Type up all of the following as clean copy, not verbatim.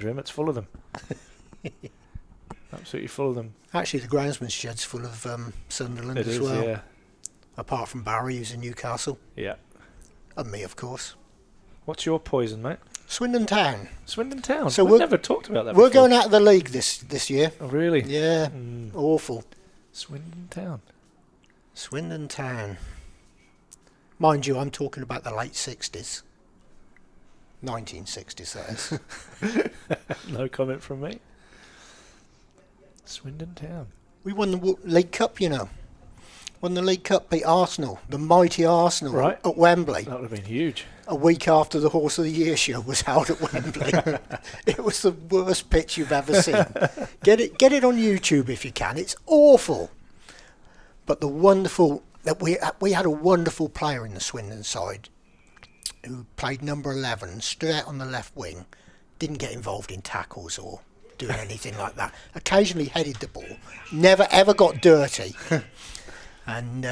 under him. It's full of them. Absolutely full of them. Actually, the Groundsman shed's full of Sunderland as well. Yeah. Apart from Barry, who's in Newcastle. Yeah. And me, of course. What's your poison, mate? Swindon Town. Swindon Town. So we've never talked about that We're before. going out of the league this year. Oh, really? Yeah. Awful. Swindon Town. Swindon Town. Mind you, I'm talking about the late 60s. 1960s, that is. No comment from me. Swindon Town. We won the League Cup, you know. Won the League Cup, beat Arsenal, the mighty Arsenal, at Wembley. That would have been huge. A week after the Horse of the Year show was held at Wembley. It was the worst pitch you've ever seen. Get it on YouTube if you can. It's awful. But the wonderful that we had a wonderful player in the Swindon side who played number 11, stood out on the left wing, didn't get involved in tackles or doing anything like that. Occasionally headed the ball, never ever got dirty. And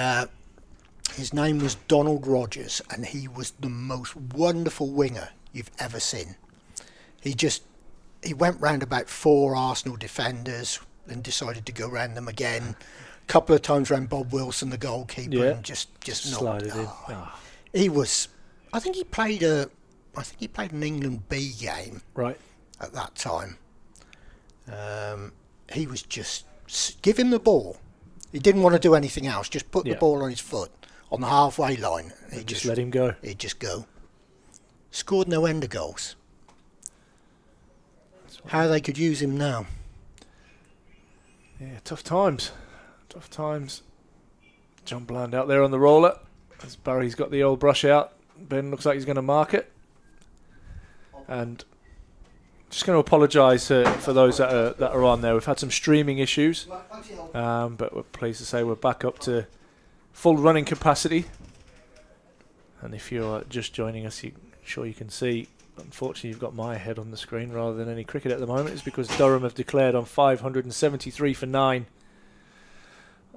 his name was Donald Rogers, and he was the most wonderful winger you've ever seen. He went round about 4 Arsenal defenders and decided to go round them again. A couple of times round Bob Wilson, the goalkeeper, and just slided in. He was. I think he played an England B game. Right. At that time. He was just give him the ball. He didn't want to do anything else. Just put the ball on his foot on the halfway line. He just let him go. He'd just go. Scored no end of goals. How they could use him now. Yeah, tough times. Tough times. John Bland out there on the roller. As Barry's got the old brush out. Ben looks like he's going to mark it. And just going to apologise for those that are on there. We've had some streaming issues, but we're pleased to say we're back up to full running capacity. And if you're just joining us, sure you can see, unfortunately you've got my head on the screen rather than any cricket at the moment. It's because Durham have declared on 573 for 9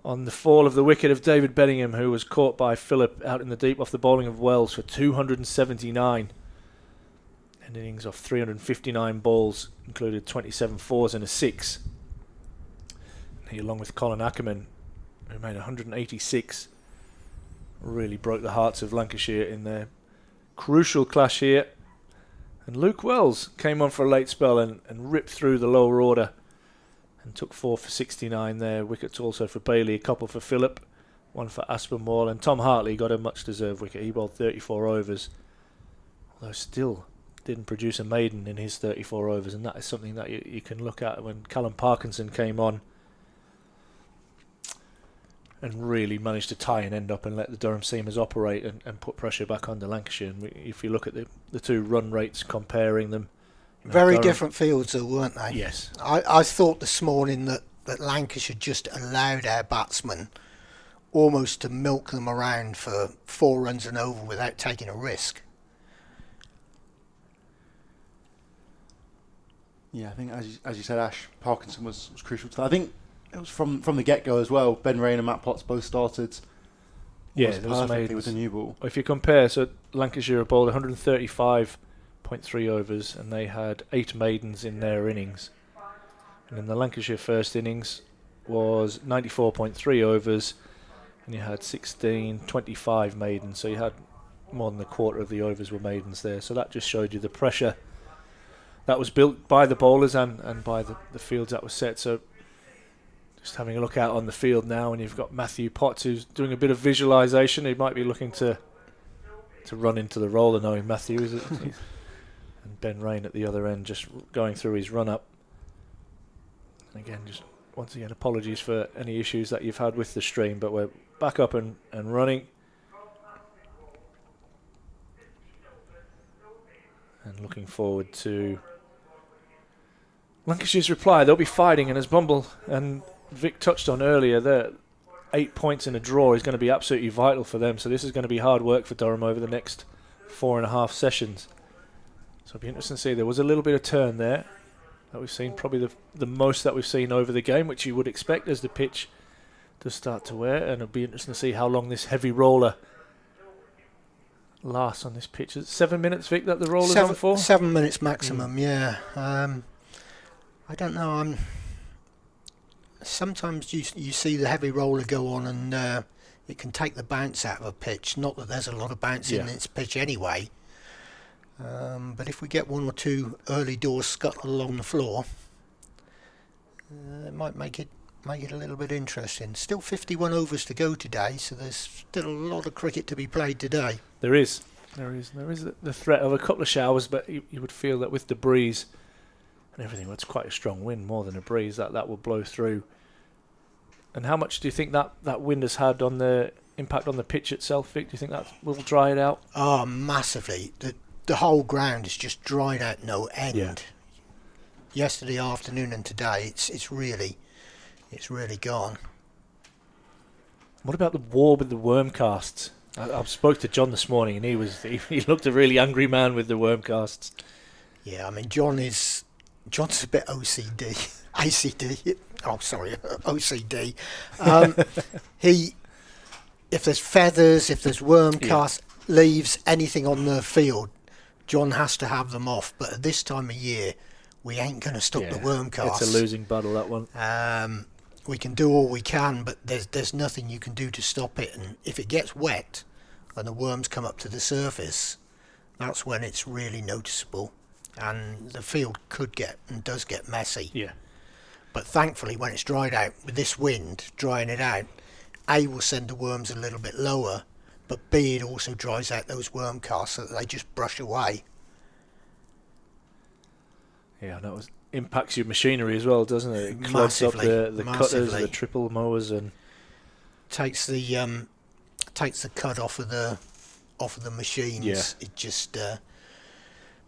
on the fall of the wicket of David Bedingham, who was caught by Phillip out in the deep off the bowling of Wells for 279. An innings of 359 balls, included 27 fours and a 6. He, along with Colin Ackerman, who made 186, really broke the hearts of Lancashire in their crucial clash here. And Luke Wells came on for a late spell and ripped through the lower order and took 4 for 69 there. Wickets also for Bailey, a couple for Phillip, 1 for Aspinwall, and Tom Hartley got a much-deserved wicket. He bowled 34 overs, although still didn't produce a maiden in his 34 overs, and that is something that you can look at when Callum Parkinson came on and really managed to tie and end up and let the Durham seamers operate and put pressure back onto Lancashire. And if you look at the two run rates, comparing them, very different fields though, weren't they? Yes. I thought this morning that Lancashire just allowed our batsmen almost to milk them around for 4 runs and over without taking a risk. Yeah, I think as you said, Ash, Parkinson was crucial to that. I think it was from the get-go as well. Ben Rain and Matt Potts both started perfectly with the new ball. If you compare, so Lancashire bowled 135.3 overs and they had 8 maidens in their innings. And then the Lancashire first innings was 94.3 overs and you had 25 maidens. So you had more than a quarter of the overs were maidens there. So that just showed you the pressure that was built by the bowlers and by the fields that was set. So just having a look out on the field now, and you've got Matthew Potts who's doing a bit of visualisation. He might be looking to run into the roller, knowing Matthew is it? And Ben Rain at the other end just going through his run-up. And again, just once again, apologies for any issues that you've had with the stream, but we're back up and running. And looking forward to Lancashire's reply. They'll be fighting, and as Bumble and Vic touched on earlier, the 8 points in a draw is going to be absolutely vital for them. So this is going to be hard work for Durham over the next 4.5 sessions. So it'll be interesting to see. There was a little bit of turn there that we've seen, probably the most that we've seen over the game, which you would expect as the pitch does start to wear. And it'll be interesting to see how long this heavy roller lasts on this pitch? Is it 7 minutes, Vic, that the roller's on for? 7 minutes maximum, yeah. I don't know. Sometimes you see the heavy roller go on and it can take the bounce out of a pitch. Not that there's a lot of bounce in its pitch anyway. But if we get one or two early doors scuttle along the floor, it might make it a little bit interesting. Still 51 overs to go today, so there's still a lot of cricket to be played today. There is the threat of a couple of showers, but you would feel that with the breeze and everything, it's quite a strong wind, more than a breeze, that will blow through. And how much do you think that wind has had on the impact on the pitch itself, Vic? Do you think that will dry it out? Oh, massively. The whole ground is just dried out no end. Yeah. Yesterday afternoon and today, it's really gone. What about the war with the worm casts? I spoke to John this morning, and he looked a really angry man with the worm casts. Yeah, I mean John's a bit OCD. ACD. Oh, sorry, OCD. If there's feathers, if there's worm cast, leaves, anything on the field, John has to have them off. But at this time of year, we ain't going to stop the worm casts. It's a losing battle, that one. We can do all we can, but there's nothing you can do to stop it. And if it gets wet and the worms come up to the surface, that's when it's really noticeable. And the field could get and does get messy. Yeah. But thankfully, when it's dried out, with this wind drying it out, A, will send the worms a little bit lower, but B, it also dries out those worm casts so that they just brush away. Yeah, that impacts your machinery as well, doesn't it? It clogs up the cutters, the triple mowers, and takes the cut off of the machines. Yeah. It just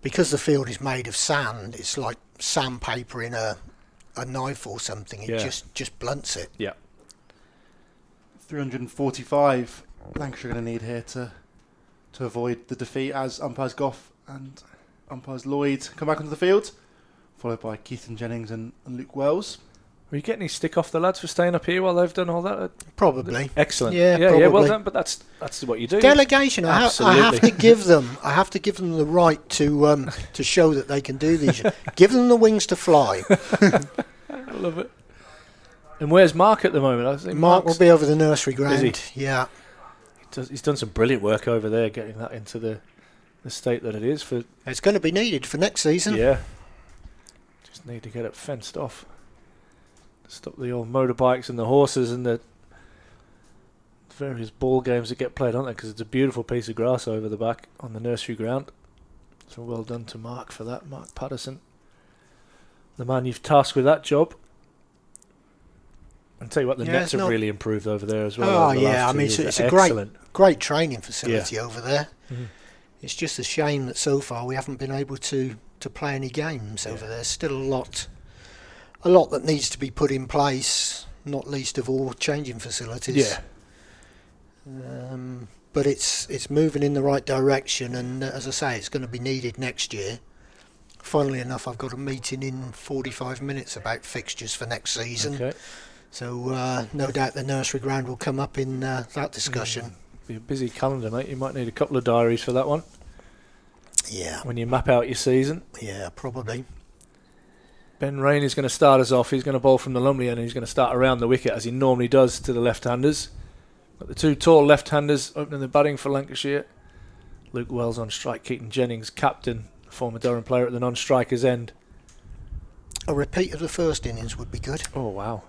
because the field is made of sand, it's like sandpaper in a knife or something. It just blunts it. Yeah. 345 Lancashire going to need here to avoid the defeat, as umpires Goff and umpires Lloyd come back onto the field, followed by Keith and Jennings and Luke Wells. Will you get any stick off the lads for staying up here while they've done all that? Probably. Excellent. Yeah, well probably. done. But that's what you do. Delegation. I have to give them the right to show that they can do these. Give them the wings to fly. I love it. And where's Mark at the moment? I think Mark will be over the nursery ground. Is he? Yeah. He's done some brilliant work over there, getting that into the state that it is for. It's going to be needed for next season. Yeah. Just need to get it fenced off. Stop the old motorbikes and the horses and the various ball games that get played, aren't there? Because it's a beautiful piece of grass over the back on the nursery ground. So well done to Mark for that, Mark Patterson. The man you've tasked with that job. And tell you what, the nets have really improved over there as well. Oh yeah, I mean it's a great training facility over there. Mm-hmm. It's just a shame that so far we haven't been able to play any games over there. Still a lot that needs to be put in place, not least of all changing facilities. Yeah. But it's moving in the right direction, and as I say, it's going to be needed next year. Funnily enough, I've got a meeting in 45 minutes about fixtures for next season. Okay. So no doubt the nursery ground will come up in that discussion. Be a busy calendar, mate. You might need a couple of diaries for that one. Yeah. When you map out your season. Yeah, probably. Ben Rain is going to start us off. He's going to bowl from the Lumley end, and he's going to start around the wicket as he normally does to the left-handers. Got the two tall left-handers opening the batting for Lancashire. Luke Wells on strike. Keaton Jennings, captain, former Durham player, at the non-strikers end. A repeat of the first innings would be good. Oh, wow.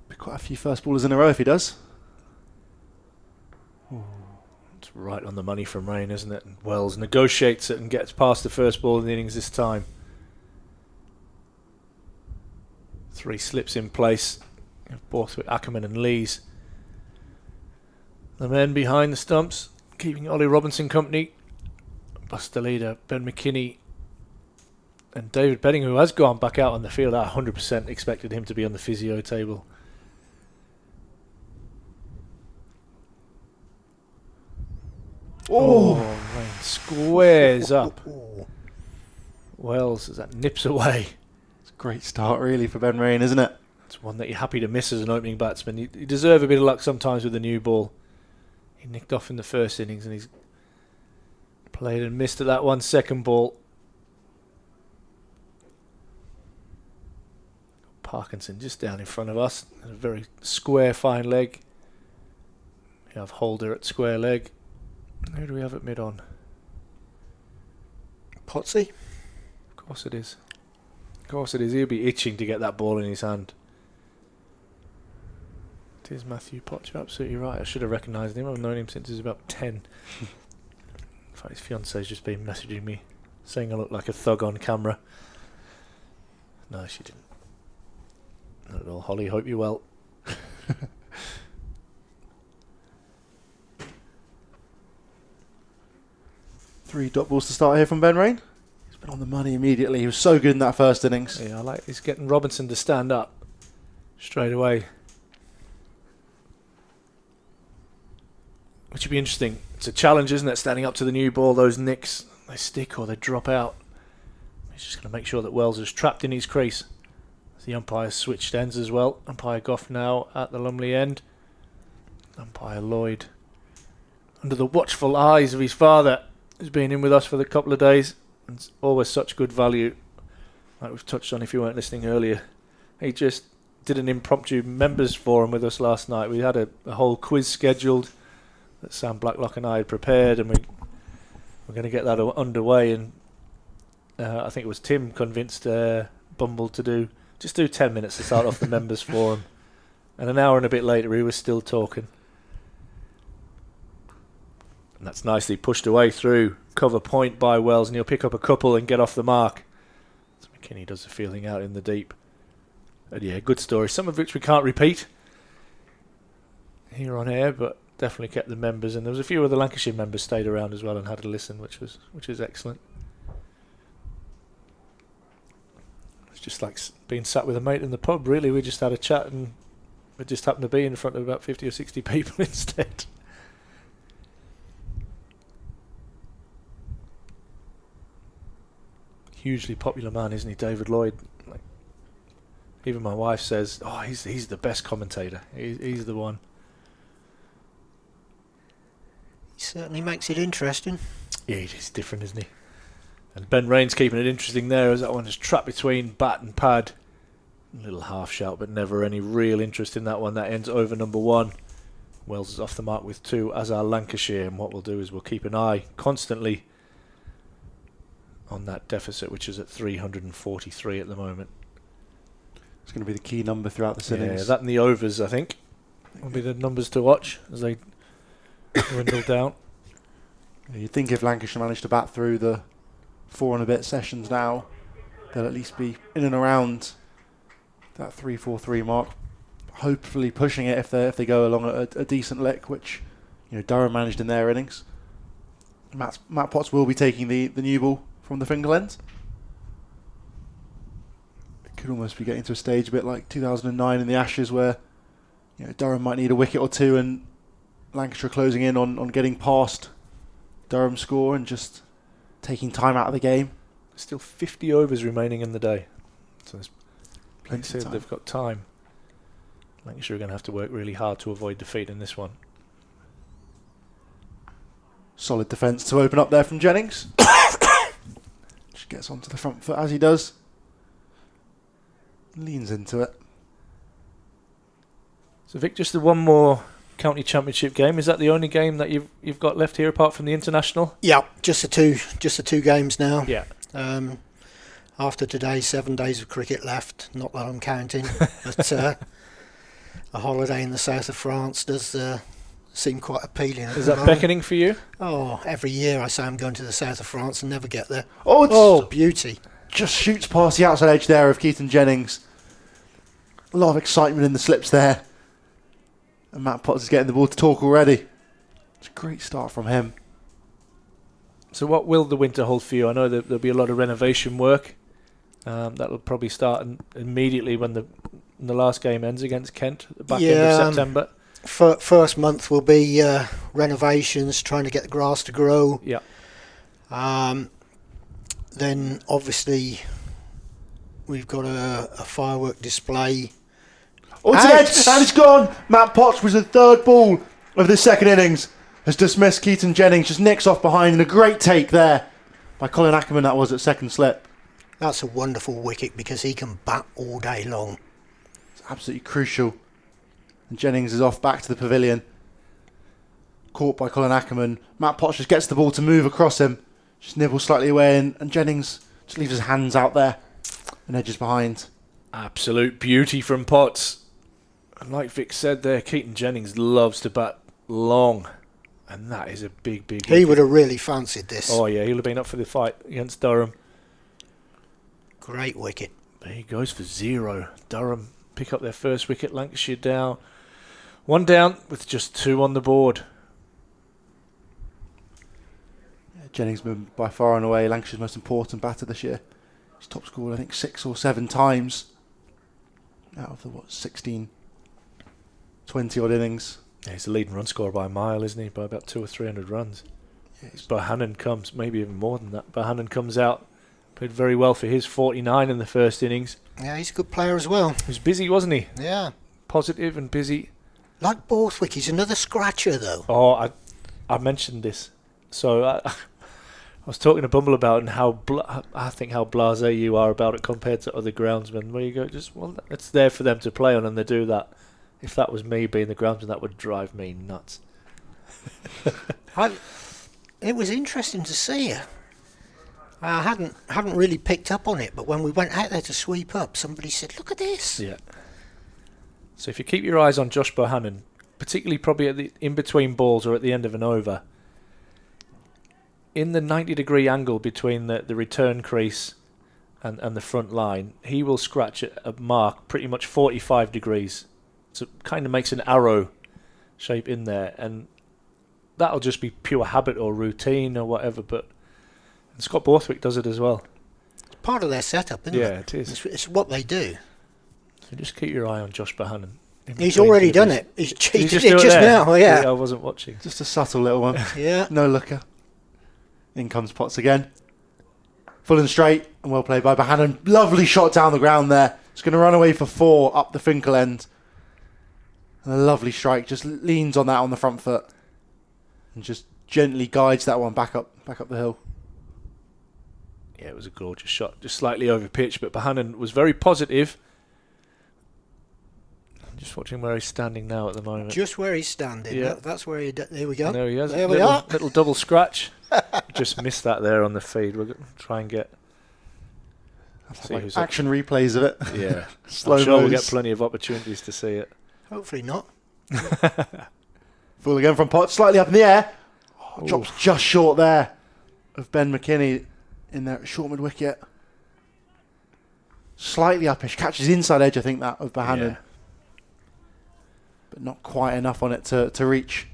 Be quite a few first ballers in a row if he does. It's right on the money from Rain, isn't it? And Wells negotiates it and gets past the first ball in the innings this time. 3 slips in place, both with Ackerman and Lees. The men behind the stumps, keeping Ollie Robinson company. Buster leader Ben McKinney and David Bedding, who has gone back out on the field. I 100% expected him to be on the physio table. Rain squares up. Wells as that nips away. It's a great start really for Ben Rain, isn't it? It's one that you're happy to miss as an opening batsman. You deserve a bit of luck sometimes with the new ball. He nicked off in the first innings and he's played and missed at that 1 second ball. Parkinson just down in front of us. A very square, fine leg. We have Holder at square leg. Who do we have at mid-on? Potsy? Of course it is. Of course it is. He'll be itching to get that ball in his hand. It is Matthew Potts. You're absolutely right. I should have recognised him. I've known him since he was about 10. In fact, his fiance's just been messaging me saying I look like a thug on camera. No, she didn't. Not at all. Holly, hope you're well. 3 dot balls to start here from Ben Rain. He's been on the money immediately. He was so good in that first innings. Yeah, I like he's getting Robinson to stand up straight away. Which would be interesting. It's a challenge, isn't it? Standing up to the new ball, those nicks, they stick or they drop out. He's just going to make sure that Wells is trapped in his crease. The umpire switched ends as well. Umpire Goff now at the Lumley end. Umpire Lloyd, under the watchful eyes of his father, who's been in with us for the couple of days. And it's always such good value. Like we've touched on if you weren't listening earlier. He just did an impromptu members forum with us last night. We had a whole quiz scheduled that Sam Blacklock and I had prepared, and we're going to get that underway. And I think it was Tim convinced Bumble to do 10 minutes to start off the members forum, and an hour and a bit later he was still talking. And that's nicely pushed away through cover point by Wells, and he'll pick up a couple and get off the mark. So McKinney does the fielding out in the deep. And yeah, good story, some of which we can't repeat here on air, but definitely kept the members, and there was a few of the Lancashire members stayed around as well and had a listen, which was excellent. Just like being sat with a mate in the pub, really. We just had a chat and we just happened to be in front of about 50 or 60 people instead. Hugely popular man, isn't he, David Lloyd? Like, even my wife says, oh, he's the best commentator. He's the one. He certainly makes it interesting. Yeah, he's different, isn't he? And Ben Rain's keeping it interesting there as that one is trapped between bat and pad. A little half shout, but never any real interest in that one. That ends over number 1. Wells is off the mark with 2, as are Lancashire. And what we'll do is we'll keep an eye constantly on that deficit, which is at 343 at the moment. It's going to be the key number throughout the innings. Yeah, that and the overs, I think, will be the numbers to watch as they dwindle down. You'd think if Lancashire managed to bat through the 4 and a bit sessions now, they'll at least be in and around that 343 mark, hopefully pushing it if they go along at a decent lick, which Durham managed in their innings. Matt Potts will be taking the new ball from the finger end. It could almost be getting to a stage a bit like 2009 in the Ashes, where Durham might need a wicket or two, and Lancashire closing in on getting past Durham's score and just taking time out of the game. Still 50 overs remaining in the day, so there's Plenty of time. they've got time. Lancashire are going to have to work really hard to avoid defeat in this one. Solid defence to open up there from Jennings. Just gets onto the front foot as he does. Leans into it. So Vic, just the one more county championship game. Is that the only game that you've got left here apart from the international? Yeah, just the two games now. Yeah. After today, 7 days of cricket left. Not that I'm counting, but a holiday in the south of France does seem quite appealing. Is that beckoning for you? Oh, every year I say I'm going to the south of France and never get there. Oh, it's beauty. just shoots past the outside edge there of Keaton Jennings. A lot of excitement in the slips there. And Matt Potts is getting the ball to talk already. It's a great start from him. So what will the winter hold for you? I know that there'll be a lot of renovation work. That'll probably start immediately when the last game ends against Kent, the back end of September. First month will be renovations, trying to get the grass to grow. Yeah. Then obviously we've got a firework display. Oh, it's an edge, and it's gone. Matt Potts was the third ball of the second innings. has dismissed Keaton Jennings. Just nicks off behind, and a great take there by Colin Ackerman. That was at second slip. That's a wonderful wicket because he can bat all day long. It's absolutely crucial. And Jennings is off back to the pavilion. Caught by Colin Ackerman. Matt Potts just gets the ball to move across him. Just nibbles slightly away, and Jennings just leaves his hands out there and edges behind. Absolute beauty from Potts. And like Vic said there, Keaton Jennings loves to bat long. And that is a big, big... He would have really fancied this. Oh, yeah, he'll have been up for the fight against Durham. Great wicket. There he goes for 0. Durham pick up their first wicket. Lancashire down. 1 down with just 2 on the board. Yeah, Jennings been by far and away Lancashire's most important batter this year. He's top scored, I think, 6 or 7 times out of the, 16, 20 odd innings. Yeah, he's the leading run scorer by a mile, isn't he? By about 200 or 300 runs. Yeah, Bohannon comes, maybe even more than that. Bohannon comes out, played very well for his 49 in the first innings. Yeah, he's a good player as well. He was busy, wasn't he? Yeah. Positive and busy. Like Borthwick, he's another scratcher though. Oh, I mentioned this. So I was talking to Bumble about it and how I think how blasé you are about it compared to other groundsmen. Where you go, it's there for them to play on, and they do that. If that was me being the groundsman, that would drive me nuts. It was interesting to see. I hadn't really picked up on it, but when we went out there to sweep up, somebody said, "Look at this." Yeah. So if you keep your eyes on Josh Bohannon, particularly probably at the in between balls or at the end of an over, in the 90-degree angle between the return crease and the front line, he will scratch a mark pretty much 45 degrees. So it kind of makes an arrow shape in there, and that'll just be pure habit or routine or whatever, but and Scott Borthwick does it as well. It's part of their setup, isn't it? Yeah, it is. It's what they do. So just keep your eye on Josh Bohannon. He's already done it. He Did did just it do just there? now, yeah. I wasn't watching. Just a subtle little one. Yeah. No looker. In comes Potts again. Full and straight, and well played by Bohannon. Lovely shot down the ground there. It's going to run away for 4 up the Finkel end. And a lovely strike. Just leans on that on the front foot. And just gently guides that one back up the hill. Yeah, it was a gorgeous shot. Just slightly over pitch, but Bohannon was very positive. I'm just watching where he's standing now at the moment. Just where he's standing. Yeah. That's where there we go. There he is. There we are. Little double scratch. Just missed that there on the feed. We're going to try and get... Like action replays of it. Yeah. Slow I'm sure we'll mo's. get plenty of opportunities to see it. Hopefully not. Full again from Potts. Slightly up in the air. Ooh. Drops just short there of Ben McKinney in there at short mid-wicket. Slightly uppish. Catches inside edge, I think, that of Bohannon. Yeah. But not quite enough on it to reach.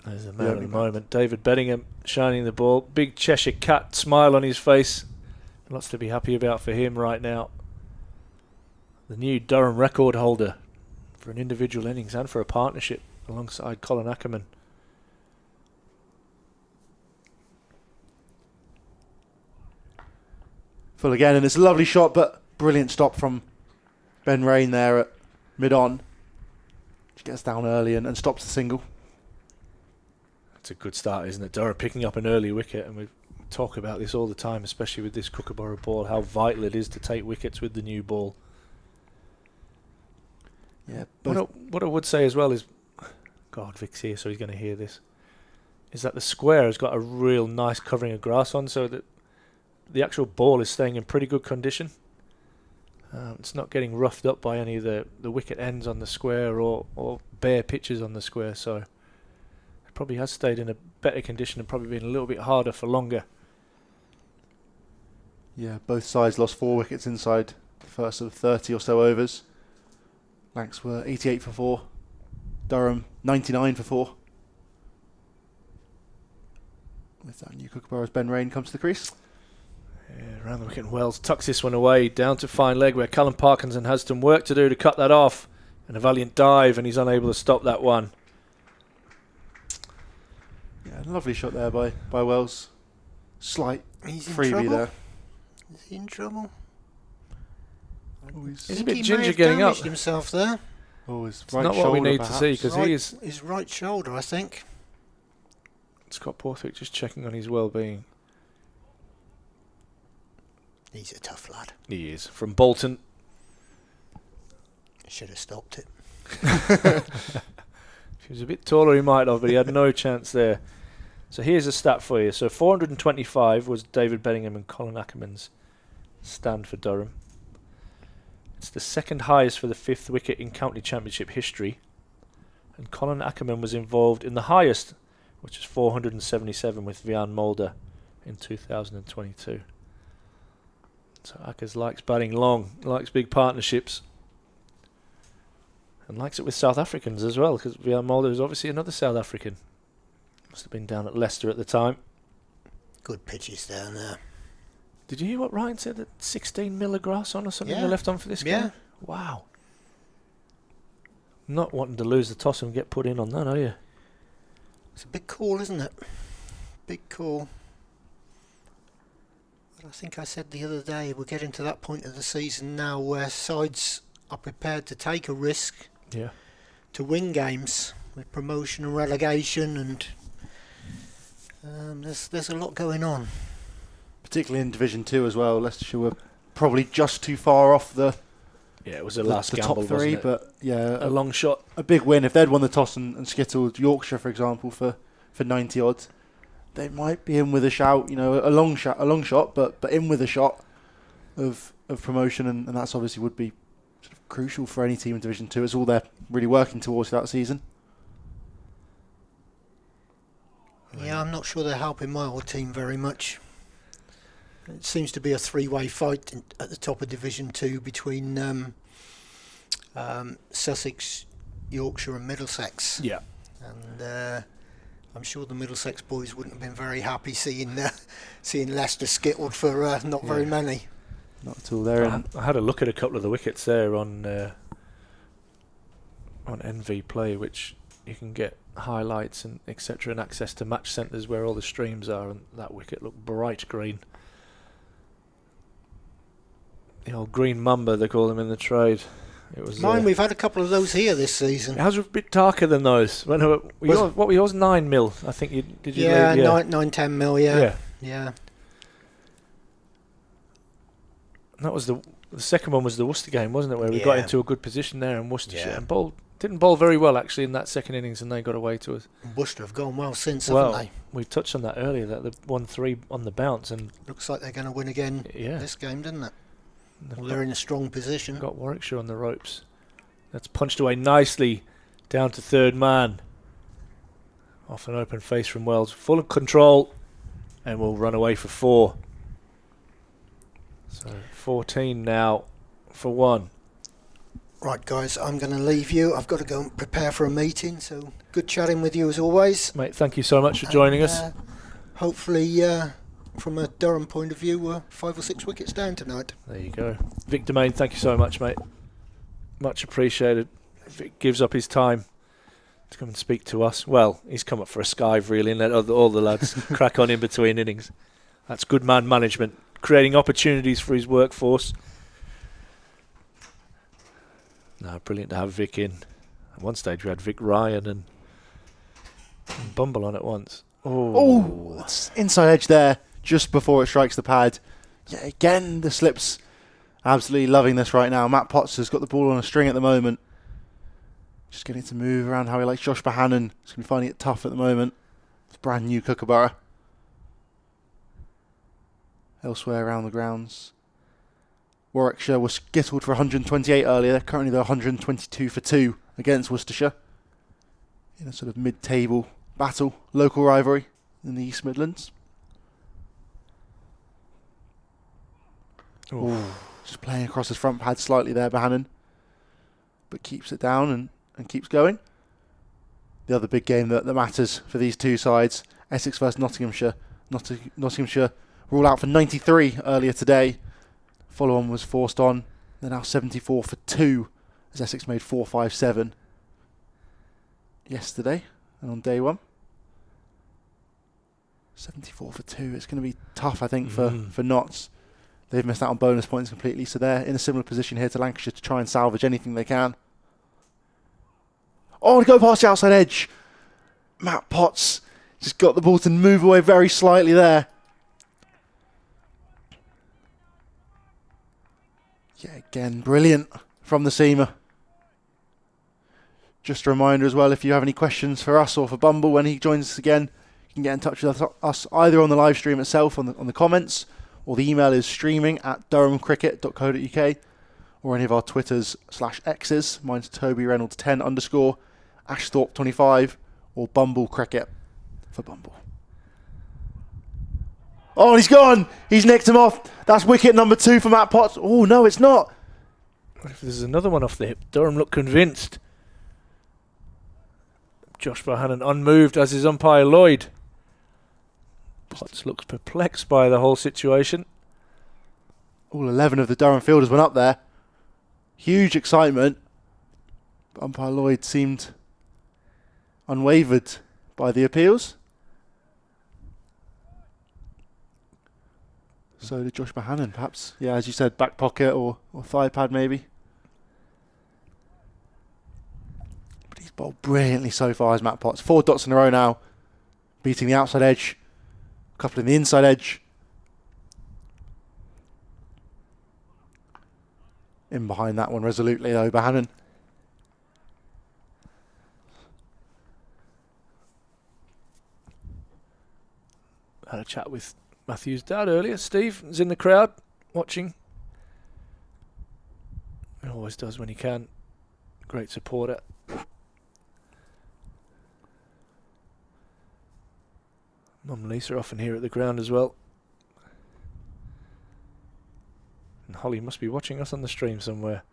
There's the man at the moment. David Bedingham shining the ball. Big Cheshire Cat smile on his face. Lots to be happy about for him right now. The new Durham record holder for an individual innings and for a partnership alongside Colin Ackerman. Full again, and it's a lovely shot, but brilliant stop from Ben Rain there at mid-on. She gets down early and stops the single. It's a good start, isn't it? Durham picking up an early wicket, and we talk about this all the time, especially with this Kookaburra ball, how vital it is to take wickets with the new ball. Yeah. What I would say as well is, God, Vic's here, so he's going to hear this, is that the square has got a real nice covering of grass on, so that the actual ball is staying in pretty good condition. It's not getting roughed up by any of the wicket ends on the square or bare pitches on the square, so it probably has stayed in a better condition and probably been a little bit harder for longer. Yeah, both sides lost 4 wickets inside the first of 30 or so overs. Lancs were 88 for 4. Durham 99 for 4. With that new Kookaburra's Ben Rain comes to the crease. Yeah, around the wicket, and Wells tucks this one away down to fine leg where Callum Parkinson has some work to do to cut that off, and a valiant dive, and he's unable to stop that one. Yeah, lovely shot there by Wells. Slight He's in freebie trouble. there. Is he in trouble? Always, He's a I bit think he may ginger have getting up. damaged himself there. always It's right not what we shoulder, need to see, perhaps. because Right- he is... his right shoulder, I think. Scott Porthwick just checking on his well-being. He's a tough lad. He is. From Bolton. Should have stopped it. If he was a bit taller, he might have, but he had no chance there. So here's a stat for you. So 425 was David Bellingham and Colin Ackerman's stand for Durham. It's the second highest for the 5th wicket in county championship history. And Colin Ackerman was involved in the highest, which is 477 with Vian Mulder in 2022. So Ackers likes batting long, likes big partnerships, and likes it with South Africans as well, because Vian Mulder is obviously another South African. Must have been down at Leicester at the time. Good pitches down there. Did you hear what Ryan said? That 16 mil of grass on or something Yeah. they left on for this game? Wow. Not wanting to lose the toss and get put in on that, are you? It's a big call, isn't it? Big call. But I think I said the other day, we're getting to that point of the season now where sides are prepared to take a risk Yeah. to win games with promotion and relegation, and there's a lot going on. Particularly in Division 2 as well. Leicestershire were probably just too far off the Yeah, it was the last top gamble, 3, wasn't it? but yeah, A long shot. a big win. If they'd won the toss and skittled Yorkshire, for example, for 90 odd, they might be in with a shout. You know, a long shot, but in with a shot of promotion, and that's obviously would be sort of crucial for any team in Division 2. It's all they're really working towards that season. Yeah, I'm not sure they're helping my old team very much. It seems to be a three-way fight at the top of Division 2 between Sussex, Yorkshire and Middlesex. Yeah. And I'm sure the Middlesex boys wouldn't have been very happy seeing Leicester skittled for not very many. Not at all. There. I had a look at a couple of the wickets there on NV Play, which you can get highlights and etc. and access to match centres where all the streams are, and that wicket looked bright green. The old green mamba, they call them in the trade. It was Mine, we've had a couple of those here this season. It was a bit darker than those. What were yours? 9 mil, I think. Did you? Yeah, leave? 9, 10 mil. Yeah. And that was the second one was the Worcester game, wasn't it? Where we got into a good position there in Worcestershire and didn't bowl very well actually in that second innings, and they got away to us. Worcester have gone well since, haven't they? We touched on that earlier, that they won 3 on the bounce, and looks like they're going to win again this game, doesn't it? Well, they're in a strong position. Got Warwickshire on the ropes. That's punched away nicely down to third man. Off an open face from Wells. Full of control, and we'll run away for 4. So 14 now for 1. Right, guys, I'm going to leave you. I've got to go and prepare for a meeting, so good chatting with you as always. Mate, thank you so much for joining us. Hopefully, from a Durham point of view, we're 5 or 6 wickets down tonight. There you go. Vic Domain, thank you so much, mate. Much appreciated. Vic gives up his time to come and speak to us. Well, he's come up for a skive, really, and let all the lads crack on in between innings. That's good man management, creating opportunities for his workforce. No, brilliant to have Vic in. At one stage we had Vic Ryan and Bumble on at once. Oh, that's inside edge there, just before it strikes the pad. Yeah, again, the slips. Absolutely loving this right now. Matt Potts has got the ball on a string at the moment. Just getting to move around how he likes. Josh Bohannon is going to be finding it tough at the moment. It's brand new Kookaburra. Elsewhere around the grounds, Warwickshire was skittled for 128 earlier. Currently they're 122 for 2 against Worcestershire. In a sort of mid-table battle, local rivalry in the East Midlands. Ooh, just playing across his front pad slightly there, Bohannon. But keeps it down and keeps going. The other big game that matters for these two sides, Essex versus Nottinghamshire. Nottinghamshire were all out for 93 earlier today. Follow-on was forced on. They're now 74 for 2 as Essex made 4-5-7 yesterday and on day 1. 74 for 2. It's going to be tough, I think, for Notts. They've missed out on bonus points completely, so they're in a similar position here to Lancashire to try and salvage anything they can. Oh, to go past the outside edge. Matt Potts Just got the ball to move away very slightly there. Yeah, again, brilliant from the seamer. Just a reminder as well, if you have any questions for us or for Bumble when he joins us again, you can get in touch with us either on the live stream itself, on the comments, or the email is streaming@durhamcricket.co.uk, or any of our Twitters/X's. Mine's Toby Reynolds 10 _ Ashthorpe 25, or Bumble Cricket for Bumble. Oh, and he's gone! He's nicked him off. That's wicket number 2 for Matt Potts. Oh, no, it's not. What if there's another one off the hip? Durham looked convinced. Josh Bohannon unmoved, as is umpire Lloyd. Potts looks perplexed by the whole situation. All 11 of the Durham fielders went up there. Huge excitement. But umpire Lloyd seemed unwavered by the appeals. So did Josh Bohannon, perhaps. Yeah, as you said, back pocket or thigh pad maybe. But he's bowled brilliantly so far as Matt Potts. 4 dots in a row now. Beating the outside edge. A couple in the inside edge. In behind that one resolutely though, Bohannon. Had a chat with Matthew's dad earlier. Steve is in the crowd watching. He always does when he can. Great supporter. Mum and Lisa are often here at the ground as well. And Holly must be watching us on the stream somewhere.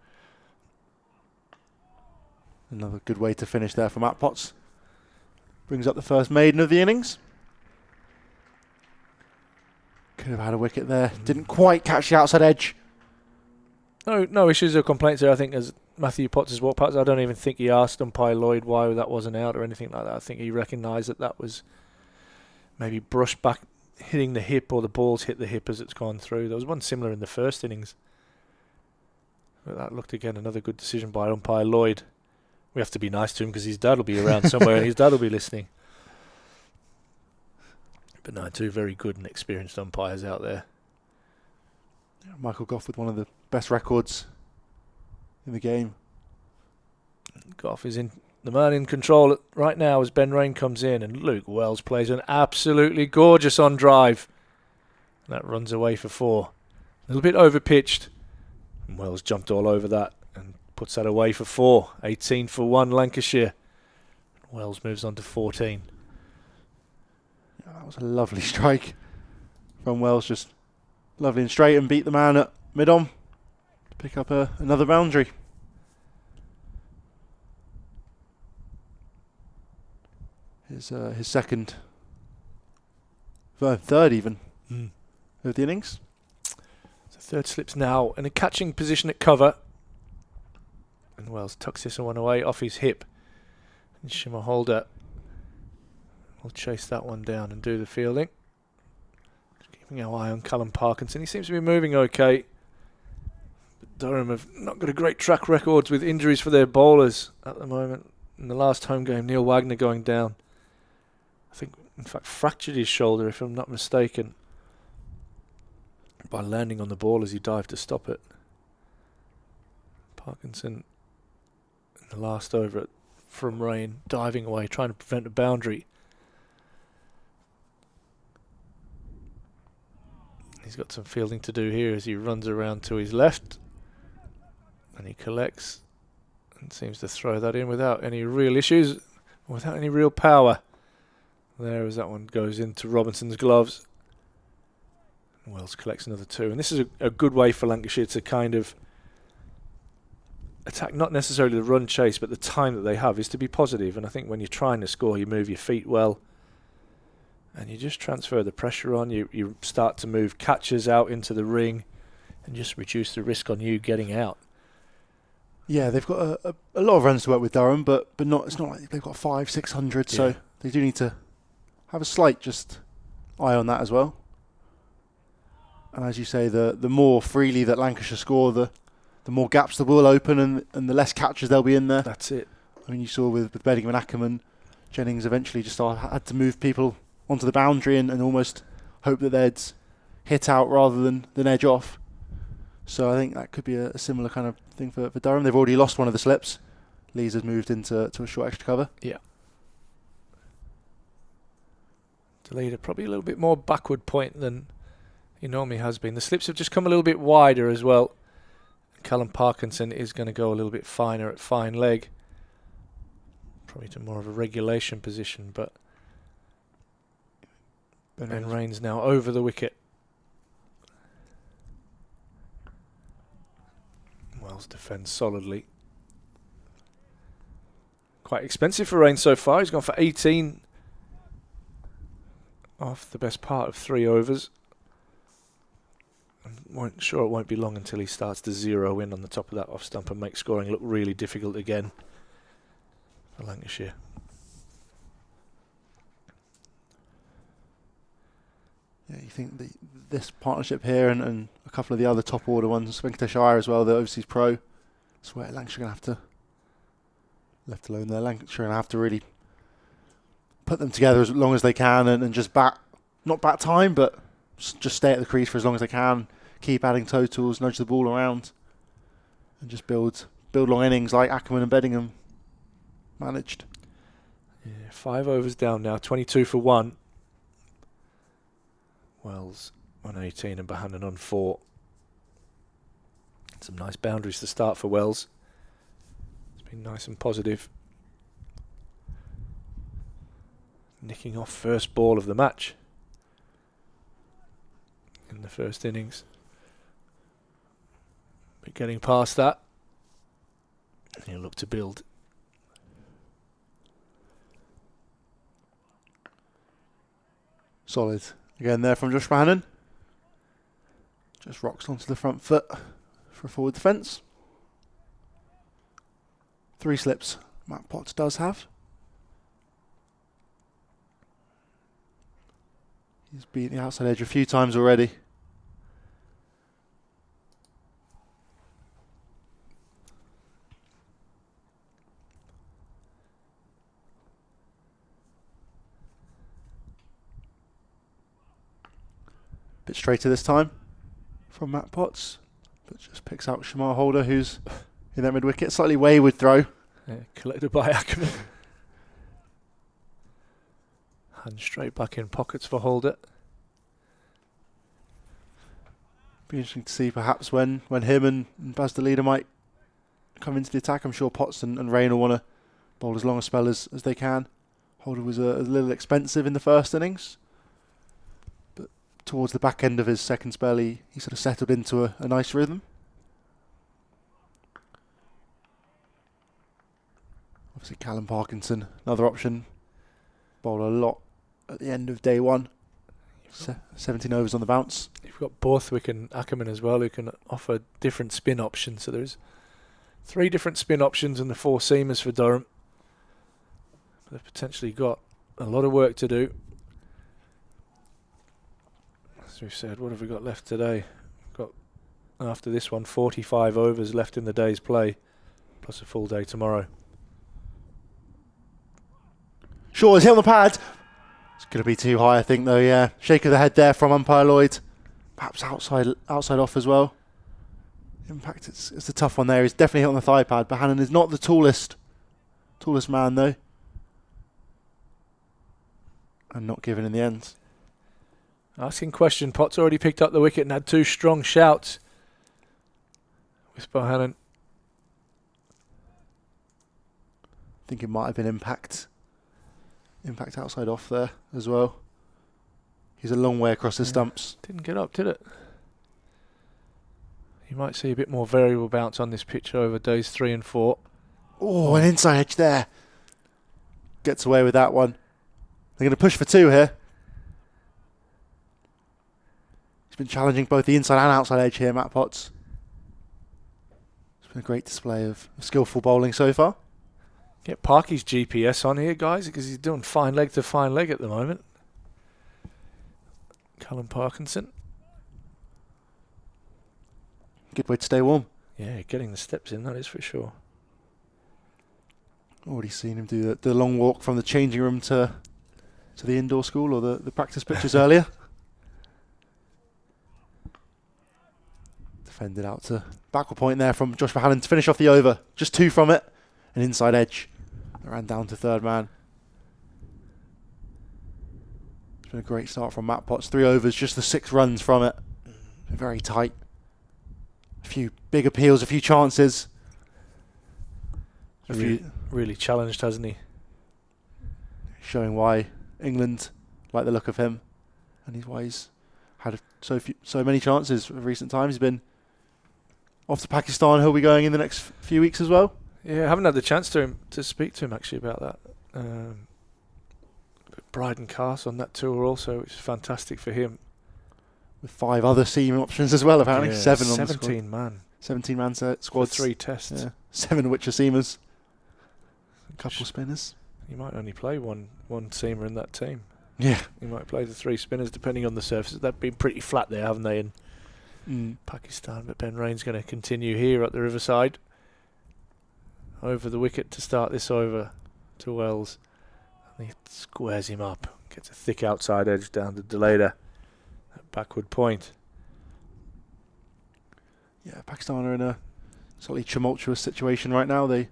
Another good way to finish there for Matt Potts. Brings up the first maiden of the innings. Could have had a wicket there. Didn't quite catch the outside edge. No issues or complaints there. I think as Matthew Potts has walked past, I don't even think he asked umpire Lloyd why that wasn't out or anything like that. I think he recognised that was maybe brushed back, hitting the hip, or the ball's hit the hip as it's gone through. There was one similar in the first innings. But that looked again another good decision by umpire Lloyd. We have to be nice to him because his dad will be around somewhere and his dad will be listening. But no, 2 very good and experienced umpires out there. Yeah, Michael Goff with one of the best records in the game. Goff is the man in control right now as Ben Rain comes in, and Luke Wells plays an absolutely gorgeous on drive. And that runs away for 4. A little bit over pitched. And Wells jumped all over that and puts that away for 4. 18 for 1 Lancashire. Wells moves on to 14. That was a lovely strike from Wells, just lovely and straight, and beat the man at mid-on to pick up another boundary. His second, third even, of the innings. So 3rd slips now in a catching position at cover. And Wells tucks this one away off his hip. And Shimmer Holder will chase that one down and do the fielding. Just keeping our eye on Callum Parkinson. He seems to be moving okay. But Durham have not got a great track record with injuries for their bowlers at the moment. In the last home game, Neil Wagner going down. I think, in fact, fractured his shoulder, if I'm not mistaken, by landing on the ball as he dived to stop it. Parkinson, in the last over from Rain, diving away, trying to prevent a boundary. He's got some fielding to do here as he runs around to his left. And he collects and seems to throw that in without any real issues, without any real power. There as that one goes into Robinson's gloves. Wells collects another 2. And this is a good way for Lancashire to kind of attack, not necessarily the run chase, but the time that they have is to be positive. And I think when you're trying to score, you move your feet well. And you just transfer the pressure on. You start to move catchers out into the ring and just reduce the risk on you getting out. Yeah, they've got a lot of runs to work with Durham, but not. It's not like they've got 500-600, so they do need to have a slight just eye on that as well. And as you say, the more freely that Lancashire score, the more gaps the will open and the less catches there'll be in there. That's it. I mean, you saw with Bedingham and Ackerman Jennings eventually just had to move people onto the boundary and almost hope that they'd hit out rather than edge off. So I think that could be a similar kind of thing for Durham. They've already lost one of the slips. Lees has moved into a short extra cover. Yeah. To lead probably a little bit more backward point than he normally has been. The slips have just come a little bit wider as well. Callum Parkinson is going to go a little bit finer at fine leg. Probably to more of a regulation position, but Ben Raines now over the wicket. Wells defends solidly. Quite expensive for Raines so far. He's gone for 18 off the best part of 3 overs. I'm sure it won't be long until he starts to zero in on the top of that off stump and make scoring look really difficult again for Lancashire. Yeah, you think this partnership here and a couple of the other top order ones, Lancashire as well, the overseas pro, that's where Lancashire are going to have to, left alone there, Lancashire are going to have to really put them together as long as they can and just not bat time, but just stay at the crease for as long as they can, keep adding totals, nudge the ball around, and just build long innings like Ackerman and Beddingham managed. Yeah, 5 overs down now, 22 for 1. Wells on 18 and Bohannon on 4. Some nice boundaries to start for Wells. It's been nice and positive. Nicking off first ball of the match in the first innings. But getting past that, he'll look to build. Solid. Again there from Josh Bohannon. Just rocks onto the front foot for a forward defence. 3 slips Matt Potts does have. He's beaten the outside edge a few times already. Bit straighter this time from Matt Potts, but just picks out Shamar Holder, who's in that mid wicket. Slightly wayward throw. Yeah, collected by Ackerman. Hand straight back in pockets for Holder. Be interesting to see perhaps when him and Baz the leader might come into the attack. I'm sure Potts and Rain will want to bowl as long a spell as they can. Holder was a little expensive in the first innings, but towards the back end of his second spell he sort of settled into a nice rhythm. Obviously Callum Parkinson, another option. Bowled a lot at the end of day 1. 17 overs on the bounce. You've got Borthwick and Ackerman as well, who can offer different spin options. So there's 3 different spin options and the 4 seamers for Durham. They've potentially got a lot of work to do. As we've said, what have we got left today? We've got, after this one, 45 overs left in the day's play, plus a full day tomorrow. Shaw is hit on the pad. It's going to be too high, I think, though, yeah. Shake of the head there from umpire Lloyd. Perhaps outside off as well. Impact, it's a tough one there. He's definitely hit on the thigh pad. Bohannon is not the tallest man, though. And not given in the end. Asking question, Potts already picked up the wicket and had 2 strong shouts with Bohannon. I think it might have been impact. Impact outside off there as well. He's a long way across the stumps. Didn't get up, did it? You might see a bit more variable bounce on this pitch over days 3 and 4. Oh, an inside edge there. Gets away with that one. They're going to push for 2 here. He's been challenging both the inside and outside edge here, Matt Potts. It's been a great display of skillful bowling so far. Get Parky's GPS on here, guys, because he's doing fine leg to fine leg at the moment. Callum Parkinson. Good way to stay warm. Yeah, getting the steps in, that is for sure. Already seen him do the long walk from the changing room to the indoor school or the practice pitches earlier. Defended out to backward point there from Josh Bohannon to finish off the over. Just 2 from it. An inside edge. Ran down to third man. It's been a great start from Matt Potts. 3 overs, just the 6 runs from it. Been very tight. A few big appeals, a few chances. Really challenged, hasn't he? Showing why England like the look of him, and why he's had so many chances of recent times. He's been off to Pakistan. He'll be going in the next few weeks as well. Yeah, I haven't had the chance to speak to him actually about that. Bryden Cast on that tour also, which is fantastic for him. With 5 other seam options as well, apparently. Yeah, 7 on the 17 squad. man. 17 man For squad. 3 tests. Yeah. 7 which are seamers. A couple spinners. You might only play one seamer in that team. Yeah. You might play the 3 spinners depending on the surfaces. They've been pretty flat there, haven't they, in Pakistan? But Ben Rain's going to continue here at the Riverside. Over the wicket to start this over to Wells. And he squares him up. Gets a thick outside edge down to Deleda. At backward point. Yeah, Pakistan are in a slightly tumultuous situation right now. They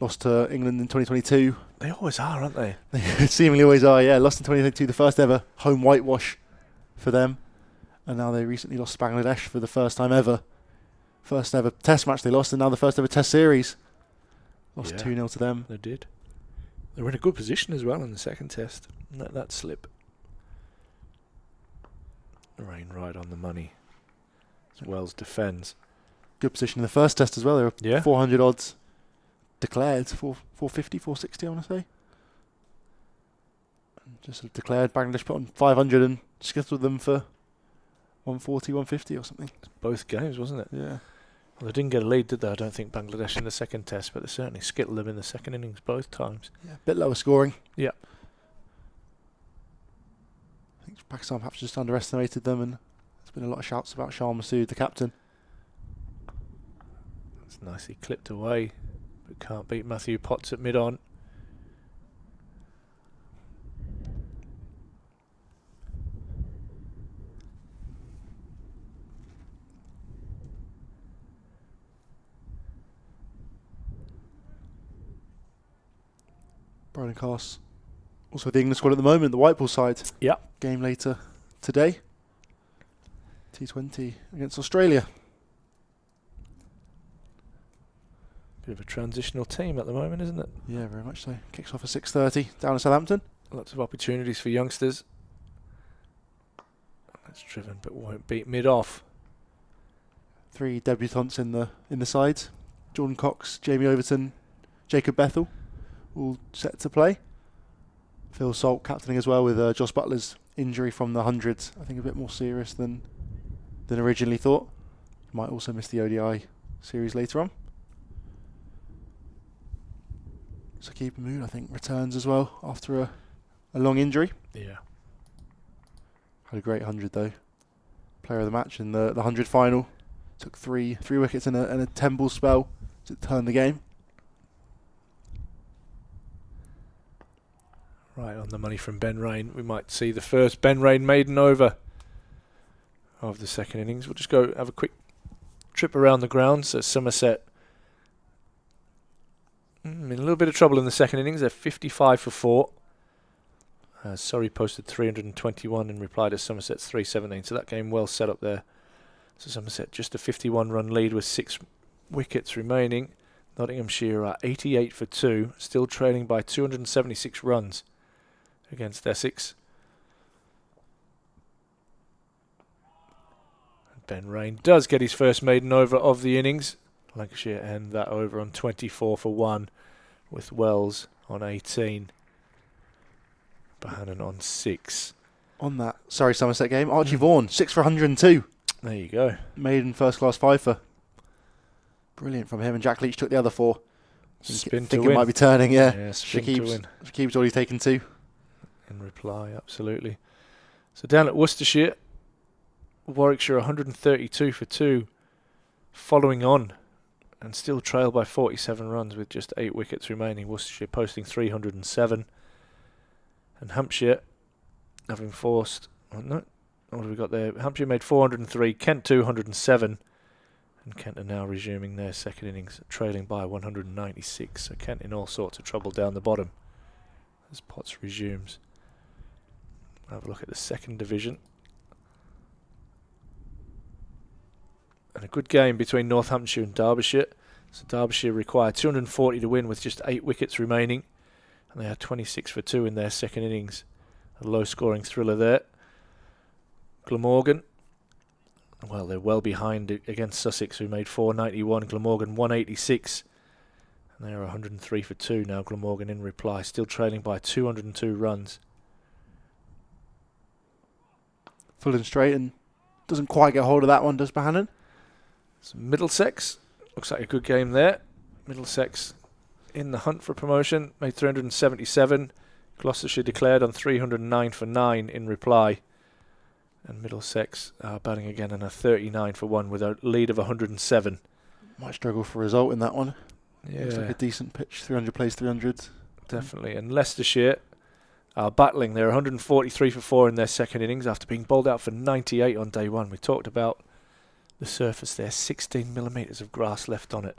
lost to England in 2022. They always are, aren't they? They seemingly always are, yeah. Lost in 2022, the first ever home whitewash for them. And now they recently lost to Bangladesh for the first time ever. First ever test match they lost, and now the first ever test series. Lost 2-0 to them. They did. They were in a good position as well in the second test. Let that slip. Rain right on the money. As Wells defends. Good position in the first test as well. They were 400 odds declared. 450, 460 I want to say. Just declared. Bangladesh put on 500 and skittled them for 140, 150 or something. Both games, wasn't it? Yeah. Well, they didn't get a lead, did they? I don't think, Bangladesh in the second test, but they certainly skittled them in the second innings both times. Yeah, a bit lower scoring. Yeah. I think Pakistan perhaps just underestimated them, and there's been a lot of shouts about Shah Masood, the captain. It's nicely clipped away, but can't beat Matthew Potts at mid-on. Bryden Cast, also the England squad at the moment, the white ball side. Yeah. Game later today. T20 against Australia. Bit of a transitional team at the moment, isn't it? Yeah, very much so. Kicks off at 6:30 down in Southampton. Lots of opportunities for youngsters. That's driven, but won't beat mid-off. 3 debutants in the side. Jordan Cox, Jamie Overton, Jacob Bethel, all set to play. Phil Salt captaining as well, with Josh Butler's injury from the 100s. I think a bit more serious than originally thought. Might also miss the ODI series later on. So Keeper Mood, I think, returns as well after a long injury. Yeah. Had a great 100 though. Player of the match in the 100 final. Took three wickets in a 10 ball spell to turn the game. Right on the money from Ben Rain. We might see the first Ben Rain maiden over of the second innings. We'll just go have a quick trip around the grounds at Somerset. In a little bit of trouble in the second innings. They're 55 for 4. Surrey posted 321 in reply to Somerset's 317. So that game well set up there. So Somerset just a 51-run lead with 6 wickets remaining. Nottinghamshire are 88 for 2, still trailing by 276 runs against Essex. And Ben Rain does get his first maiden over of the innings. Lancashire end that over on 24 for 1 with Wells on 18. Bohannon on 6. On that Somerset game, Archie Vaughan, 6 for 102. There you go. Maiden first class fifer. Brilliant from him, and Jack Leach took the other 4. Spin to think win. it might be turning, yeah. Yeah, spin to win. Shakib's already taken 2. In reply, absolutely. So down at Worcestershire, Warwickshire 132 for 2, following on and still trail by 47 runs with just 8 wickets remaining. Worcestershire posting 307. And Hampshire having forced... Oh, no, what have we got there? Hampshire made 403, Kent 207. And Kent are now resuming their second innings, trailing by 196. So Kent in all sorts of trouble down the bottom as Potts resumes. Have a look at the second division. And a good game between Northamptonshire and Derbyshire. So Derbyshire required 240 to win with just 8 wickets remaining. And they had 26 for 2 in their second innings. A low-scoring thriller there. Glamorgan, well, they're well behind against Sussex, who made 491. Glamorgan 186. And they're 103 for 2 now, Glamorgan in reply. Still trailing by 202 runs. Full and straight, and doesn't quite get hold of that one, does Bohannon? So Middlesex, looks like a good game there. Middlesex in the hunt for promotion, made 377. Gloucestershire declared on 309 for 9 in reply. And Middlesex are batting again on a 39 for 1 with a lead of 107. Might struggle for a result in that one. Yeah, looks like a decent pitch. 300 plays 300. Definitely. And Leicestershire are battling. They're 143 for 4 in their second innings after being bowled out for 98 on day one. We talked about the surface there, 16 millimetres of grass left on it.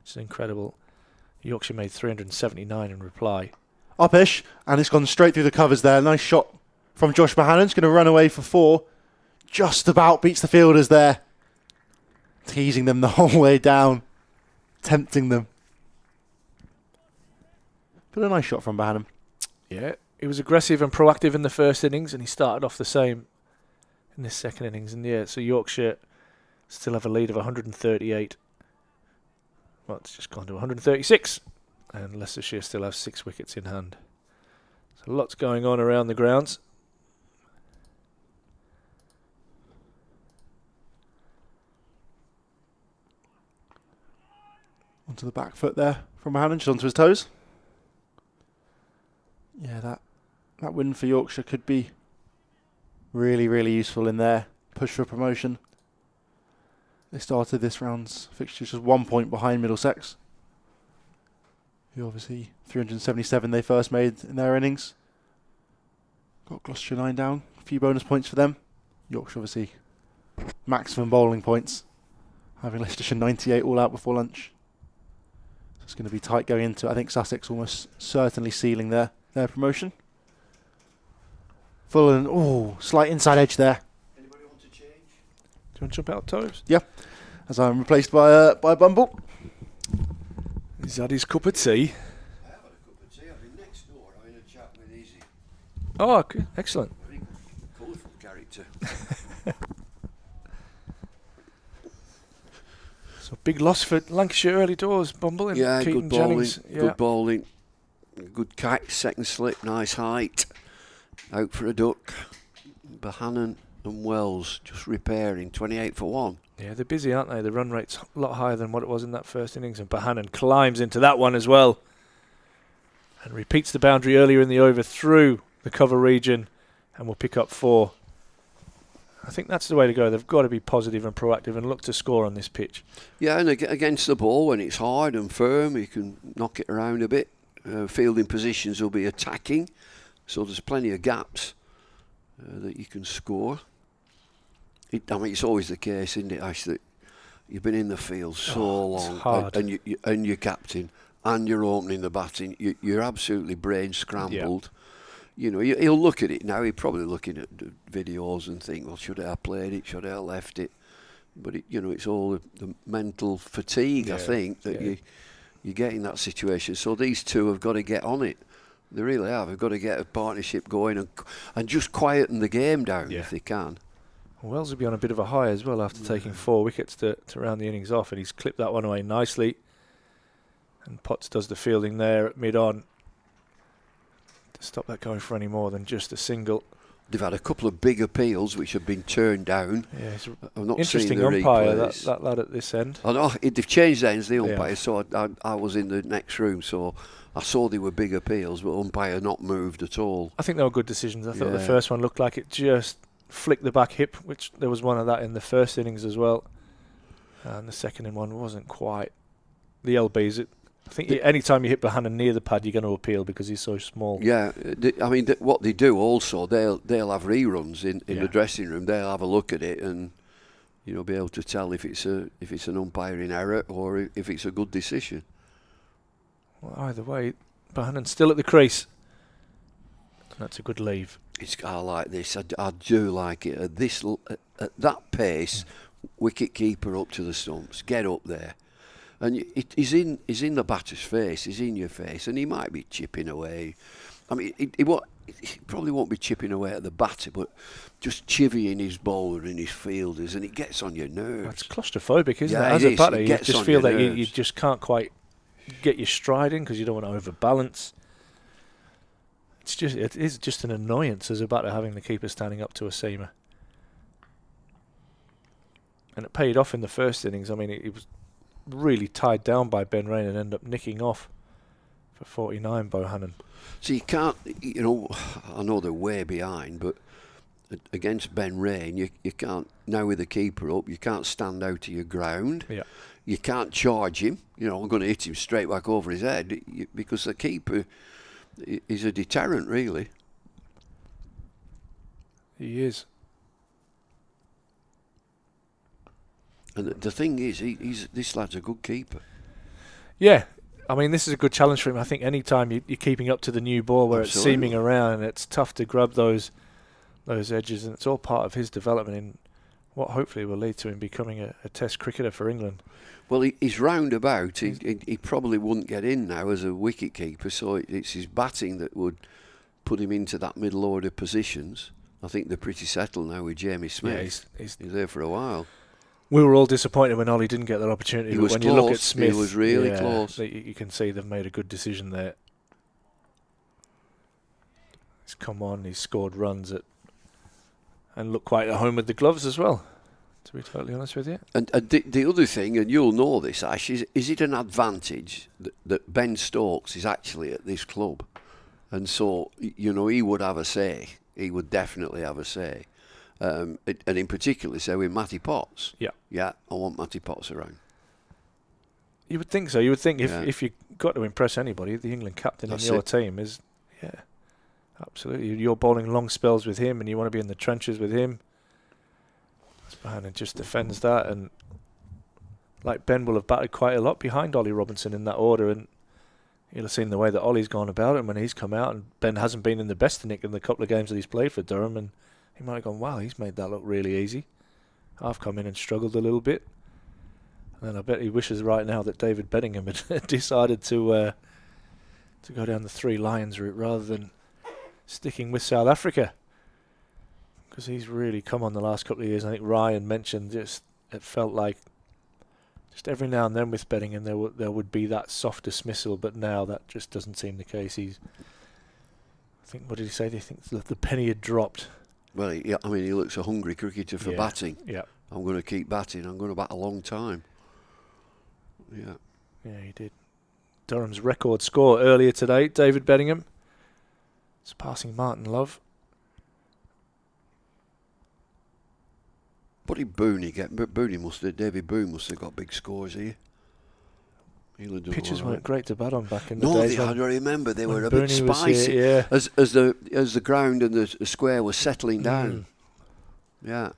It's incredible. Yorkshire made 379 in reply. Upish, and it's gone straight through the covers there. Nice shot from Josh Bohannon. It's going to run away for 4. Just about beats the fielders there. Teasing them the whole way down. Tempting them. But a nice shot from Bohannon. Yeah, he was aggressive and proactive in the first innings, and he started off the same in this second innings. And yeah, so Yorkshire still have a lead of 138. Well, it's just gone to 136. And Leicestershire still have 6 wickets in hand. So lots going on around the grounds. Onto the back foot there from Bohannon, just onto his toes. Yeah, that win for Yorkshire could be really, really useful in their push for promotion. They started this round's fixtures just 1 point behind Middlesex, who obviously 377 they first made in their innings. Got Gloucestershire 9 down, a few bonus points for them. Yorkshire obviously maximum bowling points, having Leicestershire 98 all out before lunch. So it's going to be tight going into it. I think Sussex almost certainly sealing their promotion. Full and slight inside edge there. Anybody want to change? Do you want to jump out toes? Yeah, as I'm replaced by Bumble. Is that his cup of tea? I have had a cup of tea. I've been next door having a chat with Izzy. Oh, okay. Excellent. Very colourful character. So big loss for Lancashire early doors, Bumble and Yeah, Keaton good bowling. Jennings. Yeah. Good bowling. Good catch, second slip, nice height. Out for a duck. Bohannon and Wells just repairing, 28 for 1. Yeah, they're busy, aren't they? The run rate's a lot higher than what it was in that first innings, and Bohannon climbs into that one as well and repeats the boundary earlier in the over through the cover region and will pick up 4. I think that's the way to go. They've got to be positive and proactive and look to score on this pitch. Yeah, and against the ball, when it's hard and firm, you can knock it around a bit. Fielding positions will be attacking, so there's plenty of gaps that you can score. I mean, it's always the case, isn't it, Ash, that you've been in the field so long, hard. and you're captain, and you're opening the batting. You're absolutely brain scrambled. Yeah. You know, he'll look at it now. He's probably looking at the videos and think, well, should I have played it? Should I have left it? But it's all the mental fatigue. I think that you get in that situation. So these two have got to get on it. They really have. They've got to get a partnership going and just quieten the game down if they can. Wells will be on a bit of a high as well after taking 4 wickets to round the innings off, and he's clipped that one away nicely. And Potts does the fielding there at mid-on to stop that going for any more than just a single. They've had a couple of big appeals which have been turned down. Yeah, it's I've not interesting seen the umpire, replays. that lad at this end. I know they've changed ends, the umpire. Yeah. So I was in the next room, so I saw they were big appeals, but umpire not moved at all. I think they were good decisions. I thought the Yeah. first one looked like it just flicked the back hip, which there was one of that in the first innings as well. And the second one wasn't quite the LBs. I think any time you hit Bohannon near the pad, you're going to appeal because he's so small. Yeah, I mean, what they do also, they'll have reruns in the dressing room. They'll have a look at it and, you know, be able to tell if it's an umpiring error or if it's a good decision. Well, either way, Bohannon's still at the crease. That's a good leave. I like this. I do like it at that pace. Wicket keeper up to the stumps. Get up there. And he's in the batter's face. He's in your face, and he might be chipping away. I mean, he probably won't be chipping away at the batter, but just chivying his bowler and his fielders, and it gets on your nerves. That's claustrophobic, isn't it? Yeah, As it a is. batter, It you gets just on feel your that you nerves. just can't quite get your stride in because you don't want to overbalance. It is just an annoyance as a batter having the keeper standing up to a seamer. And it paid off in the first innings. I mean, it was really tied down by Ben Rain and ended up nicking off for 49, Bohannon. So you can't, you know, I know they're way behind, but against Ben Rain, you can't, now with the keeper up, you can't stand out of your ground. Yeah. You can't charge him. You know, I'm going to hit him straight back over his head because the keeper is a deterrent, really. He is. And the thing is, this lad's a good keeper. Yeah. I mean, this is a good challenge for him. I think any time you're keeping up to the new ball where Absolutely. it's seaming around, and it's tough to grab those edges, and it's all part of his development in what hopefully will lead to him becoming a Test cricketer for England. Well, he's roundabout. He probably wouldn't get in now as a wicket keeper, so it's his batting that would put him into that middle order positions. I think they're pretty settled now with Jamie Smith. Yeah, he's there for a while. We were all disappointed when Ollie didn't get that opportunity. He but was when you look at close. Smith, He was really close. You can see they've made a good decision there. He's come on. He's scored runs and looked quite at home with the gloves as well. To be totally honest with you. And the other thing, and you'll know this, Ash, is it an advantage that Ben Stokes is actually at this club, and so you know he would have a say. He would definitely have a say. And in particular, so with Matty Potts. Yeah, I want Matty Potts around. You would think so. You would think Yeah. if you got to impress anybody, the England captain That's in your it. team is, absolutely. You're bowling long spells with him, and you want to be in the trenches with him. Bohannon just defends that, and like Ben will have batted quite a lot behind Ollie Robinson in that order, and you'll have seen the way that Ollie's gone about it when he's come out, and Ben hasn't been in the best of nick in the couple of games that he's played for Durham, and he might have gone, wow, he's made that look really easy. I've come in and struggled a little bit. And then I bet he wishes right now that David Bedingham had decided to go down the Three Lions route rather than sticking with South Africa. Because he's really come on the last couple of years. I think Ryan mentioned it felt like just every now and then with Bedingham there would be that soft dismissal, but now that just doesn't seem the case. I think, what did he say? They think the penny had dropped. Well, I mean, he looks a hungry cricketer for batting. Yeah. I'm going to keep batting. I'm going to bat a long time. Yeah. Yeah, he did. Durham's record score earlier today, David Bedingham. It's passing Martin Love. What did Booney get? David Boone must have got big scores here. Pitches weren't great to bat on back in the No, days. I remember they were a Booney bit was spicy. here, yeah. As the ground and the square was settling down. Yeah.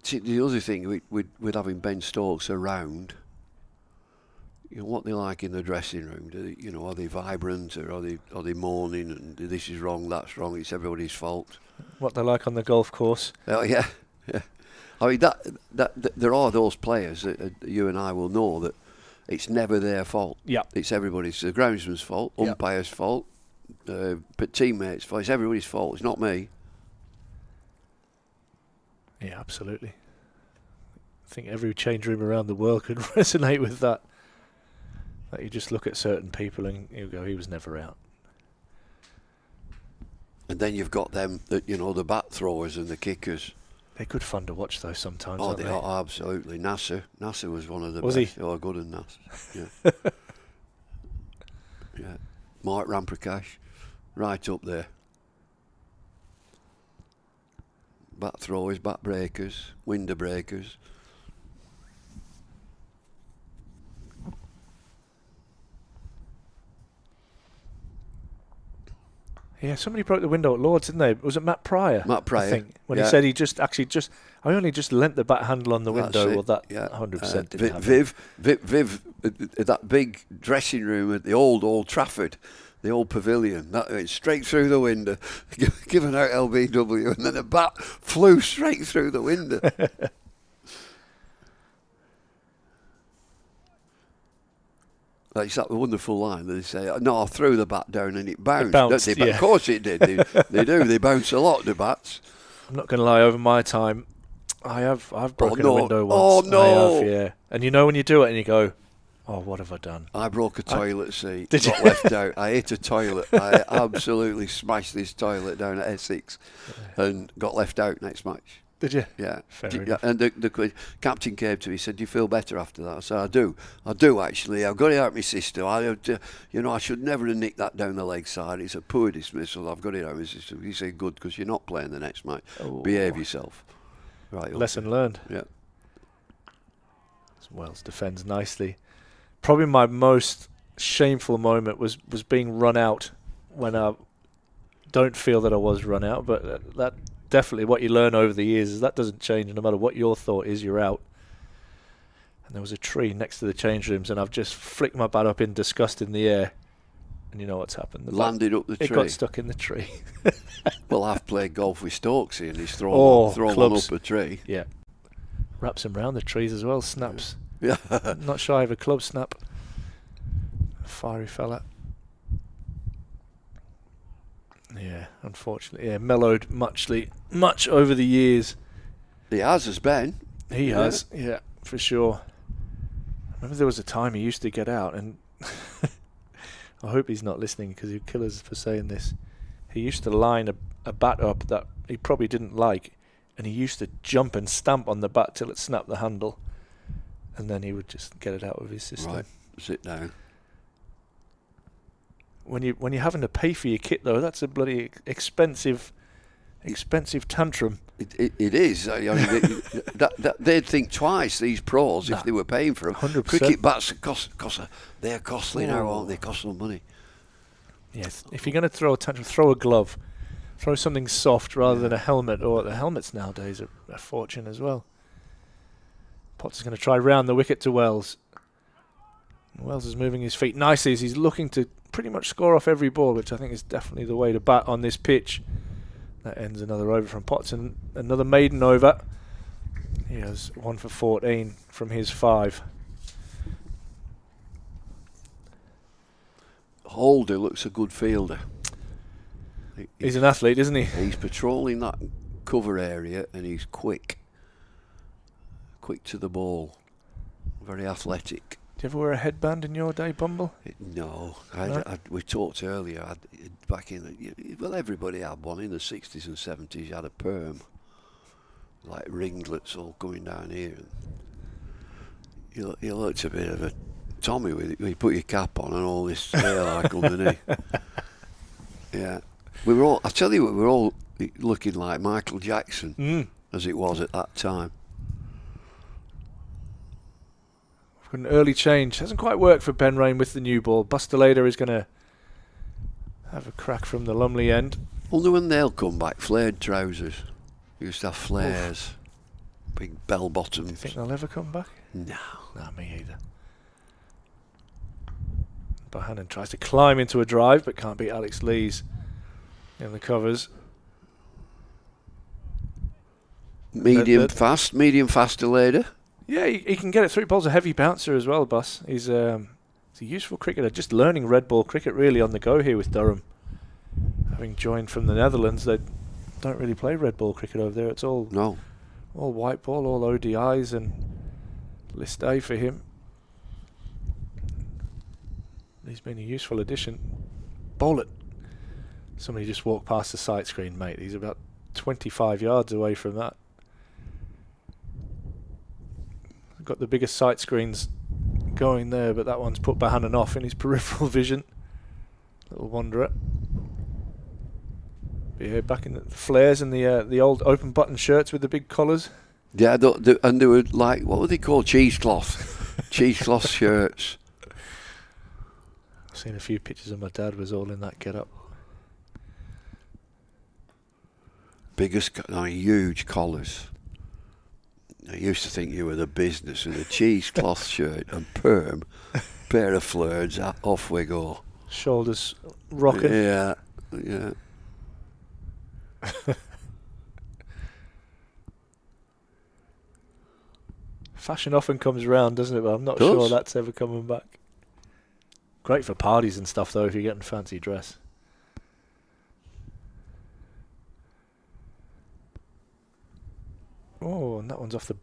See, the other thing with having Ben Stokes around, you know, what they like in the dressing room. Are they vibrant or are they moaning and this is wrong, that's wrong, it's everybody's fault? What they're like on the golf course. Oh yeah. I mean that there are those players that you and I will know that it's never their fault. Yeah. It's everybody's. The groundsman's fault, umpire's fault, but teammates' fault. It's everybody's fault. It's not me. Yeah, absolutely. I think every change room around the world could resonate with that. That you just look at certain people and you go, he was never out. And then you've got them that the bat throwers and the kickers. They're good fun to watch though sometimes. Oh, aren't they they are absolutely. Nasser was one of the was best. He? Oh, good and Nasser. Yeah. Yeah. Mark Ramprakash, right up there. Bat throwers, bat breakers, window breakers. Yeah, somebody broke the window at Lord's, didn't they? Was it Matt Pryor? Matt Pryor, I think, when yeah. he said he just I only just lent the bat handle on the That's window. it, Well, that yeah. 100% didn't happen. Viv, that big dressing room at the old Trafford, the old pavilion, that went straight through the window, giving out LBW, and then the bat flew straight through the window. It's that wonderful line that they say, "No, I threw the bat down and it bounced." It bounced, Don't they? yeah. Of course it did. They do. They bounce a lot, the bats. I'm not going to lie. Over my time, I've broken no. a window Oh, once. no. I have, yeah. And you know when you do it and you go, "Oh, what have I done?" I broke a toilet seat. Did Got you? left out. I hit a toilet. I absolutely smashed this toilet down at Essex, and got left out next match. Did you? Yeah. Fair Yeah, enough. and the captain came to me and said, "Do you feel better after that?" I said, I do actually. I've got it out my system. I should never have nicked that down the leg side. It's a poor dismissal. I've got it out my system." He said, "Good, because you're not playing the next match. Oh. Behave yourself." Right. Lesson learned. Yeah. Wells defends nicely. Probably my most shameful moment was being run out when I don't feel that I was run out, but that definitely what you learn over the years is that doesn't change no matter what your thought is, you're out. And there was a tree next to the change rooms and I've just flicked my bat up in disgust in the air, and you know what's happened. The Landed up the tree. It got stuck in the tree. Well, I've played golf with Stokesy and he's thrown one clubs. up a tree. Yeah. Wraps him round the trees as well, snaps. Yeah. Not shy of a club snap. Fiery fella. Yeah, unfortunately. Yeah, mellowed much over the years. He has Ben. He has, yeah, for sure. I remember there was a time he used to get out, and I hope he's not listening because he'd kill us for saying this. He used to line a bat up that he probably didn't like, and he used to jump and stamp on the bat till it snapped the handle, and then he would just get it out of his system. Right, sit down. When you're having to pay for your kit though, that's a bloody expensive tantrum. It is. They'd think twice, these pros, if they were paying for them. 100%. Cricket bats they're costly now, aren't they? Cost them money. Yes. If you're going to throw a tantrum, throw a glove. Throw something soft rather than a helmet. Or the helmets nowadays are a fortune as well. Potts is going to try round the wicket to Wells. Wells is moving his feet nicely as he's looking to pretty much score off every ball, which I think is definitely the way to bat on this pitch. That ends another over from Potts and another maiden over. He has 1 for 14 from his 5. Holder looks a good fielder. He's an athlete, isn't he? He's patrolling that cover area and he's quick to the ball. Very athletic. Did you ever wear a headband in your day, Bumble? No, No? we talked earlier. Back in everybody had one in the 60s and 70s. You had a perm, like ringlets all coming down here. And you looked a bit of a Tommy with it. You put your cap on and all this hair like underneath. Yeah, we were all. I tell you what, we were all looking like Michael Jackson as it was at that time. An early change. Hasn't quite worked for Ben Rain with the new ball. Bustelader is going to have a crack from the Lumley end. Wonder when they'll come back. Flared trousers. Used to have flares. Big bell bottoms. Do you think they'll ever come back? No. Nah, me either. Bohannon tries to climb into a drive but can't beat Alex Lees in the covers. Medium fast later. Yeah, he can get it through. Ball's a heavy bouncer as well, Bus. He's a useful cricketer. Just learning red ball cricket really on the go here with Durham. Having joined from the Netherlands, they don't really play red ball cricket over there. It's all white ball, all ODIs and List A for him. He's been a useful addition. Bowl it. Somebody just walked past the sight screen, mate. He's about 25 yards away from that. Got the biggest sight screens going there, but that one's put Bohannon off in his peripheral vision. Little wanderer. But yeah, back in the flares and the old open button shirts with the big collars. Yeah, and they were like, what were they called? Cheesecloth. Cheesecloth shirts. I've seen a few pictures of my dad was all in that get up. biggest, huge collars. I used to think you were the business with a cheesecloth shirt and perm, pair of flirts, off we go. Shoulders rocking. Yeah. Fashion often comes around, doesn't it? But I'm not sure that's ever coming back. Great for parties and stuff, though, if you're getting fancy dress. Oh, and that one's off the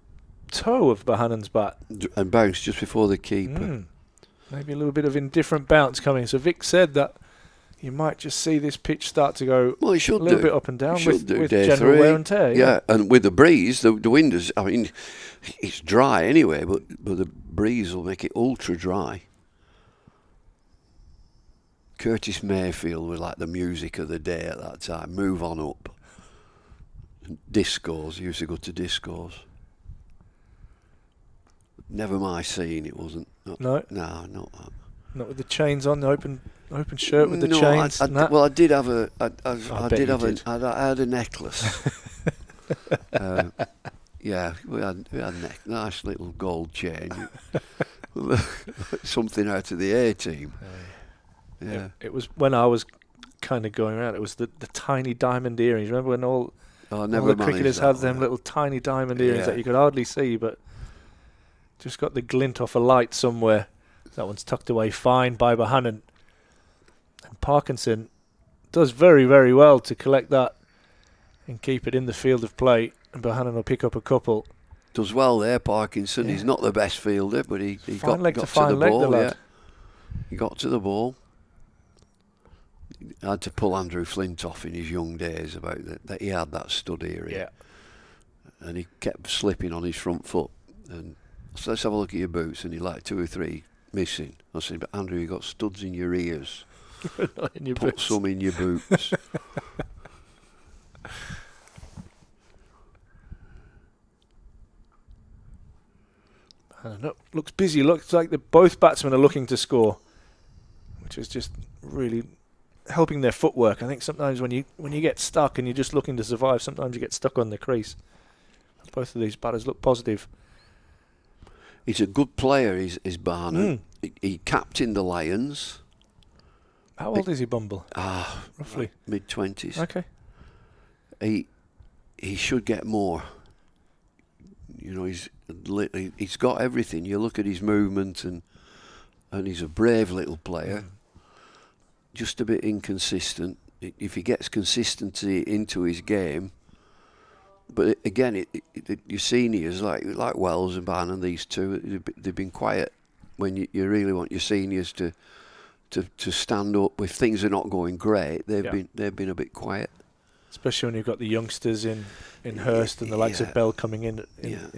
toe of Bohannon's bat. And bounced just before the keeper. Maybe a little bit of indifferent bounce coming. So Vic said that you might just see this pitch start to go a little bit up and down with general wear and tear. Yeah, and with the breeze, the wind is, it's dry anyway, but the breeze will make it ultra dry. Curtis Mayfield was like the music of the day at that time. Move on up. And discos, used to go to discos. Never my scene, it wasn't. No, not that. Not with the chains on, the open shirt with the chains. Well, I did have a. I had a necklace. Yeah, we had nice little gold chain. Something out of the A team. Yeah. It was when I was kind of going around. It was the tiny diamond earrings. Remember when all the cricketers had them little tiny diamond earrings that you could hardly see, but just got the glint off a light somewhere. That one's tucked away fine by Bohannon. And Parkinson does very, very well to collect that and keep it in the field of play. And Bohannon will pick up a couple. Does well there, Parkinson. Yeah. He's not the best fielder, but he got to the ball. Yeah. He got to the ball. I had to pull Andrew Flint off in his young days about that he had that stud area. Yeah. And he kept slipping on his front foot. And so let's have a look at your boots. And he like 2 or 3 missing. I said, but Andrew, you got studs in your ears. Not in your Put boots. some in your boots. I don't know. Looks busy. Looks like both batsmen are looking to score, which is just really helping their footwork. I think sometimes when you get stuck and you're just looking to survive, sometimes you get stuck on the crease. Both of these batters look positive. He's a good player, is Bohannon. He captained the Lions. How old is he, Bumble? Roughly mid-20s. Okay. He should get more. You know, he's got everything. You look at his movement and he's a brave little player. Just a bit inconsistent. If he gets consistency into his game, but again, your seniors like Wells and Bohannon, these two, they've been quiet. When you really want your seniors to stand up, if things are not going great, they've been a bit quiet. Especially when you've got the youngsters in Hurst and the likes of Bell coming in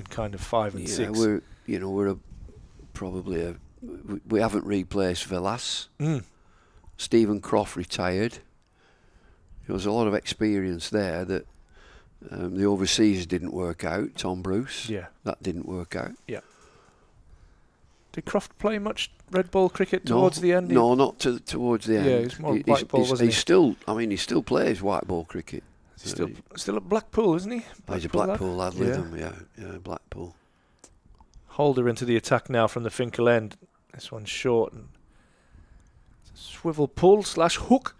kind of 5 and 6. We haven't replaced Velas. Stephen Croft retired. There was a lot of experience there that the overseas didn't work out. Tom Bruce, that didn't work out. Yeah. Did Croft play much red ball cricket towards the end? No, not towards the end. Yeah, he's more white ball, wasn't he? He still plays white ball cricket. He's still at Blackpool, isn't he? He's a Blackpool lad with him, yeah, Blackpool. Holder into the attack now from the Finkel end. This one's short. And swivel pull / hook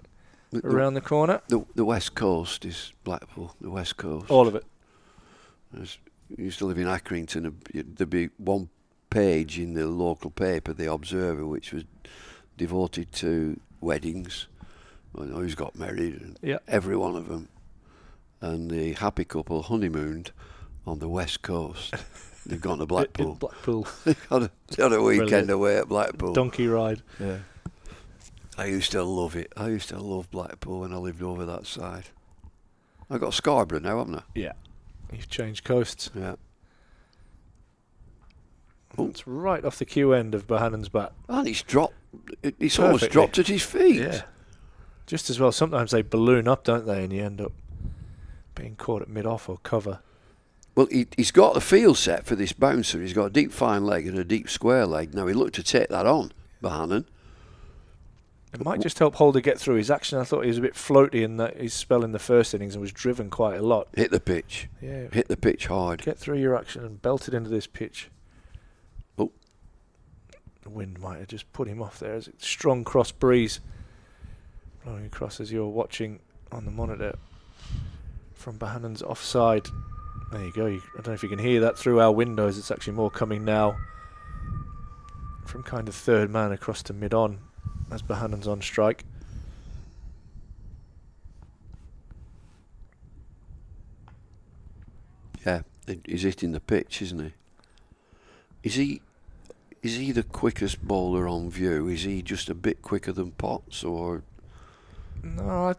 around the corner. The West Coast is Blackpool, the West Coast. All of it. I used to live in Accrington. There'd be one page in the local paper, The Observer, which was devoted to weddings. I know who's got married, and every one of them. And the happy couple honeymooned on the West Coast. They've gone to Blackpool. Blackpool. They had a weekend away at Blackpool. Donkey ride. Yeah. I used to love it. I used to love Blackpool when I lived over that side. I've got Scarborough now, haven't I? Yeah. You've changed coasts. Yeah. It's right off the cue end of Bohannon's bat. And it's dropped. It's almost dropped at his feet. Yeah. Just as well. Sometimes they balloon up, don't they? And you end up being caught at mid-off or cover. Well, he's got the field set for this bouncer. He's got a deep fine leg and a deep square leg. Now, he looked to take that on, Bohannon. It might just help Holder get through his action. I thought he was a bit floaty in that his spell in the first innings and was driven quite a lot. Hit the pitch. Yeah. Hit the pitch hard. Get through your action and belt it into this pitch. Oh. The wind might have just put him off there. It's a strong cross breeze blowing across as you're watching on the monitor from Bohannon's offside. There you go. I don't know if you can hear that through our windows. It's actually more coming now from kind of third man across to mid-on as Bohannon's on strike. Yeah, he's hitting the pitch, isn't he? Is he the quickest bowler on view? Is he just a bit quicker than Potts, or? No, I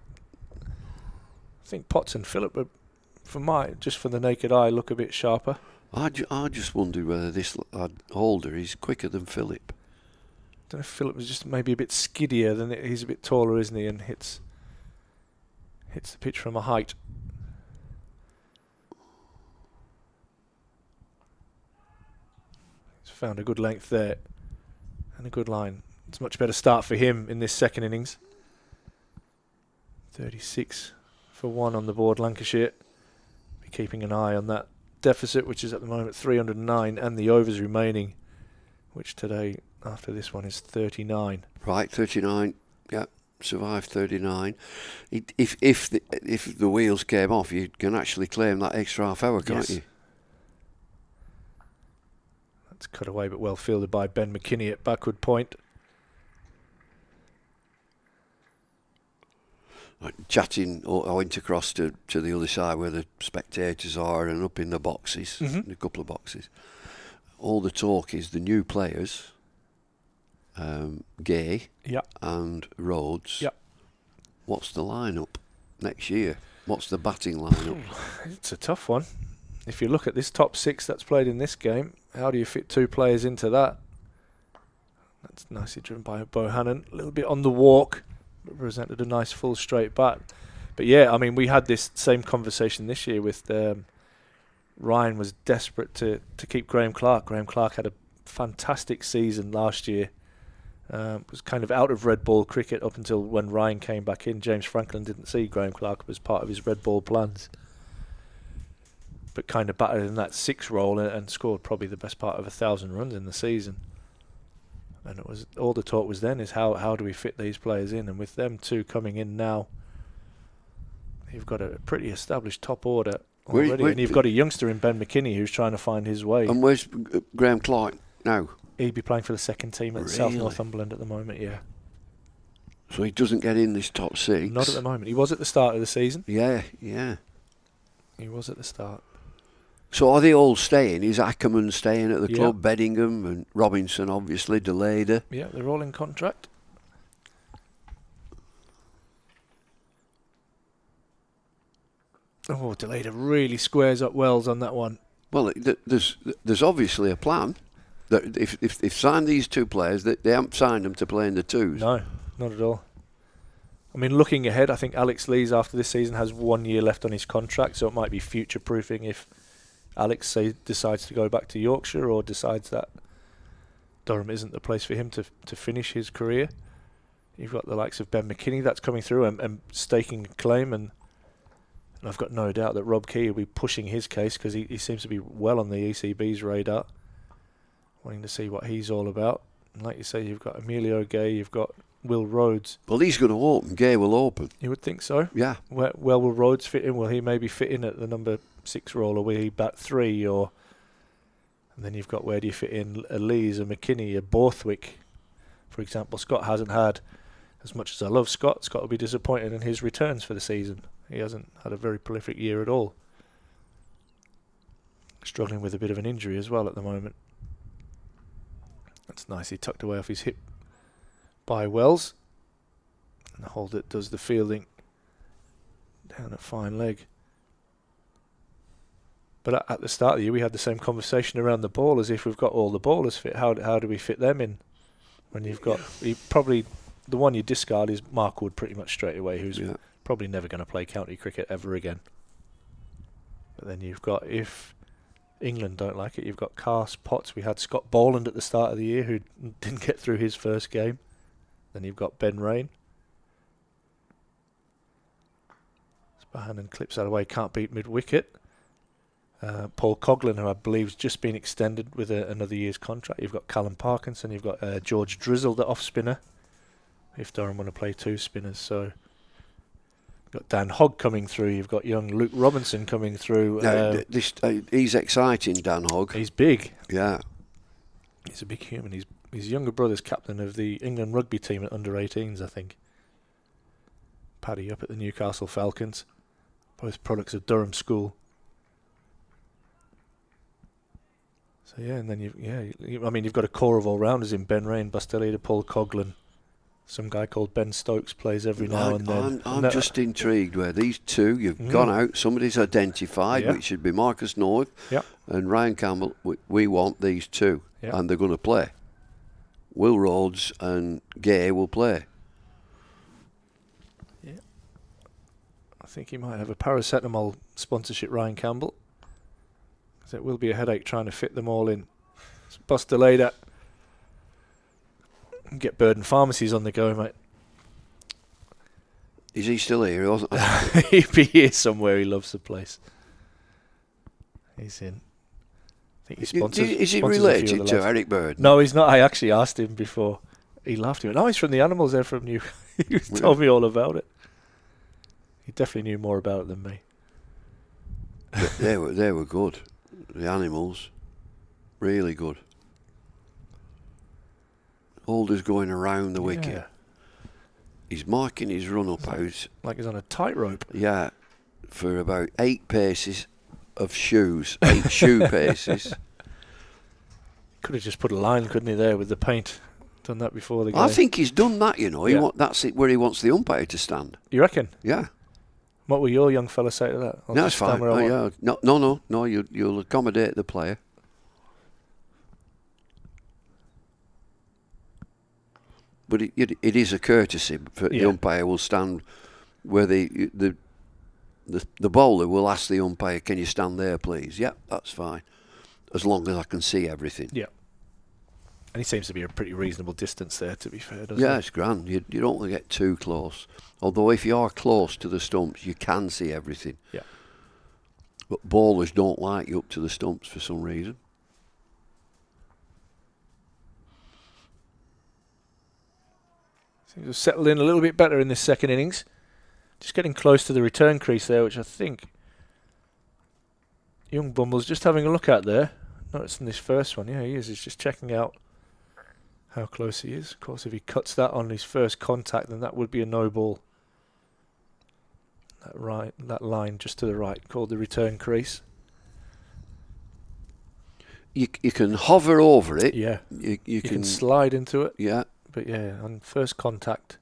think Potts and Phillip are, just for the naked eye, look a bit sharper. I just wondered whether this Holder is quicker than Phillip. I don't know if Phillip was just maybe a bit skiddier than he's a bit taller, isn't he, and hits the pitch from a height. He's found a good length there and a good line. It's a much better start for him in this second innings. 36 for 1 on the board, Lancashire. Be keeping an eye on that deficit, which is at the moment 309, and the overs remaining, which today, after this one, is 39. Right, 39. Yeah, survived 39. If the wheels came off, you can actually claim that extra half hour, can't you? That's cut away, but well fielded by Ben McKinney at backward point. Chatting, I went across to the other side where the spectators are and up in the boxes, in a couple of boxes. All the talk is the new players, Gay and Rhodes. Yep. What's the lineup next year? What's the batting lineup? It's a tough one. If you look at this top 6 that's played in this game, how do you fit 2 players into that? That's nicely driven by Bohannon. A little bit on the walk, but presented a nice full straight bat. But yeah, I mean, we had this same conversation this year with Ryan was desperate to keep Graham Clark. Graham Clark had a fantastic season last year. Was kind of out of red ball cricket up until when Ryan came back in. James Franklin didn't see Graham Clark as part of his red ball plans, but kind of batted in that 6 role and scored probably the best part of 1,000 runs in the season. And it was all the talk was then is how do we fit these players in? And with them 2 coming in now, you've got a pretty established top order already, and you've got a youngster in Ben McKinney who's trying to find his way. And where's Graham Clark now? He'd be playing for the second team at South Northumberland at the moment, yeah. So he doesn't get in this top 6? Not at the moment. He was at the start of the season. Yeah. He was at the start. So are they all staying? Is Ackerman staying at the club? Beddingham and Robinson, obviously, Deleda. Yeah, they're all in contract. Oh, Deleda really squares up Wells on that one. Well, there's obviously a plan. That if they've signed these 2 players, they haven't signed them to play in the 2s. No, not at all. I mean, looking ahead, I think Alex Lees after this season has 1 year left on his contract, so it might be future-proofing if Alex decides to go back to Yorkshire or decides that Durham isn't the place for him to finish his career. You've got the likes of Ben McKinney that's coming through and staking a claim, and I've got no doubt that Rob Key will be pushing his case because he seems to be well on the ECB's radar, wanting to see what he's all about. And like you say, you've got Emilio Gay, you've got Will Rhodes. Well, he's going to open. Gay will open. You would think so? Yeah. Well, will Rhodes fit in? Will he maybe fit in at the number 6 role, or will he bat 3? And then you've got, where do you fit in a Lees, a McKinney, a Borthwick, for example. Scott hasn't had, as much as I love Scott will be disappointed in his returns for the season. He hasn't had a very prolific year at all. Struggling with a bit of an injury as well at the moment. That's nicely tucked away off his hip by Wells. And Holdit does the fielding down at fine leg. But at the start of the year, we had the same conversation around the ball as if we've got all the bowlers fit. How do we fit them in? When you've got probably the one you discard is Mark Wood pretty much straight away, who's probably never going to play county cricket ever again. But then you've got, if England don't like it, you've got Cast, Potts. We had Scott Boland at the start of the year who didn't get through his first game. Then you've got Ben Rain. Bohannon clips that away, can't beat mid-wicket. Paul Coughlin, who I believe has just been extended with another year's contract. You've got Callum Parkinson, you've got George Drizzle, the off-spinner, if Durham want to play 2 spinners. So you've got Dan Hogg coming through, you've got young Luke Robinson coming through. He's exciting, Dan Hogg. He's big. Yeah. He's a big human. His younger brother's captain of the England rugby team at under-18s, I think. Paddy up at the Newcastle Falcons. Both products of Durham School. So yeah, and then you've got a core of all-rounders in Ben Rain, Bustelida, Paul Coughlin. Some guy called Ben Stokes plays every now and then. I'm just intrigued where these two, you've gone out, somebody's identified, which should be Marcus North and Ryan Campbell. We want these two, and they're going to play. Will Rhodes and Gay will play. Yeah. I think he might have a paracetamol sponsorship, Ryan Campbell. Because it will be a headache trying to fit them all in. So Bustelida. Get Burden Pharmacies on the go, mate. Is he still here? He wasn't. He'd be here somewhere. He loves the place. He's in. I think he sponsors. Is he related to Eric Burden? No, he's not. I actually asked him before. He laughed. He went, "Oh, he's from the Animals. They're from New." He told me all about it. He definitely knew more about it than me. They were good. The Animals, really good. Holders going around the wicket. He's marking his run up out. Like he's on a tightrope. Yeah, for about 8 paces of shoes. 8 shoe paces. Could have just put a line, couldn't he, there with the paint? Done that before the game. I think he's done that, you know. That's it, where he wants the umpire to stand. You reckon? Yeah. What will your young fella say to that? No, it's fine. No, you'll accommodate the player. But it is a courtesy. The umpire will stand where the bowler will ask the umpire, "Can you stand there, please?" Yeah, that's fine, as long as I can see everything. Yeah. And he seems to be a pretty reasonable distance there, to be fair, doesn't he? Yeah, it's grand. You don't want to get too close. Although if you are close to the stumps, you can see everything. Yeah. But bowlers don't like you up to the stumps for some reason. Seems to have settled in a little bit better in this second innings. Just getting close to the return crease there, which I think young Bumble's just having a look at there. Noticing this first one. Yeah, he is. He's just checking out how close he is. Of course, if he cuts that on his first contact, then that would be a no ball. That line just to the right, called the return crease. You can hover over it. Yeah. You can slide into it. Yeah. But yeah, on first contact,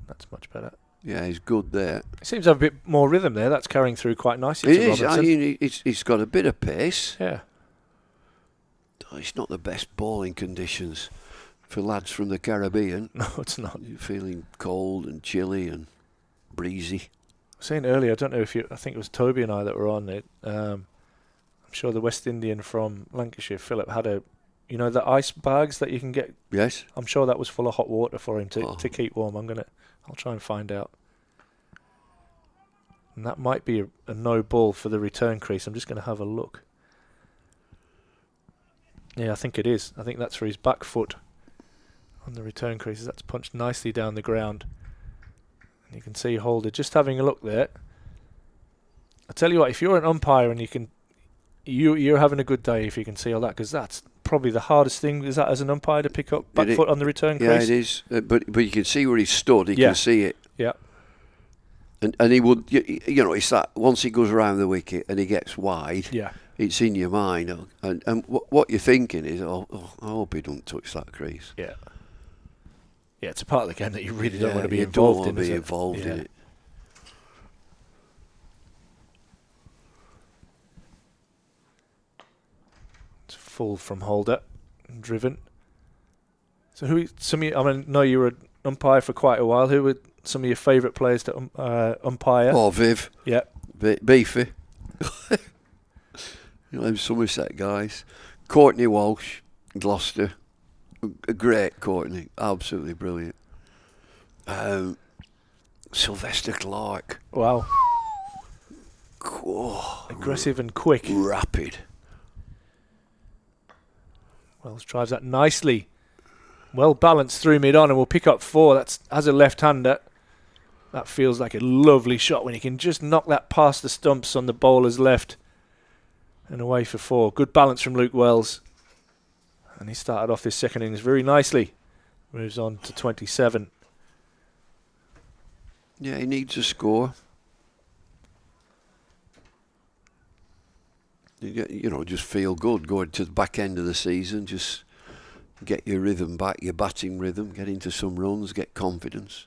that's much better. Yeah, he's good there. It seems to have a bit more rhythm there. That's carrying through quite nicely. It is. I mean, he's got a bit of pace. Yeah. It's not the best bowling conditions for lads from the Caribbean. No, it's not. You're feeling cold and chilly and breezy. I was saying earlier, I don't know if I think it was Toby and I that were on it. I'm sure the West Indian from Lancashire, Philip, had the ice bags that you can get. Yes. I'm sure that was full of hot water for him to keep warm. I'll try and find out. And that might be a no ball for the return crease. I'm just going to have a look. Yeah, I think it is. I think that's for his back foot on the return crease. That's punched nicely down the ground. And you can see Holder just having a look there. I tell you what, if you're an umpire and you're having a good day if you can see all that, because that's probably the hardest thing, is that, as an umpire, to pick up back foot on the return crease? Yeah, it is. But you can see where he stood. He can see it. Yeah. And he would, it's that once he goes around the wicket and he gets wide, it's in your mind. And what you're thinking is, I hope he don't touch that crease. Yeah. Yeah, it's a part of the game that you really don't want to be involved in. You don't want to be involved in it. It's full from Holder, driven. So I know you were an umpire for quite a while. Who were some of your favourite players to umpire? Oh, Viv. Yeah. Beefy. Them Somerset guys. Courtney Walsh, Gloucester. Great, Courtney. Absolutely brilliant. Sylvester Clark. Wow. Oh, Aggressive and quick. rapid. Wells drives that nicely. Well balanced through mid-on, and will pick up 4. That's as a left-hander. That feels like a lovely shot when you can just knock that past the stumps on the bowler's left and away for 4. Good balance from Luke Wells. And he started off this second innings very nicely. Moves on to 27. Yeah, he needs a score. You know, just feel good going to the back end of the season. Just get your rhythm back, your batting rhythm, get into some runs, get confidence.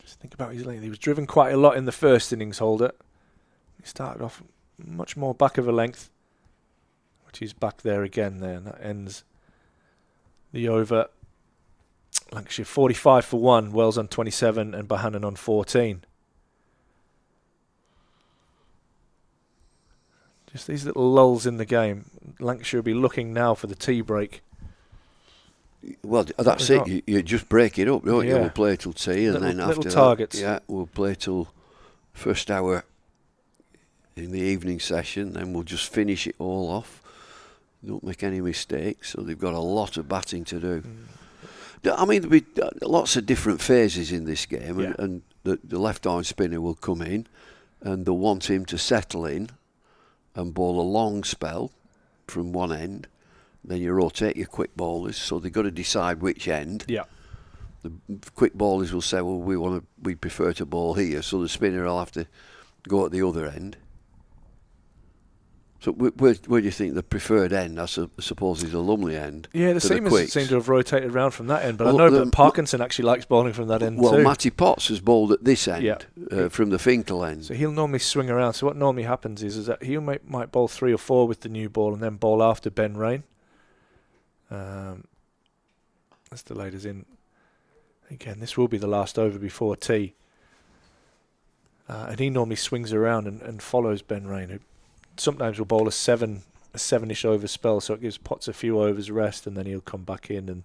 Just think about his length. He was driven quite a lot in the first innings, Holder. He started off much more back of a length, which is back there again there, and that ends the over. Lancashire 45 for 1, Wells on 27 and Bohannon on 14. Just these little lulls in the game. Lancashire will be looking now for the tea break. Well, that's it. You just break it up, don't you? We'll play till tea, and then after that, targets. Yeah, we'll play till first hour in the evening session. Then we'll just finish it all off. Don't make any mistakes. So they've got a lot of batting to do. I mean, there'll be lots of different phases in this game, and the left-arm spinner will come in, and they'll want him to settle in and bowl a long spell from one end. Then you rotate your quick bowlers, so they've got to decide which end. Yeah. The quick bowlers will say, well, we prefer to bowl here, so the spinner will have to go at the other end. So where do you think the preferred end, I suppose, is the Lumley end? Yeah, the seamers seem to have rotated around from that end, but I know that Parkinson actually likes bowling from that end too. Well, Matty Potts has bowled at this end, from the Finkel end. So he'll normally swing around. So what normally happens is that he might bowl 3 or 4 with the new ball and then bowl after Ben Rain. That's delayed us in. Again, this will be the last over before tea. And he normally swings around and follows Ben Rain, who sometimes will bowl a 7-ish over spell, so it gives Potts a few overs rest, and then he'll come back in, and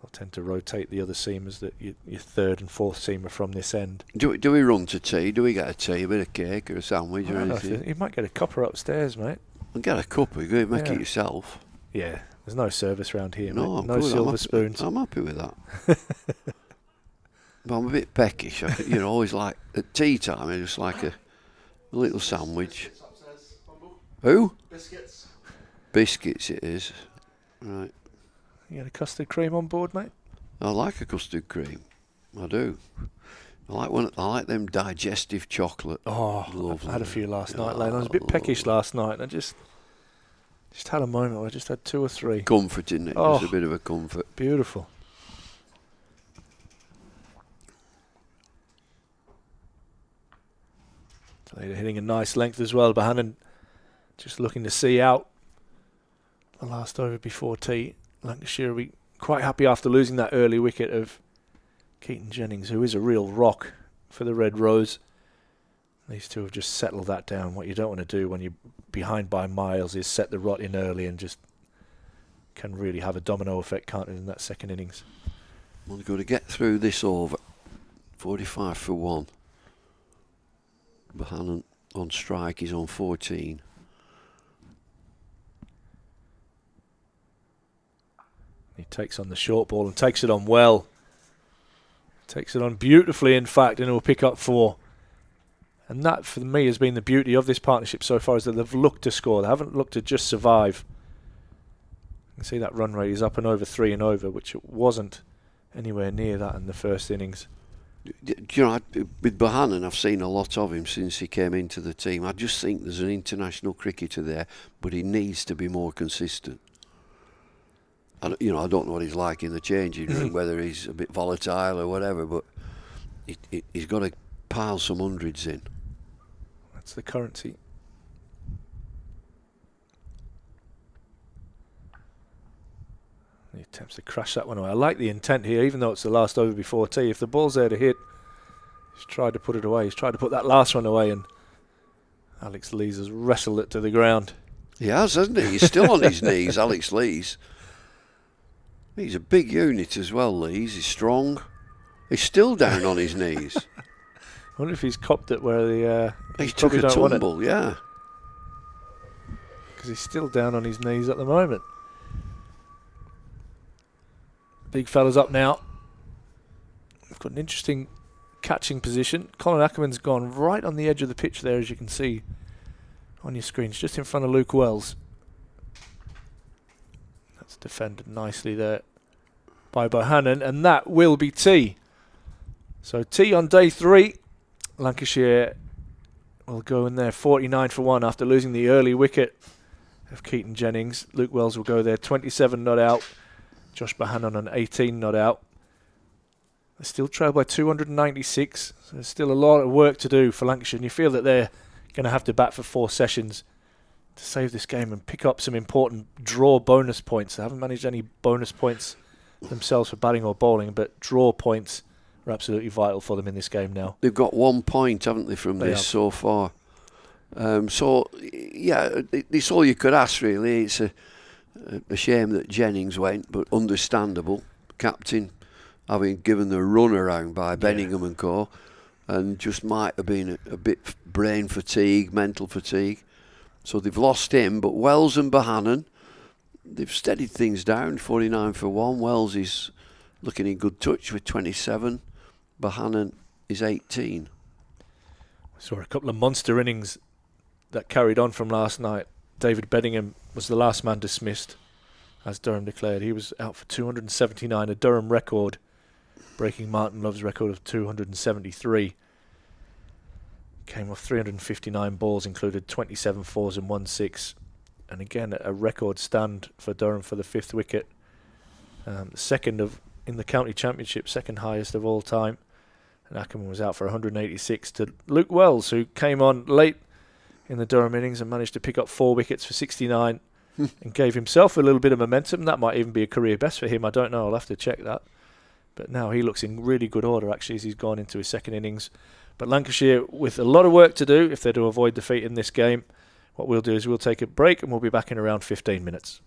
they'll tend to rotate the other seamers, that your third and fourth seamer from this end. Do we run to tea? Do we get a tea, a bit of cake or a sandwich or anything? You might get a cuppa upstairs, mate. And get a cup, you go make it yourself. Yeah, there's no service round here, no, mate. No silver spoons. I'm happy with that. But I'm a bit peckish. Always like at tea time, I just like a little sandwich. Who? Biscuits. Biscuits it is. Right. You got a custard cream on board, mate? I like a custard cream. I do. I like them digestive chocolate. Oh, lovely. I had a few last night, Lane. I was a bit peckish last night, and I just had a moment where I just had 2 or 3. Comforting it. Oh, just a bit of a comfort. Beautiful. They're hitting a nice length as well. Bohannon just looking to see out the last over before tea. Lancashire will be quite happy after losing that early wicket of Keaton Jennings, who is a real rock for the Red Rose. These two have just settled that down. What you don't want to do when you're behind by miles is set the rot in early, and just can really have a domino effect, can't it, in that second innings. We've got to get through this over. 45 for 1. Bohannon on strike, he's on 14. He takes on the short ball and takes it on well. Takes it on beautifully, in fact, and will pick up 4. And that, for me, has been the beauty of this partnership so far, is that they've looked to score. They haven't looked to just survive. You can see that run rate is up and over 3 and over, which it wasn't anywhere near that in the first innings. With Bohannon, I've seen a lot of him since he came into the team. I just think there's an international cricketer there, but he needs to be more consistent. I don't know what he's like in the changing room, whether he's a bit volatile or whatever, but he's got to pile some hundreds in. That's the currency. He attempts to crash that one away. I like the intent here, even though it's the last over before tea. If the ball's there to hit, he's tried to put it away. He's tried to put that last one away, and Alex Lees has wrestled it to the ground. He has, hasn't he? He's still on his knees, Alex Lees. He's a big unit as well, Lees. He's strong. He's still down on his knees. I wonder if he's copped it where the He took a tumble, yeah. Because he's still down on his knees at the moment. Big fella's up now. We've got an interesting catching position. Colin Ackerman's gone right on the edge of the pitch there, as you can see on your screens, just in front of Luke Wells. That's defended nicely there by Bohannon, and that will be tea. So tea on day 3. Lancashire will go in there 49 for 1 after losing the early wicket of Keaton Jennings. Luke Wells will go there 27 not out. Josh Bohannon on 18 not out. They still trail by 296. So there's still a lot of work to do for Lancashire, and you feel that they're going to have to bat for 4 sessions to save this game and pick up some important draw bonus points. They haven't managed any bonus points themselves for batting or bowling, but draw points are absolutely vital for them in this game now. They've got 1 point, haven't they, from this so far? So, yeah, it's all you could ask, really. It's a shame that Jennings went, but understandable. Captain having given the run around by Benningham and co, and just might have been a bit brain fatigue, mental fatigue. So they've lost him, but Wells and Bohannon, they've steadied things down, 49 for 1. Wells is looking in good touch with 27. Bohannon is 18. Saw a couple of monster innings that carried on from last night. David Benningham was the last man dismissed, as Durham declared. He was out for 279, a Durham record, breaking Martin Love's record of 273. Came off 359 balls, included 27 fours and 1 6. And again, a record stand for Durham for the 5th wicket. Second in the county championship, second highest of all time. And Ackerman was out for 186 to Luke Wells, who came on late in the Durham innings and managed to pick up 4 wickets for 69 and gave himself a little bit of momentum. That might even be a career best for him. I don't know. I'll have to check that. But now he looks in really good order, actually, as he's gone into his second innings. But Lancashire, with a lot of work to do if they're to avoid defeat in this game, what we'll do is we'll take a break and we'll be back in around 15 minutes.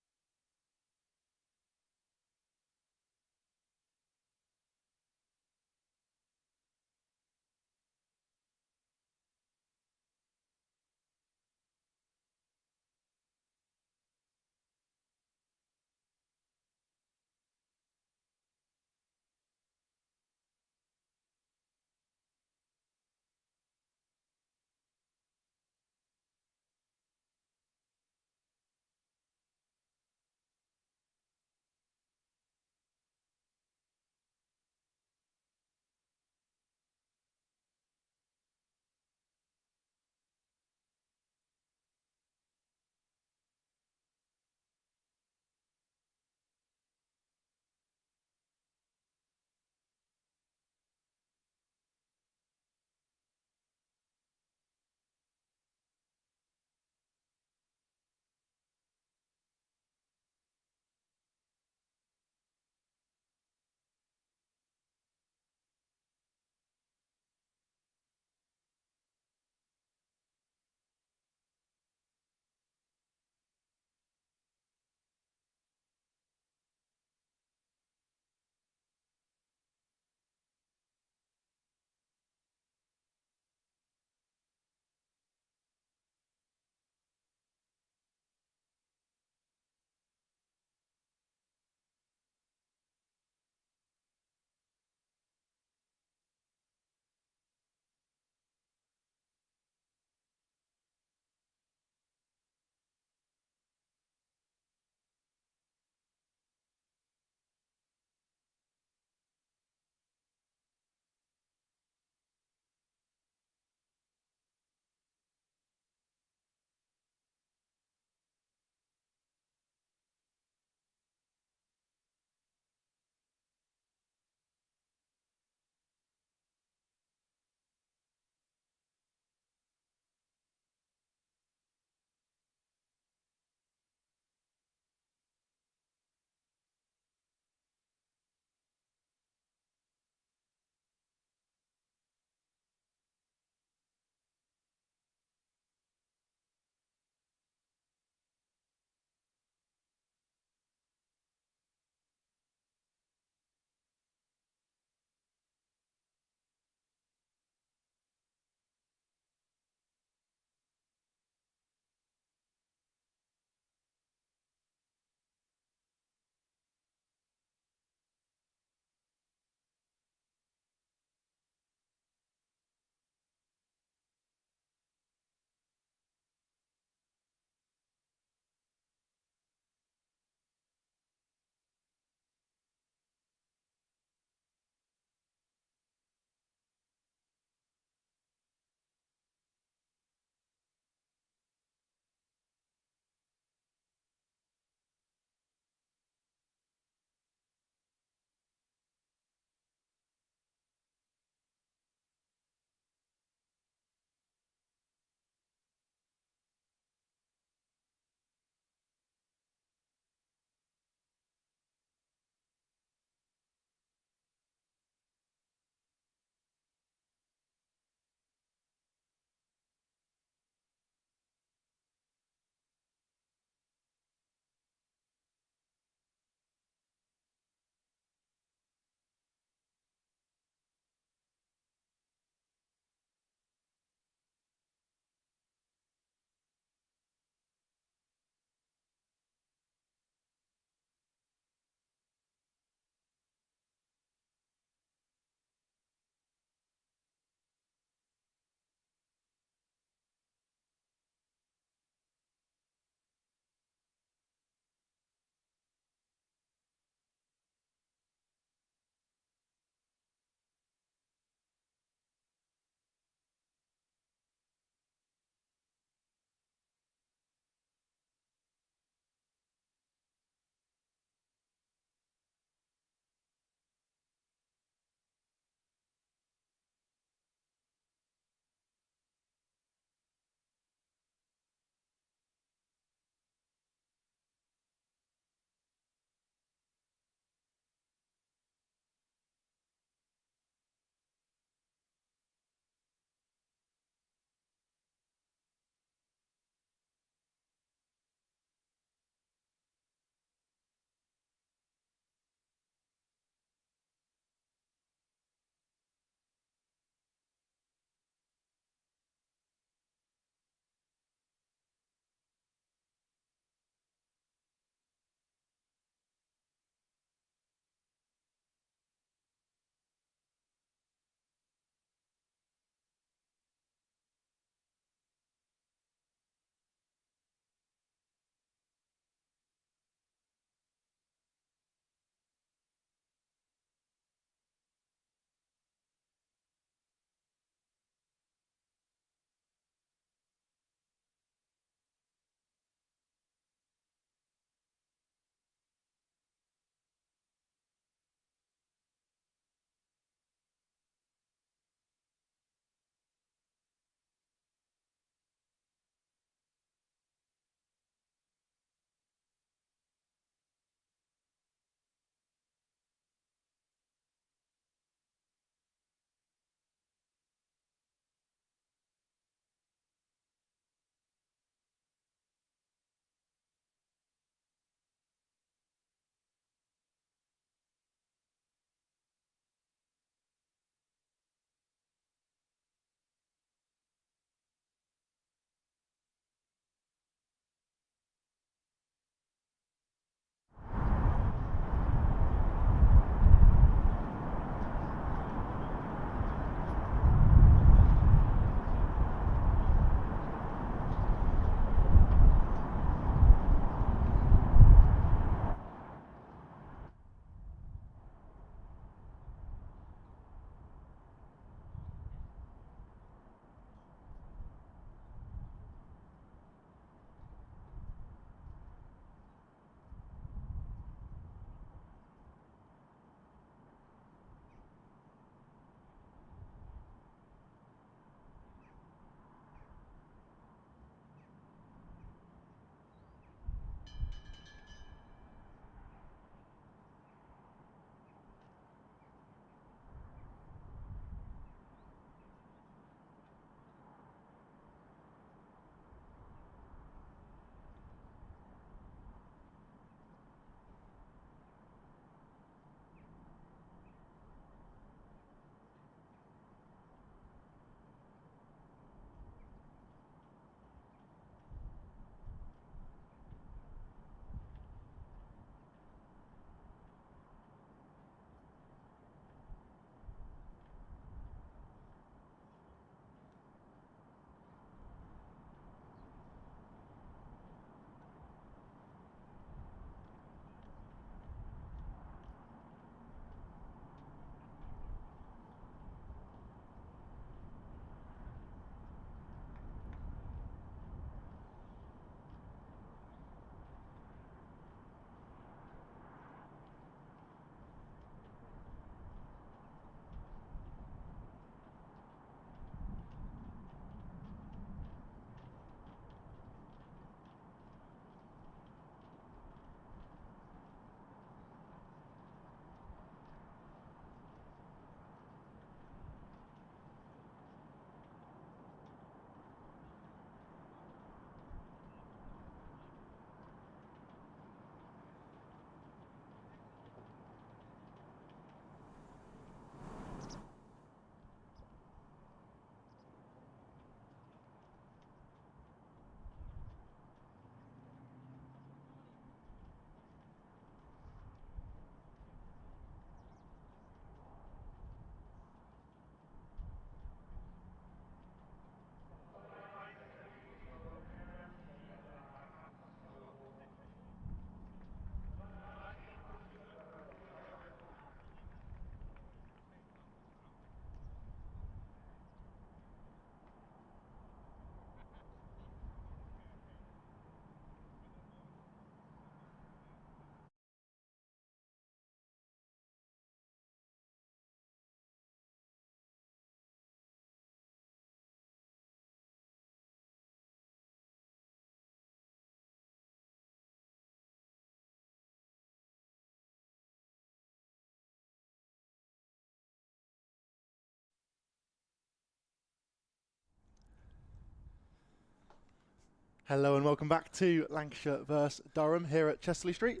Hello and welcome back to Lancashire vs Durham here at Chesterley Street.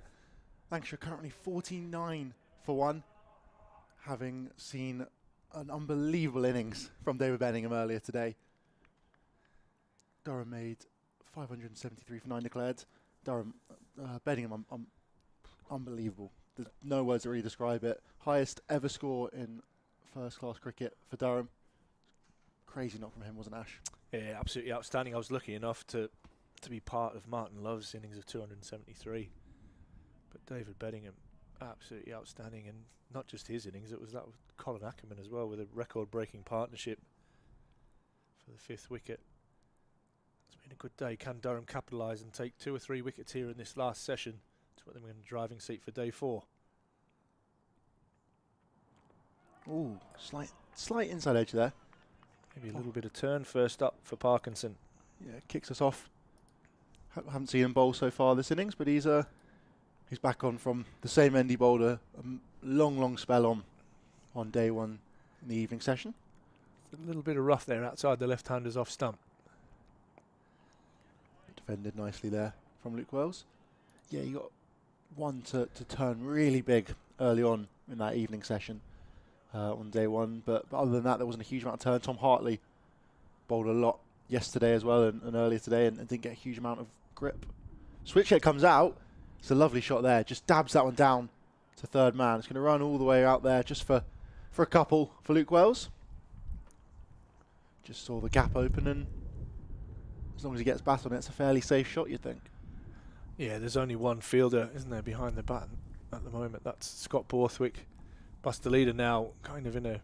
Lancashire currently 49 for 1, having seen an unbelievable innings from David Bedingham earlier today. Durham made 573 for 9 declared. Bedingham, unbelievable. There's no words to really describe it. Highest ever score in first class cricket for Durham. Crazy knock from him, wasn't Ash? Yeah, absolutely outstanding. I was lucky enough to be part of Martin Love's innings of 273. But David Bedingham, absolutely outstanding. And not just his innings, it was that with Colin Ackerman as well, with a record-breaking partnership for the 5th wicket. It's been a good day. Can Durham capitalise and take 2 or 3 wickets here in this last session to put them in the driving seat for day 4? Ooh, slight inside edge there. Maybe a little bit of turn first up for Parkinson. Yeah, kicks us off. Haven't seen him bowl so far this innings, but he's back on from the same end he bowled a long spell on day 1 in the evening session. A little bit of rough there outside the left-hander's off stump. Defended nicely there from Luke Wells. Yeah, he got one to turn really big early on in that evening session on day 1, but other than that there wasn't a huge amount of turn. Tom Hartley bowled a lot yesterday as well and earlier today and didn't get a huge amount of grip. Switch hit comes out. It's a lovely shot there. Just dabs that one down to third man. It's going to run all the way out there just for a couple for Luke Wells. Just saw the gap open, and as long as he gets bat on it, it's a fairly safe shot, you'd think. Yeah, there's only one fielder, isn't there, behind the bat at the moment. That's Scott Borthwick. Buster Leader now kind of in a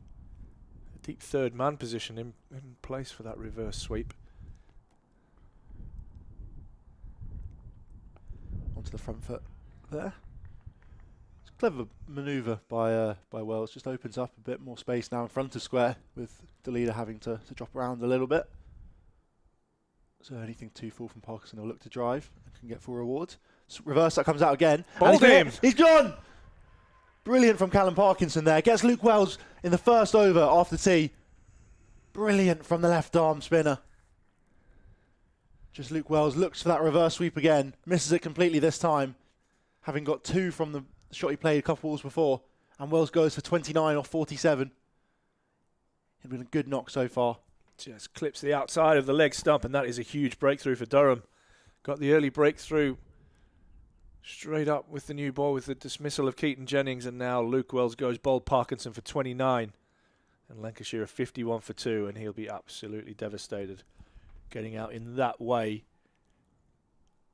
deep third man position in place for that reverse sweep. Onto the front foot there. It's a clever manoeuvre by Wells. Just opens up a bit more space now in front of square, with the leader having to drop around a little bit. So anything too full from Parkinson will look to drive and can get full reward. So reverse that comes out again. Bowled him! He's gone! Brilliant from Callum Parkinson there. Gets Luke Wells in the first over after tea. Brilliant from the left arm spinner. Just Luke Wells looks for that reverse sweep again. Misses it completely this time, having got 2 from the shot he played a couple balls before. And Wells goes for 29 off 47. It's been a good knock so far. Just clips the outside of the leg stump, and that is a huge breakthrough for Durham. Got the early breakthrough straight up with the new ball with the dismissal of Keaton Jennings, and now Luke Wells goes bowled Parkinson for 29. And Lancashire are 51 for 2, and he'll be absolutely devastated getting out in that way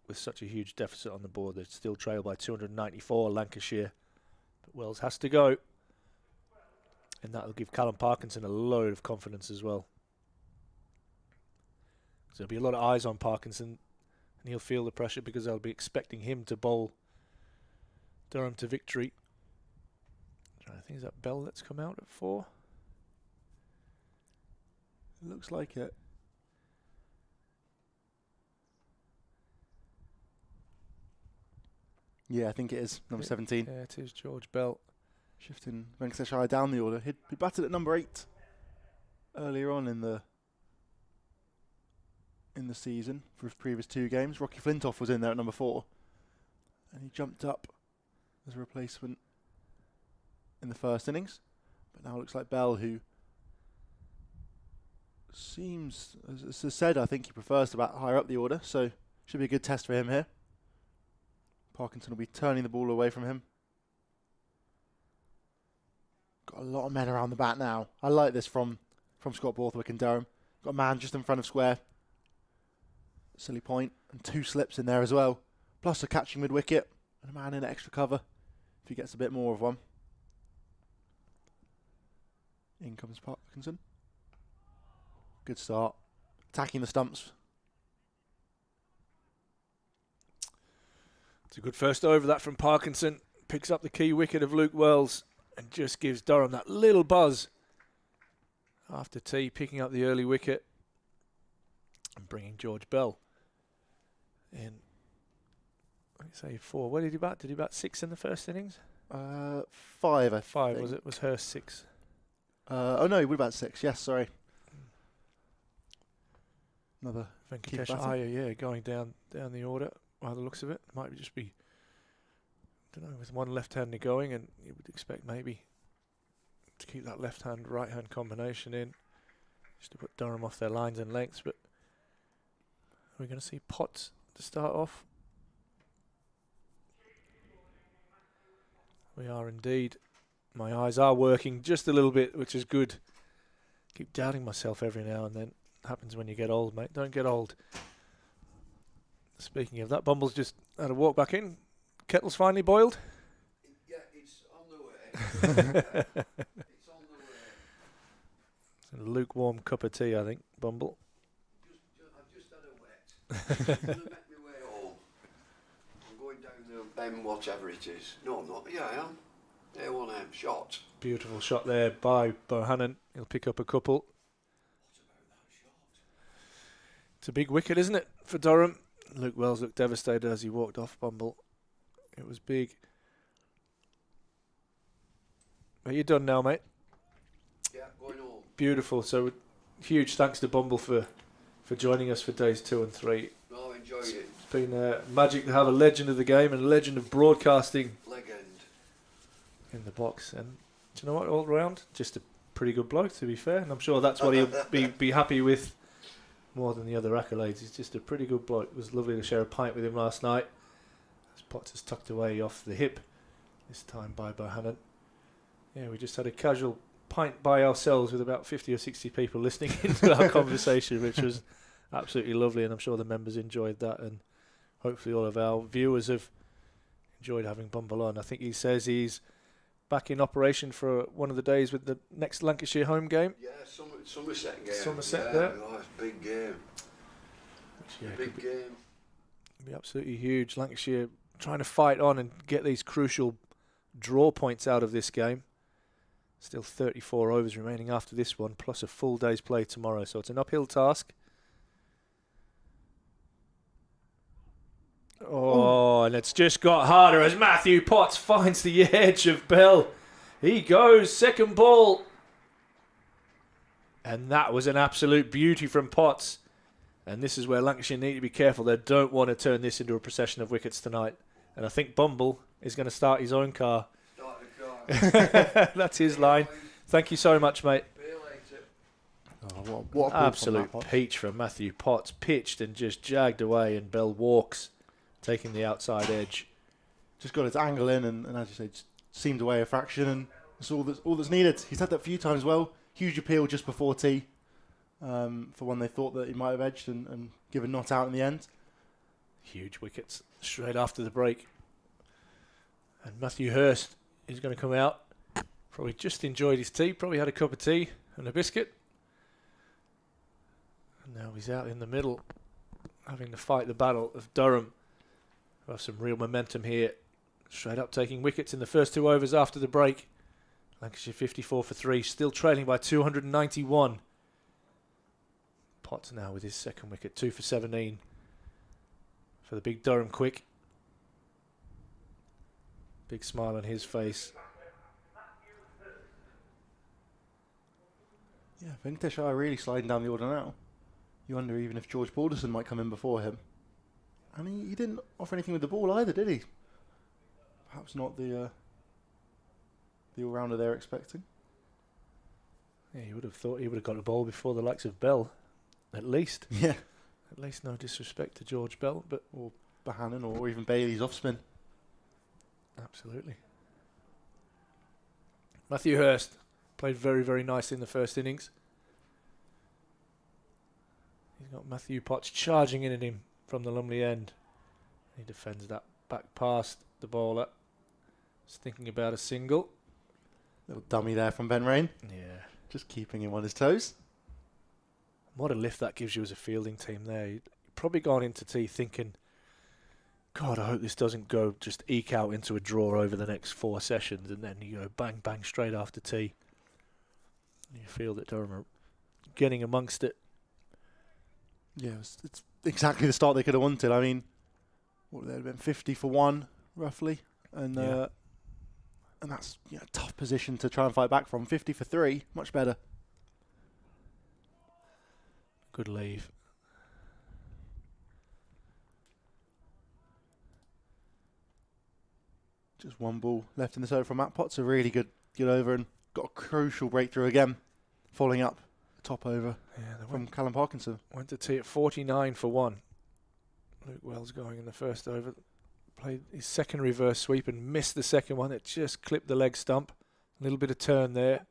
with such a huge deficit on the board. They still trail by 294, Lancashire. But Wells has to go, and that'll give Callum Parkinson a load of confidence as well. So there'll be a lot of eyes on Parkinson, and he'll feel the pressure because they'll be expecting him to bowl Durham to victory. I think is that Bell that's come out at 4? It looks like it. Yeah, I think it is. Number 17. Yeah, it is George Bell. Shifting Lancashire down the order. He batted at number 8 earlier on in the season for his previous 2 games. Rocky Flintoff was in there at number 4. And he jumped up as a replacement in the first innings. But now it looks like Bell, who seems, as I said, I think he prefers to bat higher up the order. So should be a good test for him here. Parkinson will be turning the ball away from him. Got a lot of men around the bat now. I like this from Scott Borthwick and Durham. Got a man just in front of square. Silly point, and 2 slips in there as well. Plus a catching mid-wicket, and a man in extra cover if he gets a bit more of one. In comes Parkinson. Good start. Attacking the stumps. It's a good first over that from Parkinson. Picks up the key wicket of Luke Wells and just gives Durham that little buzz after tea, picking up the early wicket and bringing George Bell in. What did you say, 4? What did he bat? Did he bat 6 in the first innings? 5, I 5, think. was it? Was Hurst 6? Oh no, he would about 6. Yes, sorry. Another keep Venkatesh batting. Iyer, yeah, going down the order by the looks of it. Might just be, don't know, with one left-hander going, and you would expect maybe to keep that left-hand, right-hand combination in, just to put Durham off their lines and lengths. But are we going to see Potts to start off? We are indeed. My eyes are working just a little bit, which is good. Keep doubting myself every now and then. Happens when you get old, mate. Don't get old. Speaking of that, Bumble's just had a walk back in. Kettle's finally boiled. Yeah, it's on the way. It's on the way. It's a lukewarm cup of tea, I think, Bumble. I've just had a wet. I'm going to make my way home. I'm going down the whatever it is. No, I'm not. Yeah, I am. A1M shot. Beautiful shot there by Bohannon. He'll pick up a couple. What about that shot? It's a big wicket, isn't it, for Durham? Luke Wells looked devastated as he walked off Bumble. It was big. Are you done now, mate? Yeah, going home. Beautiful. So huge thanks to Bumble for joining us for days 2 and 3. No, I enjoyed it. It's been magic to have a legend of the game and a legend of broadcasting Legend. in the box. And do you know what, all round, just a pretty good bloke, to be fair. And I'm sure that's what he'll be happy with more than the other accolades. He's just a pretty good bloke. It was lovely to share a pint with him last night. As Potts is tucked away off the hip, this time by Bohannon. Yeah, we just had a casual pint by ourselves with about 50 or 60 people listening into our conversation, which was absolutely lovely, and I'm sure the members enjoyed that, and hopefully all of our viewers have enjoyed having Bumble on. I think he says he's back in operation for one of the days with the next Lancashire home game. Yeah, Somerset game. Somerset yeah, there. Nice big game. Which, yeah, Big game. could be absolutely huge. Lancashire trying to fight on and get these crucial draw points out of this game. Still 34 overs remaining after this one, plus a full day's play tomorrow, so it's an uphill task. Oh, and it's just got harder as Matthew Potts finds the edge of Bell. He goes, second ball. And that was an absolute beauty from Potts. And this is where Lancashire need to be careful. They don't want to turn this into a procession of wickets tonight. And I think Bumble is going to start his own car. Start the car. That's his line. Thank you so much, mate. See you later. Oh, what a ball Absolute from that, peach from Matthew Potts. Pitched and just jagged away, and Bell walks, taking the outside edge. just got its angle in, and as you say, just seamed away a fraction, and that's all that's needed. He's had that a few times well. Huge appeal just before tee for when they thought that he might have edged and given not out in the end. Huge wickets straight after the break. And Matthew Hurst is going to come out. Probably just enjoyed his tea. Probably had a cup of tea and a biscuit. And now he's out in the middle, having to fight the battle of Durham, who have some real momentum here. Straight up taking wickets in the first 2 overs after the break. Lancashire 54 for 3, still trailing by 291. Potts now with his second wicket, 2 for 17 for the big Durham quick. Big smile on his face. Yeah, Venkatesh Iyer really sliding down the order now. You wonder even if George Balderson might come in before him. And he didn't offer anything with the ball either, did he? Perhaps not the all-rounder they're expecting. Yeah, you would have thought he would have got a ball before the likes of Bell, at least. Yeah. At least no disrespect to George Bell, but Or Bohannon, or even Bailey's off spin. absolutely. Matthew Hurst played very, very nicely in the first innings. He's got Matthew Potts charging in at him from the Lumley end. He defends that back past the bowler. He's thinking about a single. Little dummy there from Ben Rain. Yeah. Just keeping him on his toes. What a lift that gives you as a fielding team there. You'd probably gone into tea thinking, God, I hope this doesn't go just eke out into a draw over the next 4 sessions, and then you go bang, bang straight after tea. You feel that Durham are getting amongst it. Yeah, it's exactly the start they could have wanted. I mean, what would they have been, 50 for 1, roughly? And Yeah. and that's a tough position to try and fight back from. 50 for 3, much better. Good leave. Just one ball left in this over from Matt Potts. A really good over and got a crucial breakthrough again, following up the top over from Callum Parkinson. Went to tee at 49 for 1. Luke Wells going in the first over. Played his second reverse sweep and missed the second one. It just clipped the leg stump. A little bit of turn there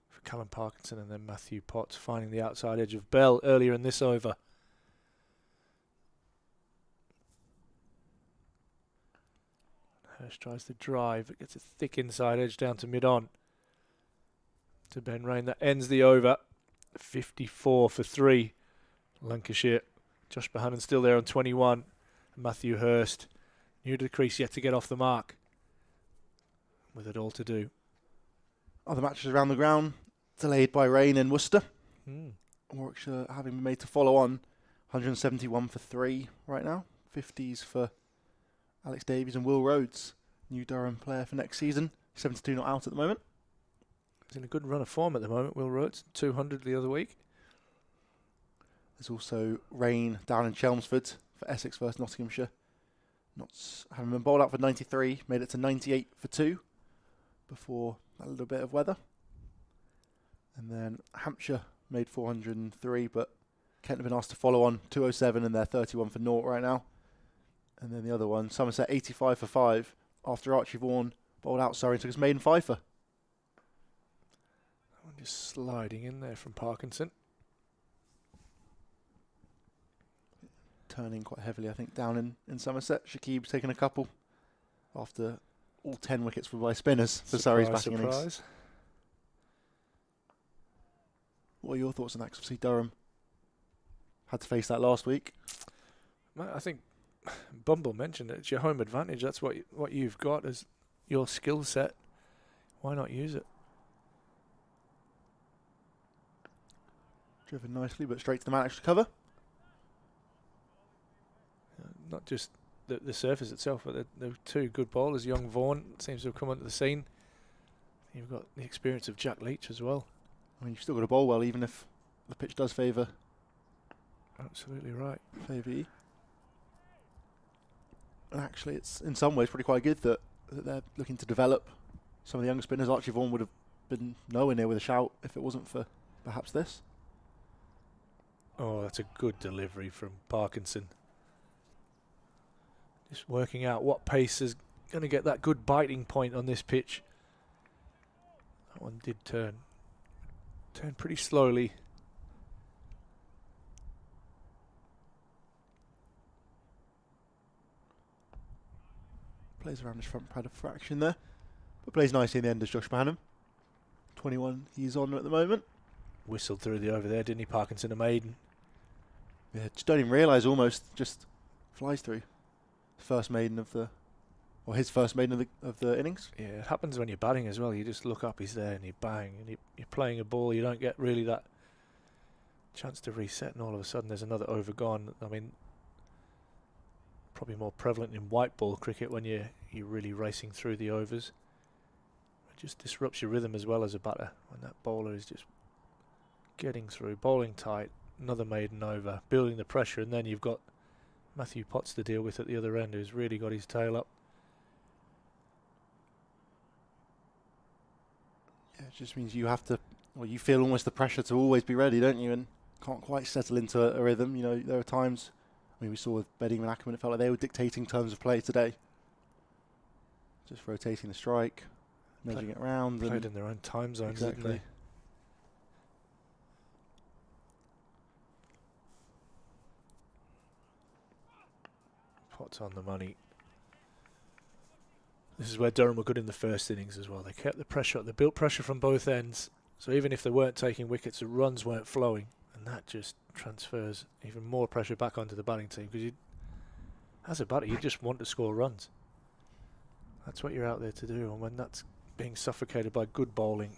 for Callum Parkinson, and then Matthew Potts finding the outside edge of Bell earlier in this over. Hurst tries to drive. It gets a thick inside edge down to mid-on. To Ben Rain. That ends the over. 54 for 3. Lancashire. Josh Bohannon still there on 21. Matthew Hurst, new to the crease, yet to get off the mark. With it all to do. Other matches around the ground, delayed by rain in Worcester. Mm. Warwickshire having been made to follow on. 171 for 3 right now. 50s for Alex Davies and Will Rhodes, new Durham player for next season. 72 not out at the moment. He's in a good run of form at the moment, Will Rhodes. 200 the other week. There's also rain down in Chelmsford for Essex versus Nottinghamshire. Notts having been bowled out for 93, made it to 98 for 2 before a little bit of weather. And then Hampshire made 403, but Kent have been asked to follow on 207 and they're 31 for 0 right now. And then the other one, Somerset 85 for 5 after Archie Vaughan bowled out Surrey and took his maiden fifer. That one just sliding in there from Parkinson. Turning quite heavily, I think, down in Somerset. Shakib's taken a couple after all 10 wickets were by spinners for Surrey's batting innings. What are your thoughts on that? 'Cause obviously Durham had to face that last week. I think Bumble mentioned it. It's your home advantage. That's what you've got as your skill set. Why not use it? Driven nicely, but straight to the man to cover. Not just the surface itself, but the two good bowlers. Young Vaughan seems to have come onto the scene. You've got the experience of Jack Leach as well. I mean, you've still got to bowl well, even if the pitch does favour. Absolutely right. Favour you. And actually, it's in some ways pretty quite good that they're looking to develop some of the young spinners. Archie Vaughan would have been nowhere near with a shout if it wasn't for perhaps this. Oh, that's a good delivery from Parkinson. Just working out what pace is going to get that good biting point on this pitch. That one did turn. Turned pretty slowly. Plays around his front pad of fraction there. But plays nicely in the end as Josh Bohannon. 21 he's on at the moment. Whistled through the over there, didn't he, Parkinson, a maiden? Yeah, just don't even realise almost. Just flies through. First maiden of the... Or his first maiden of the innings. Yeah, it happens when you're batting as well. You just look up, he's there, and you bang. And you're playing a ball, you don't get really that chance to reset, and all of a sudden there's another over gone. I mean, probably more prevalent in white ball cricket when you're really racing through the overs. It just disrupts your rhythm as well as a batter when that bowler is just getting through, bowling tight, another maiden over, building the pressure, and then you've got Matthew Potts to deal with at the other end, who's really got his tail up. Yeah, it just means you have to... Well, you feel almost the pressure to always be ready, don't you? And can't quite settle into a rhythm. You know, there are times... I mean, we saw with Bedding and Ackerman, it felt like they were dictating terms of play today. Just rotating the strike, nudging it around. Played in their own time zones, exactly. didn't they? Potts on the money. This is where Durham were good in the first innings as well. They kept the pressure up. They built pressure from both ends. So even if they weren't taking wickets, the runs weren't flowing. And that just transfers even more pressure back onto the batting team. Because as a batter, you just want to score runs. That's what you're out there to do. And when that's being suffocated by good bowling,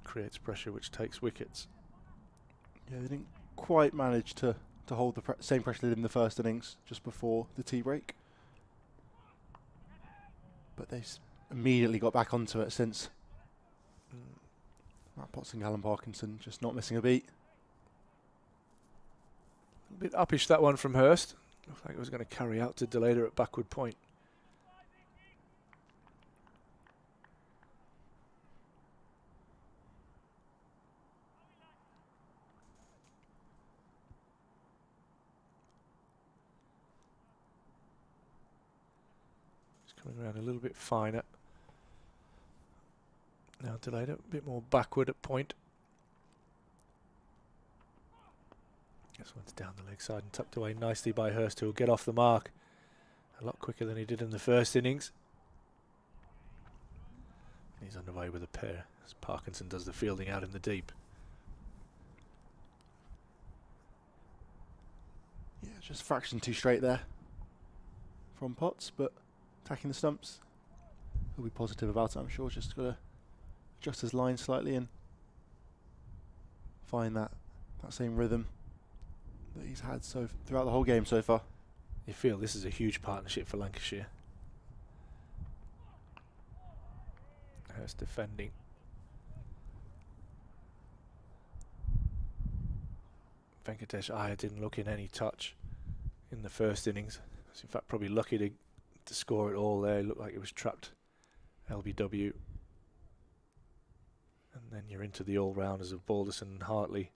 creates pressure which takes wickets. Yeah, they didn't quite manage to hold the same pressure they did in the first innings just before the tea break. But they immediately got back onto it since. Matt Potts and Callum Parkinson just not missing a beat. A bit uppish that one from Hurst. Looked like it was going to carry out to Deleda at backward point. Coming around a little bit finer. Now delayed a bit more backward at point. This one's down the leg side and tucked away nicely by Hurst, who will get off the mark a lot quicker than he did in the first innings. He's underway with a pair as Parkinson does the fielding out in the deep. Yeah, just a fraction too straight there from Potts, but attacking the stumps. He'll be positive about it, I'm sure. Just got to adjust his line slightly and find that same rhythm that he's had throughout the whole game so far. You feel this is a huge partnership for Lancashire. Hurst defending. Venkatesh Iyer didn't look in any touch in the first innings. Was in fact probably lucky to score it all there. It looked like it was trapped LBW. And then you're into the all-rounders of Balderson and Hartley.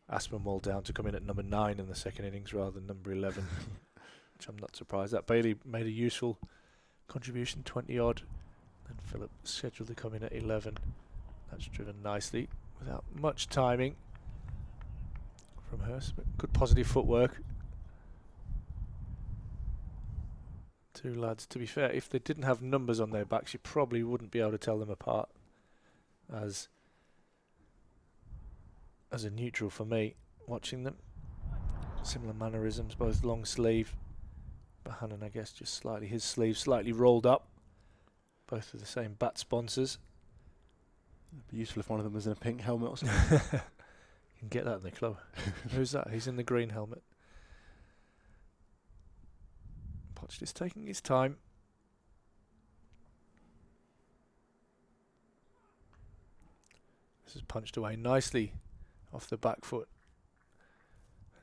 Aspinwall down to come in at number 9 in the second innings rather than number 11, which I'm not surprised at. Bailey made a useful contribution, 20-odd. And Phillip scheduled to come in at 11. That's driven nicely without much timing from Hurst, but good positive footwork. Two lads, to be fair, if they didn't have numbers on their backs, you probably wouldn't be able to tell them apart as a neutral for me watching them. Similar mannerisms, both long sleeve. Bohannon, I guess, just slightly, his sleeve slightly rolled up. Both of the same bat sponsors. It'd be useful if one of them was in a pink helmet or something. You can get that in the club. Who's that? He's in the green helmet. Potts just taking his time. This is punched away nicely off the back foot.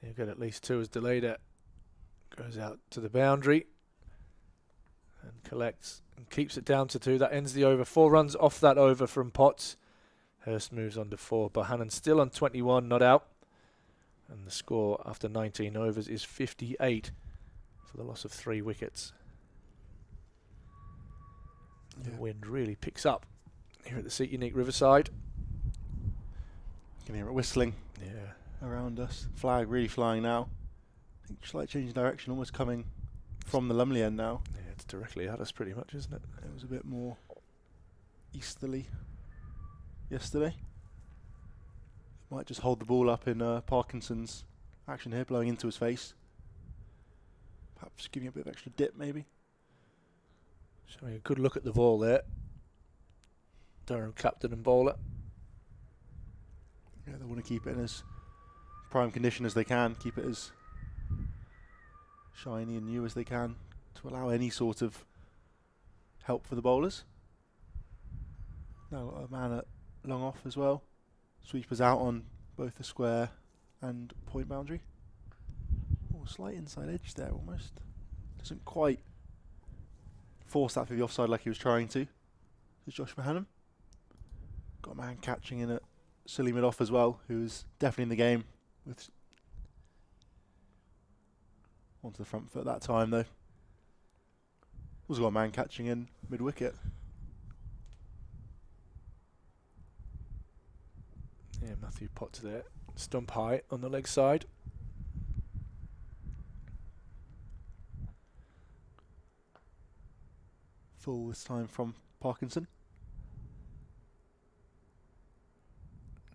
He'll get at least 2 as delayed it. Goes out to the boundary and collects and keeps it down to 2. That ends the over. 4 runs off that over from Potts. Hurst moves on to 4. Bohannon still on 21, not out. And the score after 19 overs is 58 for the loss of 3 wickets. Yeah. The wind really picks up here at the Seat Unique Riverside. You can hear it whistling around us. Flag really flying now. I think slight change in direction, almost coming from the Lumley end now. Yeah, it's directly at us pretty much, isn't it? It was a bit more easterly yesterday. Might just hold the ball up in Parkinson's action here, blowing into his face. Perhaps giving a bit of extra dip, maybe. Showing a good look at the ball there. Durham captain and bowler. Yeah, they want to keep it in as prime condition as they can, keep it as shiny and new as they can to allow any sort of help for the bowlers. Now got a man at long off as well. Sweepers out on both the square and point boundary. Oh, slight inside edge there almost. Doesn't quite force that through the offside like he was trying to. There's Josh Bohannon. Got a man catching in at silly mid off as well, who's definitely in the game with onto the front foot that time though. Also got a man catching in mid wicket. Yeah, Matthew Potts there. Stump high on the leg side. Full this time from Parkinson.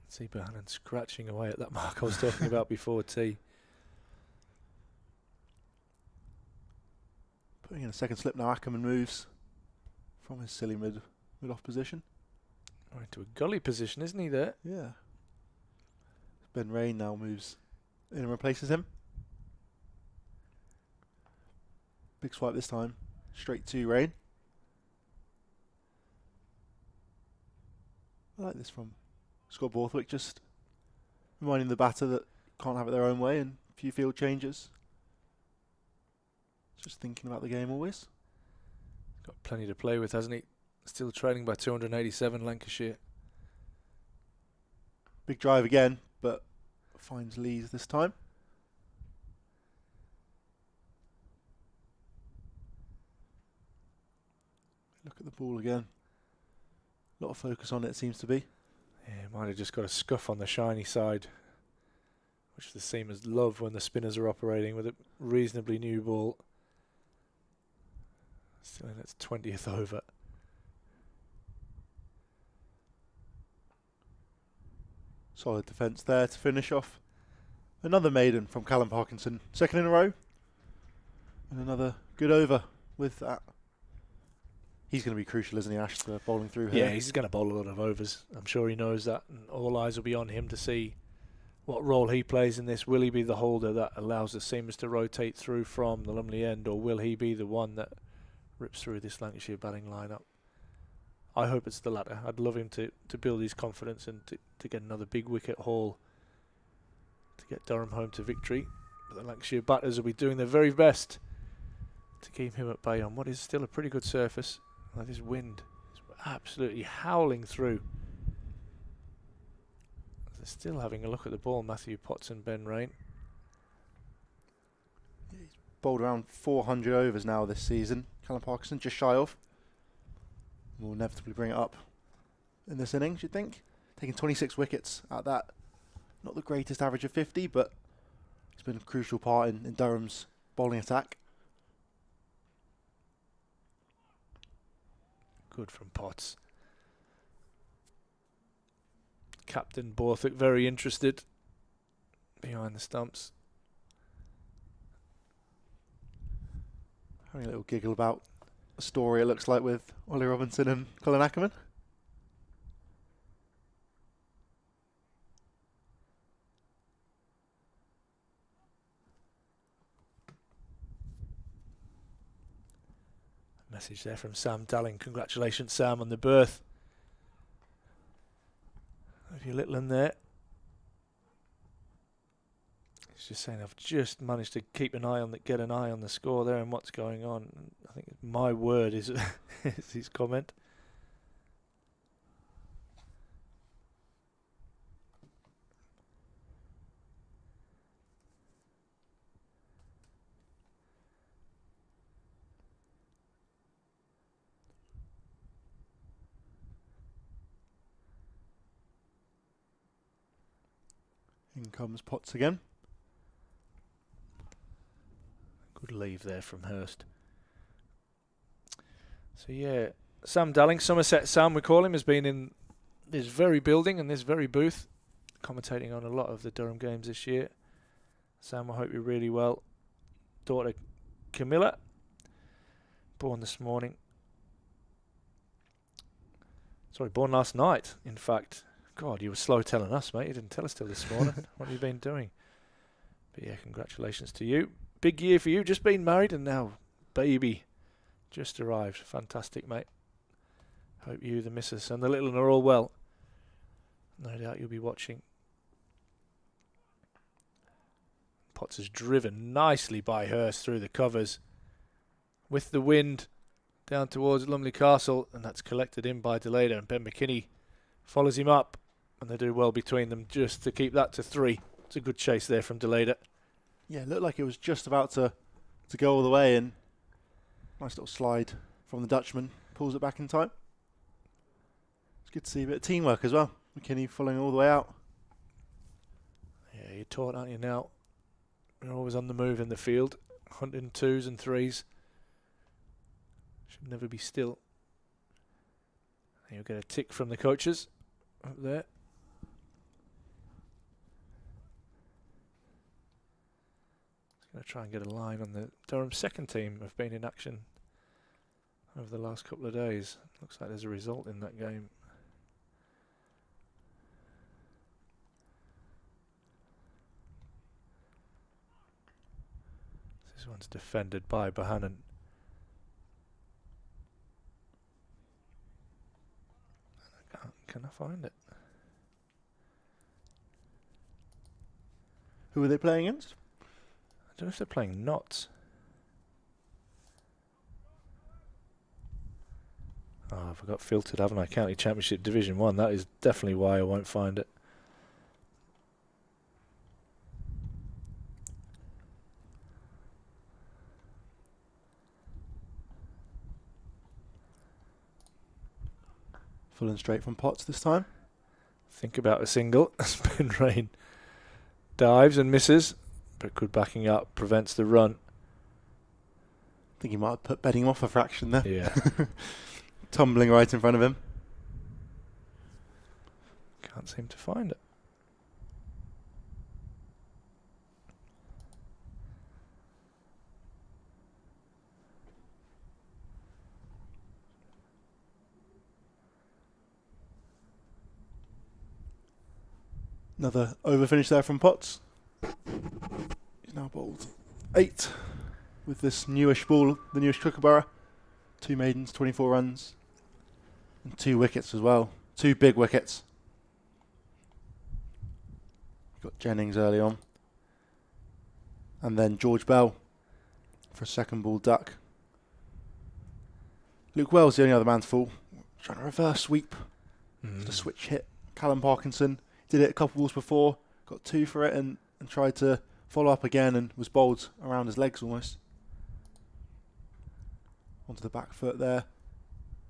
See Bohannon scratching away at that mark I was talking about before tee. Putting in a second slip now, Ackerman moves from his silly mid off position. Or into a gully position, isn't he there? Yeah. Ben Rain now moves in and replaces him. Big swipe this time, straight to Rain. I like this from Scott Borthwick, just reminding the batter that can't have it their own way and a few field changes. Just thinking about the game always. Got plenty to play with, hasn't he? Still trailing by 287, Lancashire. Big drive again, but finds Lees this time. Look at the ball again. A lot of focus on it seems to be. Yeah, might have just got a scuff on the shiny side, which the seamers love when the spinners are operating with a reasonably new ball. Still in its 20th over. Solid defence there to finish off. Another maiden from Callum Parkinson. Second in a row. And another good over with that. He's going to be crucial, isn't he, Ash, to bowling through here? Yeah, he's going to bowl a lot of overs. I'm sure he knows that. And all eyes will be on him to see what role he plays in this. Will he be the holder that allows the seamers to rotate through from the Lumley end, or will he be the one that rips through this Lancashire batting lineup? I hope it's the latter. I'd love him to build his confidence and to get another big wicket haul to get Durham home to victory. But the Lancashire batters will be doing their very best to keep him at bay on what is still a pretty good surface. Like this wind is absolutely howling through. They're still having a look at the ball, Matthew Potts and Ben Rain. He's bowled around 400 overs now this season. Callum Parkinson just shy of. Will inevitably bring it up in this innings, you'd think. Taking 26 wickets at that. Not the greatest average of 50, but it's been a crucial part in Durham's bowling attack. Good from Potts. Captain Borthwick very interested behind the stumps. Having a little giggle about a story it looks like with Ollie Robinson and Colin Ackerman. Message there from Sam Dalling. Congratulations, Sam, on the birth of your little one there. He's just saying, I've just managed to keep an eye on get an eye on the score there and what's going on. And I think my word is, is his comment. In comes Potts again. Good leave there from Hurst. So yeah, Sam Dalling, Somerset Sam we call him, has been in this very building and this very booth, commentating on a lot of the Durham games this year. Sam, I hope you're really well. Daughter Camilla, born this morning. Sorry, born last night, in fact. God, you were slow telling us, mate. You didn't tell us till this morning. What have you been doing? But yeah, congratulations to you. Big year for you. Just been married and now baby just arrived. Fantastic, mate. Hope you, the missus, and the little one are all well. No doubt you'll be watching. Potts is driven nicely by Hurst through the covers with the wind down towards Lumley Castle, and that's collected in by Deleda, and Ben McKinney follows him up, and they do well between them just to keep that to 3. It's a good chase there from Deleda. Yeah, it looked like it was just about to go all the way, and nice little slide from the Dutchman. Pulls it back in time. It's good to see a bit of teamwork as well. McKinney following all the way out. Yeah, you're taught, aren't you, now? You're always on the move in the field. Hunting 2s and 3s. Should never be still. And you'll get a tick from the coaches up there. Going to try and get a line on the Durham second team. Have been in action over the last couple of days. Looks like there's a result in that game. This one's defended by Bohannon. Can I find it? Who are they playing against? I don't know if they're playing Notts. Oh, I've got filtered, haven't I? County Championship Division 1. That is definitely why I won't find it. Full and straight from Potts this time. Think about a single. Ben Rain dives and misses, but good backing up prevents the run. I think he might have put bedding him off a fraction there. Yeah. Tumbling right in front of him. Can't seem to find it. Another over finish there from Potts. He's now bowled 8 with this newish ball, the newest Kookaburra. 2 maidens, 24 runs, and 2 wickets as well. 2 big wickets. Got Jennings early on. And then George Bell for a second ball duck. Luke Wells, the only other man to fall. Trying to reverse sweep. The switch hit. Callum Parkinson did it a couple balls before, got 2 for it and tried to follow up again and was bowled around his legs almost. Onto the back foot there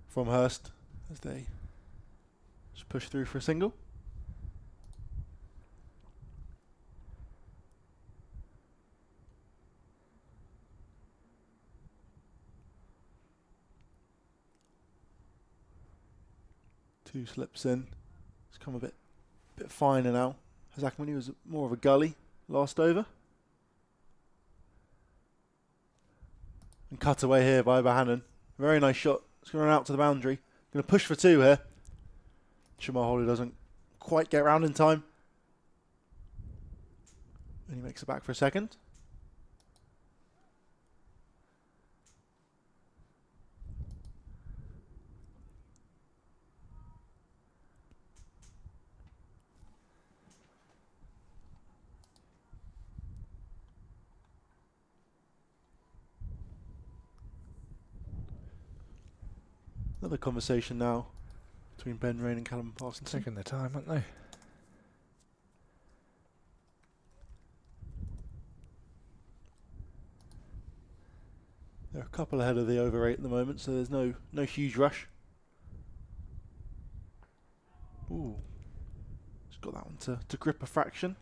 from Hurst as they just push through for a single. Two slips in. It's come a bit finer now. Hazakmani was more of a gully last over. And cut away here by Bohannon. Very nice shot. It's going to run out to the boundary. Going to push for 2 here. Shamar Holly doesn't quite get round in time. And he makes it back for a second. Another conversation now between Ben Rain and Callum Parkinson. Taking their time, aren't they? They're a couple ahead of the over 8 at the moment, so there's no huge rush. Ooh, just got that one to grip a fraction.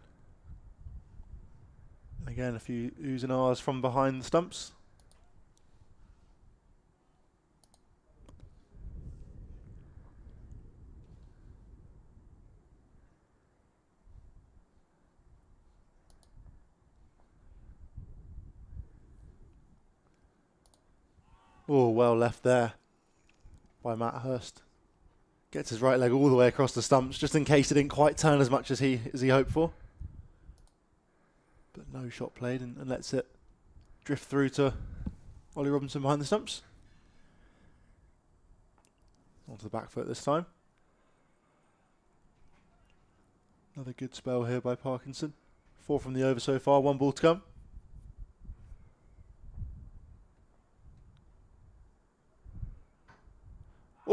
And again, a few oohs and ahs from behind the stumps. Oh, well left there by Matt Hurst. Gets his right leg all the way across the stumps, just in case it didn't quite turn as much as he hoped for. But no shot played and lets it drift through to Ollie Robinson behind the stumps. Onto the back foot this time. Another good spell here by Parkinson. 4 from the over so far, 1 ball to come.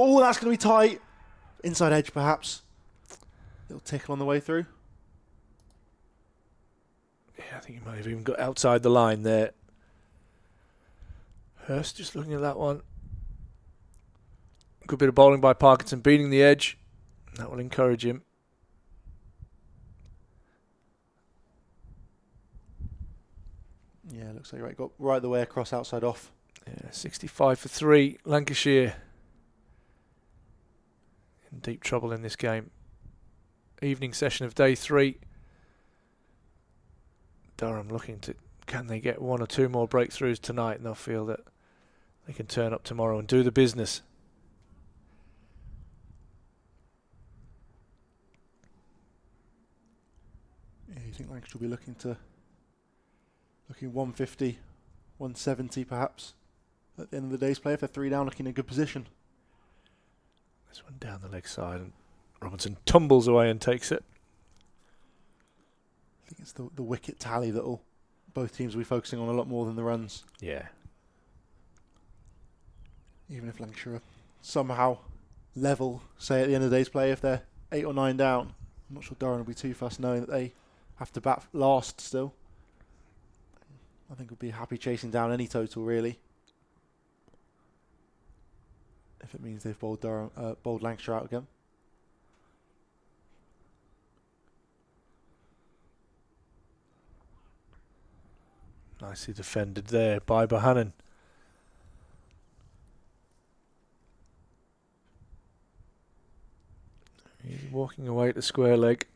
Oh, that's going to be tight. Inside edge, perhaps. Little tickle on the way through. Yeah, I think he might have even got outside the line there. Hurst just looking at that one. Good bit of bowling by Parkinson, beating the edge. That will encourage him. Yeah, looks like he got right the way across, outside off. Yeah, 65 for 3. Lancashire in deep trouble in this game. Evening session of day 3. Durham looking to, can they get 1 or 2 more breakthroughs tonight, and they'll feel that they can turn up tomorrow and do the business. Yeah, you think Lancashire will be looking 150, 170 perhaps at the end of the day's play if they're 3 down, looking in a good position. This one down the leg side, and Robinson tumbles away and takes it. I think it's the wicket tally that both teams will be focusing on a lot more than the runs. Yeah. Even if Lancashire are somehow level, say at the end of the day's play, if they're 8 or 9 down, I'm not sure Durham will be too fussed knowing that they have to bat last still. I think we'll be happy chasing down any total really. if it means they've bowled Lancashire out again. Nicely defended there by Bohannon. He's walking away to square leg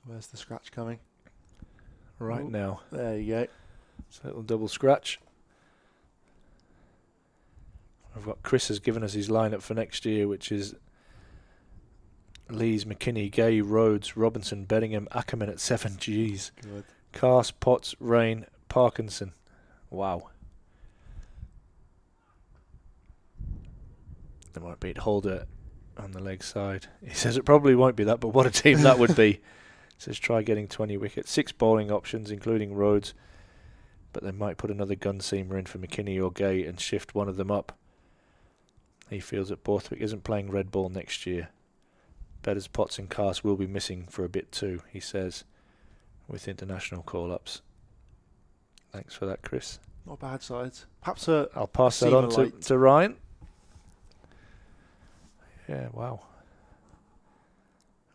Where's the scratch coming? right Ooh. now. There you go. It's a little double scratch. I've got Chris has given us his lineup for next year, which is Lees, McKinney, Gay, Rhodes, Robinson, Bedingham, Ackerman at 7 Gs. Good. Cast, Potts, Rain, Parkinson. Wow. They might beat Holder on the leg side. He says it probably won't be that, but what a team that would be. Says try getting 20 wickets. 6 bowling options, including Rhodes, but they might put another gun seamer in for McKinney or Gay and shift one of them up. He feels that Borthwick isn't playing red ball next year. Betters, Potts and Cast will be missing for a bit too, he says, with international call-ups. Thanks for that, Chris. Not bad sides. Perhaps I'll pass that on to Ryan. Yeah, wow.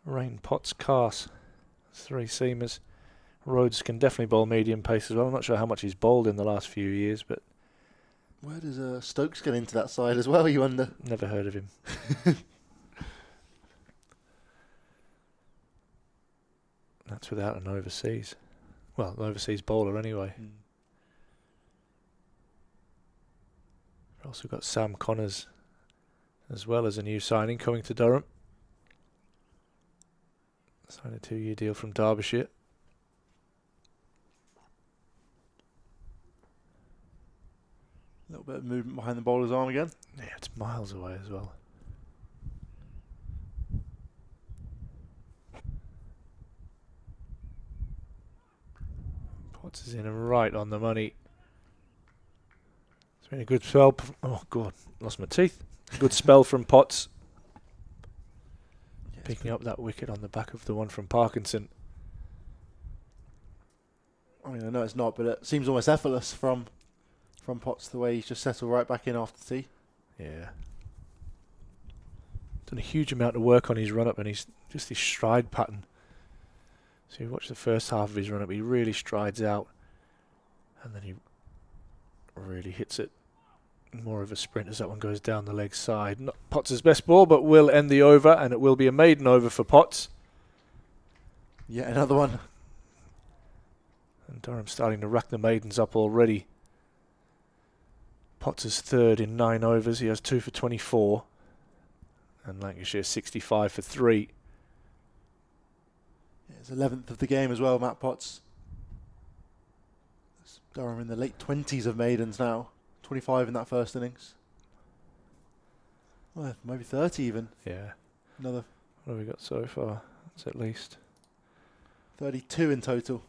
Rain, Potts, Cast. 3 seamers. Rhodes can definitely bowl medium pace as well. I'm not sure how much he's bowled in the last few years, but where does Stokes get into that side as well, you wonder? never heard of him. That's without an overseas. Well, an overseas bowler anyway. Mm. We've also got Sam Connors as well as a new signing coming to Durham. Signed a 2-year deal from Derbyshire. A little bit of movement behind the bowler's arm again. Yeah, it's miles away as well. Potts is in and right on the money. It's been a good spell. Oh, God, lost my teeth. Good spell from Potts. Yeah, Picking up that wicket on the back of the one from Parkinson. I mean, I know it's not, but it seems almost effortless from Potts, the way he's just settled right back in after tea. Yeah. Done a huge amount of work on his run-up and his stride pattern. So you watch the first half of his run-up, he really strides out. And then he really hits it. More of a sprint as that one goes down the leg side. Not Potts' best ball, but will end the over, and it will be a maiden over for Potts. Yeah, another one. And Durham starting to rack the maidens up already. Potts is third in 9 overs. He has 2 for 24. And Lancashire 65 for 3. Yeah, it's 11th of the game as well, Matt Potts. Durham in the late 20s of maidens now. 25 in that first innings. Well, maybe 30 even. Yeah. Another What have we got so far? That's at least 32 in total.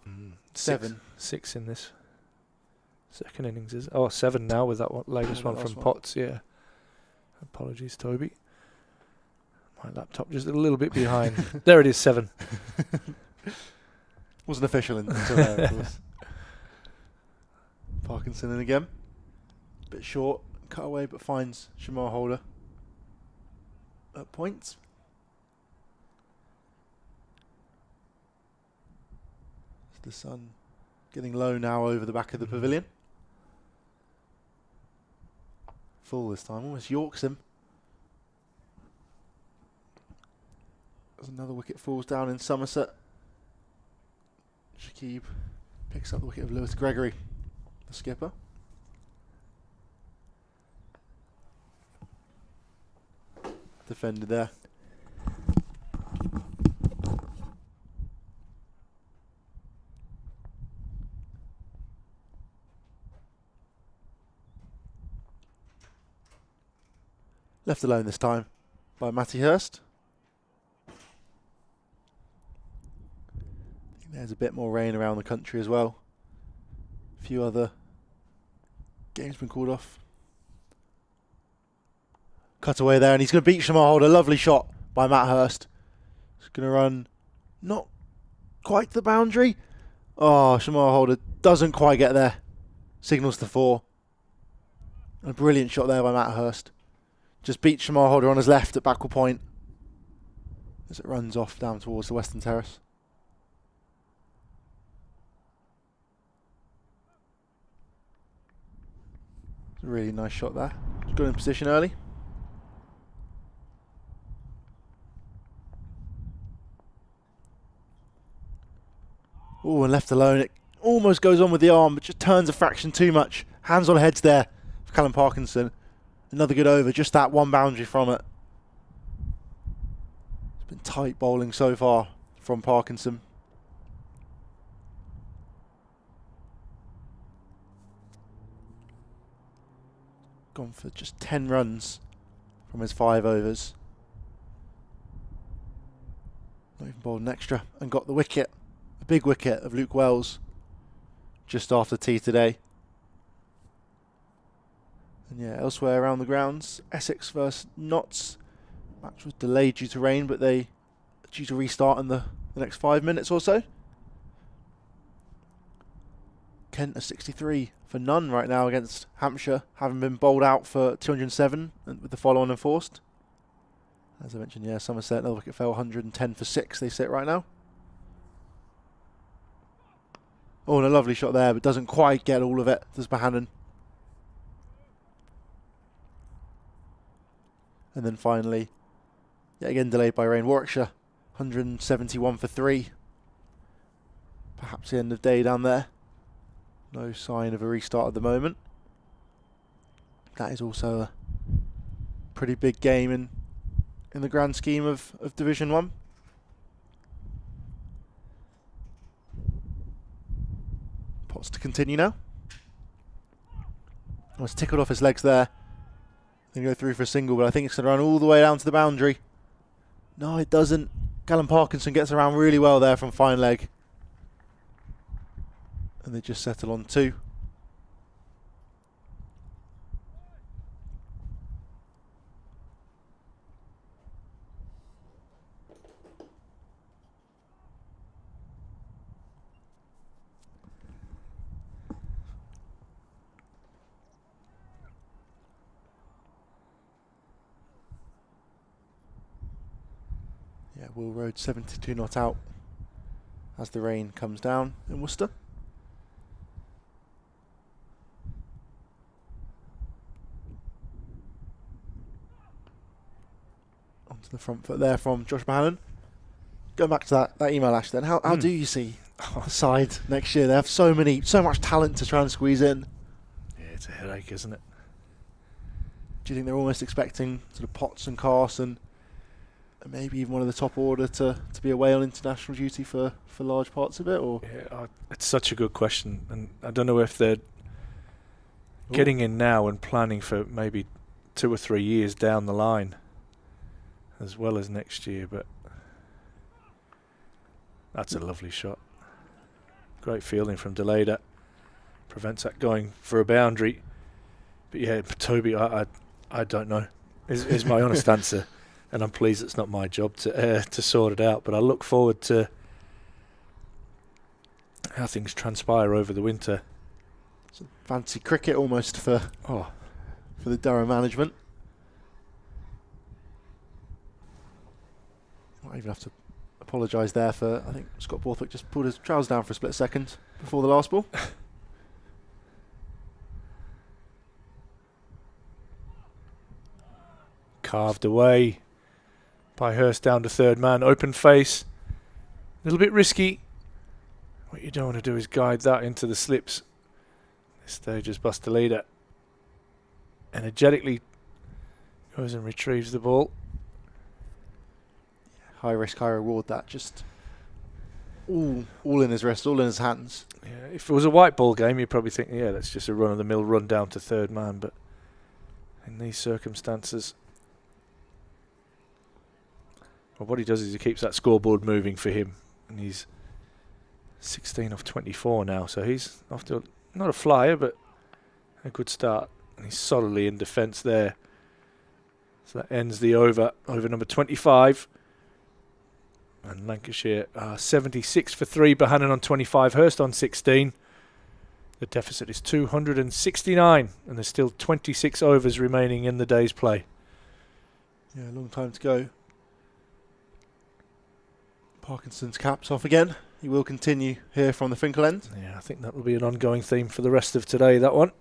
7. 6 in this second innings. 7 now with that latest one from Potts. Yeah. Apologies, Toby. My laptop just a little bit behind. There it is, 7. Wasn't official until there, of course. Parkinson in again. Bit short, cut away, but finds Shamar Holder at points. The sun getting low now over the back of the pavilion. Full this time, almost yorks him. As another wicket falls down in Somerset. Shakib picks up the wicket of Lewis Gregory, the skipper. Defended there. Left alone this time by Matty Hurst. I think there's a bit more rain around the country as well. A few other games been called off. Cut away there, and he's going to beat Shamar Holder. Lovely shot by Matt Hurst. He's going to run not quite to the boundary. Oh, Shamar Holder doesn't quite get there. Signals to 4. And a brilliant shot there by Matt Hurst. just beats Shamar Hodder on his left at backward point as it runs off down towards the western terrace. It's a really nice shot there. Got in position early. Oh, and left alone. It almost goes on with the arm, but just turns a fraction too much. Hands on heads there for Callum Parkinson. Another good over, just that one boundary from it. It's been tight bowling so far from Parkinson. Gone for just 10 runs from his 5 overs. Not even bowled an extra, and got the wicket. A big wicket of Luke Wells just after tea today. And yeah, elsewhere around the grounds, Essex versus Notts. Match was delayed due to rain, but they are due to restart in the next 5 minutes or so. Kent are 63 for none right now against Hampshire, having been bowled out for 207 with the follow-on enforced. As I mentioned, yeah, Somerset, another wicket fell, 110 for 6 they sit right now. Oh, and a lovely shot there, but doesn't quite get all of it, does Bohannon. And then finally, yet again delayed by rain, Warwickshire, 171 for 3. Perhaps the end of day down there. No sign of a restart at the moment. That is also a pretty big game in the grand scheme of Division 1. Potts to continue now. I was tickled off his legs there. Then go through for a single, but I think it's going to run all the way down to the boundary. No, it doesn't. Callum Parkinson gets around really well there from fine leg. And they just settle on 2. Yeah, Will Road 72 not out as the rain comes down in Worcester. Onto the front foot there from Josh Bohannon. Going back to that email, Ash, then, how do you see the side next year? They have so much talent to try and squeeze in. Yeah, it's a headache, isn't it? Do you think they're almost expecting sort of Potts and Carson and maybe even one of the top order to be away on international duty for large parts of it? Or Yeah, it's such a good question, and I don't know if they're getting in now and planning for maybe 2 or 3 years down the line as well as next year, but that's a lovely shot. Great fielding from Deleda. Prevents that going for a boundary. But yeah, Toby, I don't know, is my honest answer. And I'm pleased it's not my job to sort it out. But I look forward to how things transpire over the winter. it's fancy cricket almost for the Durham management. Might even have to apologise there for, I think Scott Borthwick just pulled his trousers down for a split second before the last ball. Carved away by Hurst down to third man. Open face. A little bit risky. What you don't want to do is guide that into the slips. This stage is Bustaleda. Energetically goes and retrieves the ball. High risk, high reward, that just all in his wrist, all in his hands. Yeah, if it was a white ball game, you'd probably think, yeah, that's just a run-of-the-mill run down to third man. But in these circumstances, well, what he does is he keeps that scoreboard moving for him. And he's 16 off 24 now. So he's off to, not a flyer, but a good start. And he's solidly in defence there. So that ends the over number 25. And Lancashire 76 for 3. Bohannon on 25. Hurst on 16. The deficit is 269. And there's still 26 overs remaining in the day's play. Yeah, a long time to go. Parkinson's caps off again. He will continue here from the Finkel end. Yeah, I think that will be an ongoing theme for the rest of today, that one.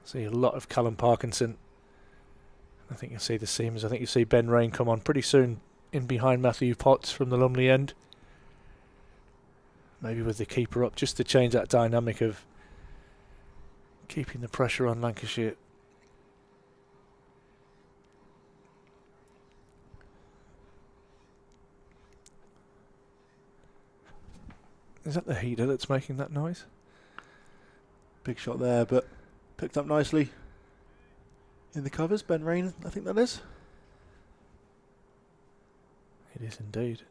See a lot of Callum Parkinson. I think you'll see the seams. I think you'll see Ben Rain come on pretty soon in behind Matthew Potts from the Lumley end. Maybe with the keeper up, just to change that dynamic of keeping the pressure on Lancashire. Is that the heater that's making that noise? Big shot there, but picked up nicely in the covers. Ben Rain, I think that is. It is indeed.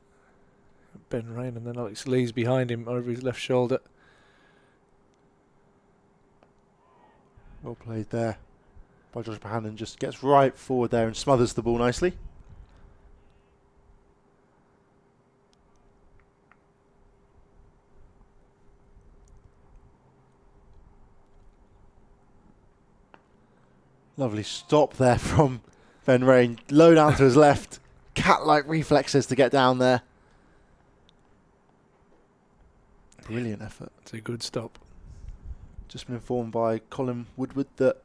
Ben Rain, and then Alex Lee's behind him over his left shoulder. Well played there by Josh Bohannon. Just gets right forward there and smothers the ball nicely. Lovely stop there from Ben Rain. Low down to his left. Cat-like reflexes to get down there. Brilliant effort. It's a good stop. Just been informed by Colin Woodward that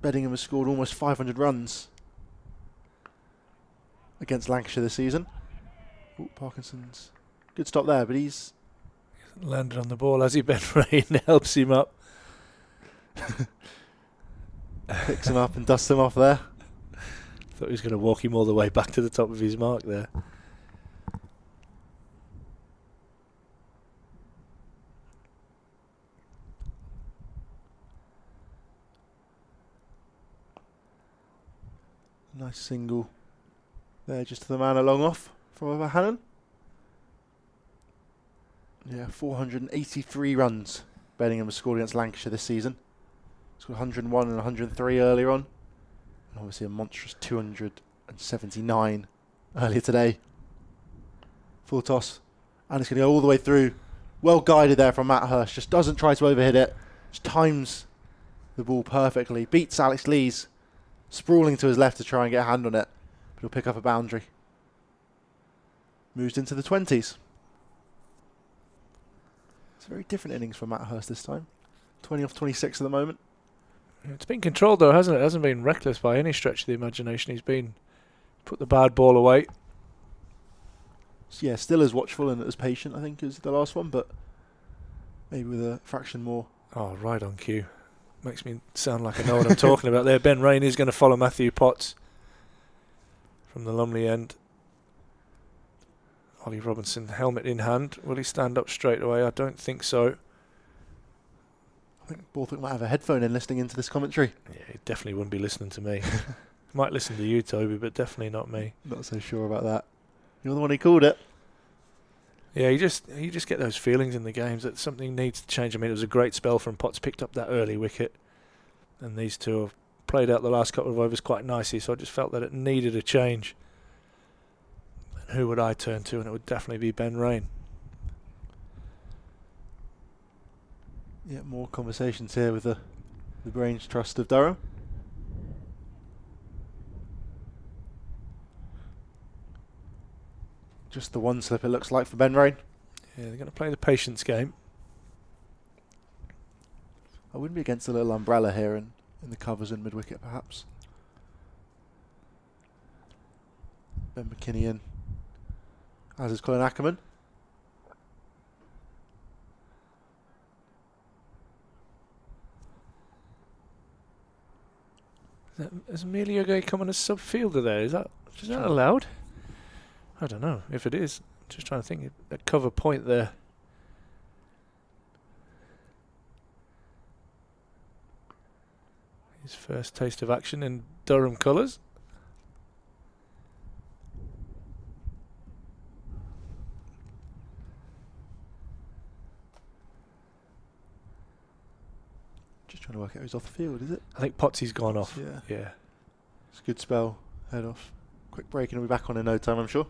Beddingham has scored almost 500 runs against Lancashire this season. Ooh, Parkinson's good stop there, but he's Landed on the ball, has he? Ben Rain helps him up. picks him up and dusts him off there. Thought he was going to walk him all the way back to the top of his mark there. Nice single there, just to the man along off from Bohannon. Yeah, 483 runs Beddingham has scored against Lancashire this season. Scored 101 and 103 earlier on. And obviously a monstrous 279 earlier today. Full toss. And it's going to go all the way through. Well guided there from Matt Hurst. Just doesn't try to overhit it. Just times the ball perfectly. Beats Alex Lees. Sprawling to his left to try and get a hand on it. But he'll pick up a boundary. Moves into the 20s. It's a very different innings from Matt Hurst this time. 20 off 26 at the moment. It's been controlled though, hasn't it? It hasn't been reckless by any stretch of the imagination. He's been put the bad ball away. So yeah, still as watchful and as patient, I think, as the last one, but maybe with a fraction more. Oh, right on cue. Makes me sound like I know what I'm talking about there. Ben Rain is going to follow Matthew Potts from the Lumley end. Ollie Robinson, helmet in hand. Will he stand up straight away? I don't think so. I think Borthwick might have a headphone in listening into this commentary. Yeah, he definitely wouldn't be listening to me. Might listen to you, Toby, but definitely not me. Not so sure about that. You're the one who called it. Yeah, you just get those feelings in the games that something needs to change. I mean, it was a great spell from Potts, picked up that early wicket, and these two have played out the last couple of overs quite nicely, so I just felt that it needed a change. And who would I turn to? And it would definitely be Ben Rain. Yeah, more conversations here with the Brains Trust of Durham. Just the one slip it looks like for Ben Rain. Yeah, they're going to play the patience game. I wouldn't be against a little umbrella here in the covers and mid-wicket perhaps. Ben McKinney in, as is Colin Ackerman. Is Emilio Gay coming as sub-fielder there? Is that allowed? I don't know if it is. Just trying to think. A cover point there. His first taste of action in Durham colours. Just trying to work out who's off the field, is it? I think Potsy's gone off. Yeah. Yeah. It's a good spell. Head off. Quick break and we'll be back on in no time, I'm sure.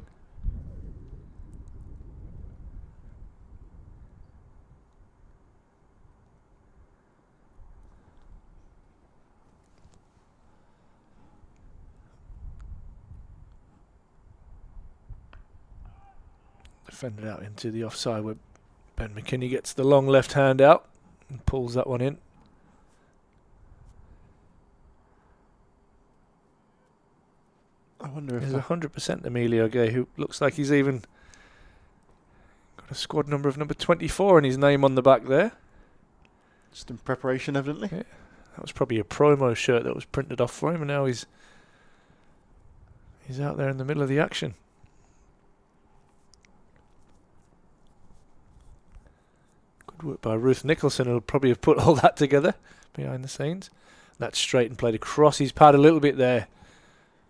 Defended out into the offside where Ben McKinney gets the long left hand out and pulls that one in. I wonder if There's 100% Emilio Gay, who looks like he's even got a squad number of number 24 and his name on the back there. just in preparation, evidently. Yeah. That was probably a promo shirt that was printed off for him, and now he's out there in the middle of the action. Good work by Ruth Nicholson, who'll probably have put all that together behind the scenes. That's straight and played across his pad a little bit there.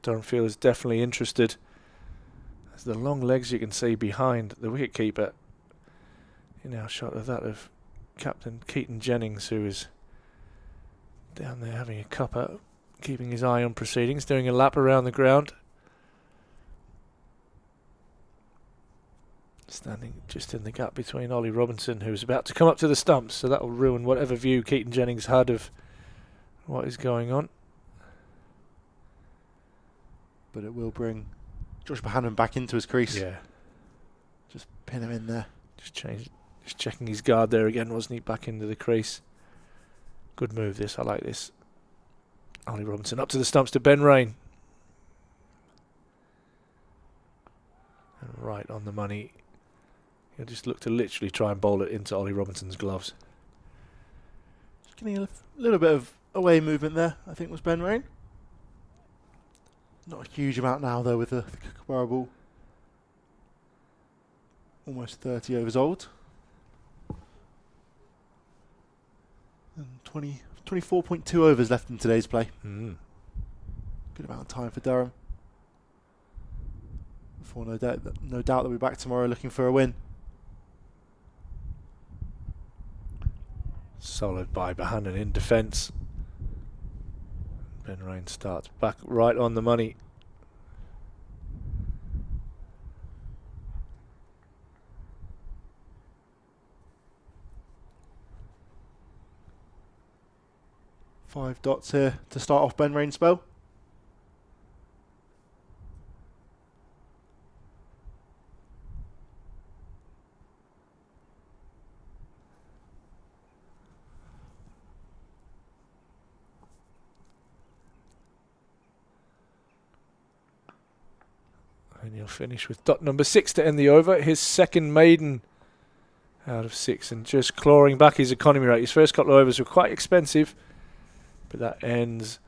Durham Field is definitely interested. There's the long legs you can see behind the wicketkeeper. You know, a shot of that of Captain Keaton Jennings, who is down there having a cuppa, keeping his eye on proceedings, doing a lap around the ground. Standing just in the gap between Ollie Robinson, who's about to come up to the stumps, so that will ruin whatever view Keaton Jennings had of what is going on. But it will bring Josh Bohannon back into his crease. Yeah. Just pin him in there. Just checking his guard there again, wasn't he? Back into the crease. Good move this, I like this. Ollie Robinson up to the stumps to Ben Rain. And right on the money. He'll just look to literally try and bowl it into Ollie Robinson's gloves. Just getting a little bit of away movement there, I think, was Ben Rain. Not a huge amount now, though, with the Kookaburra ball. Almost 30 overs old. And 24.2 overs left in today's play. Good amount of time for Durham. Before no doubt they'll be back tomorrow looking for a win. Solid by Bohannon in defence. Ben Rain starts back right on the money. Five dots here to start off Ben Rain's spell. And he'll finish with dot number 6 to end the over. His second maiden out of 6, and just clawing back his economy rate. His first couple of overs were quite expensive, but that ends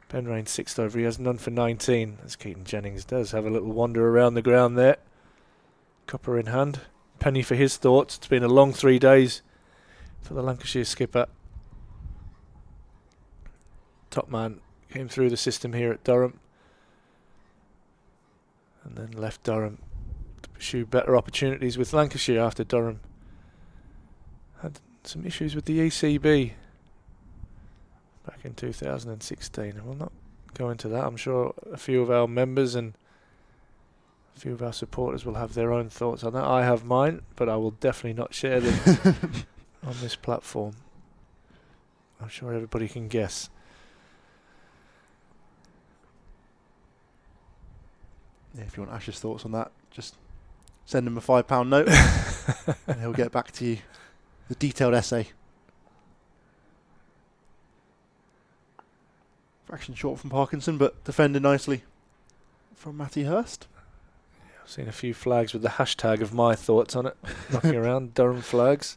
Ben Rain's 6th over. He has none for 19, as Keaton Jennings does have a little wander around the ground there. Copper in hand. Penny for his thoughts. It's been a long 3 days for the Lancashire skipper. Top man came through the system here at Durham, and then left Durham to pursue better opportunities with Lancashire after Durham had some issues with the ECB back in 2016. And we'll not go into that. I'm sure a few of our members and a few of our supporters will have their own thoughts on that. I have mine, but I will definitely not share them on this platform. I'm sure everybody can guess. Yeah, if you want Ash's thoughts on that, just send him a £5 note and he'll get back to you. The detailed essay. Fraction short from Parkinson, but defended nicely from Matty Hurst. Yeah, I've seen a few flags with the hashtag of my thoughts on it knocking around, Durham flags.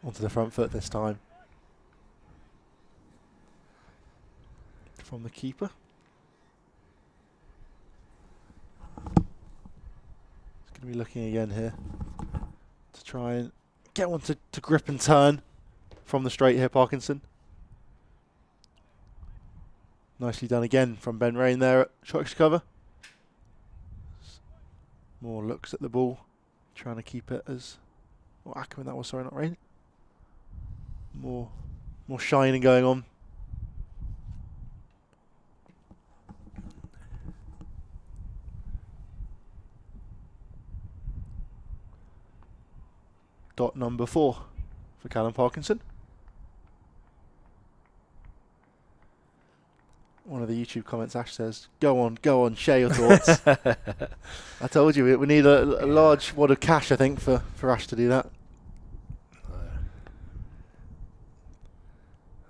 Onto the front foot this time. From the keeper. He's going to be looking again here to try and get one to grip and turn from the straight here, Parkinson. Nicely done again from Ben Rain there at short extra cover. More looks at the ball, trying to keep it as... Oh, Ackerman that was, sorry, not Rain. More shining going on. Dot number 4 for Callum Parkinson. one of the YouTube comments, Ash says, go on, share your thoughts. I told you, we need a large wad of cash, I think, for Ash to do that.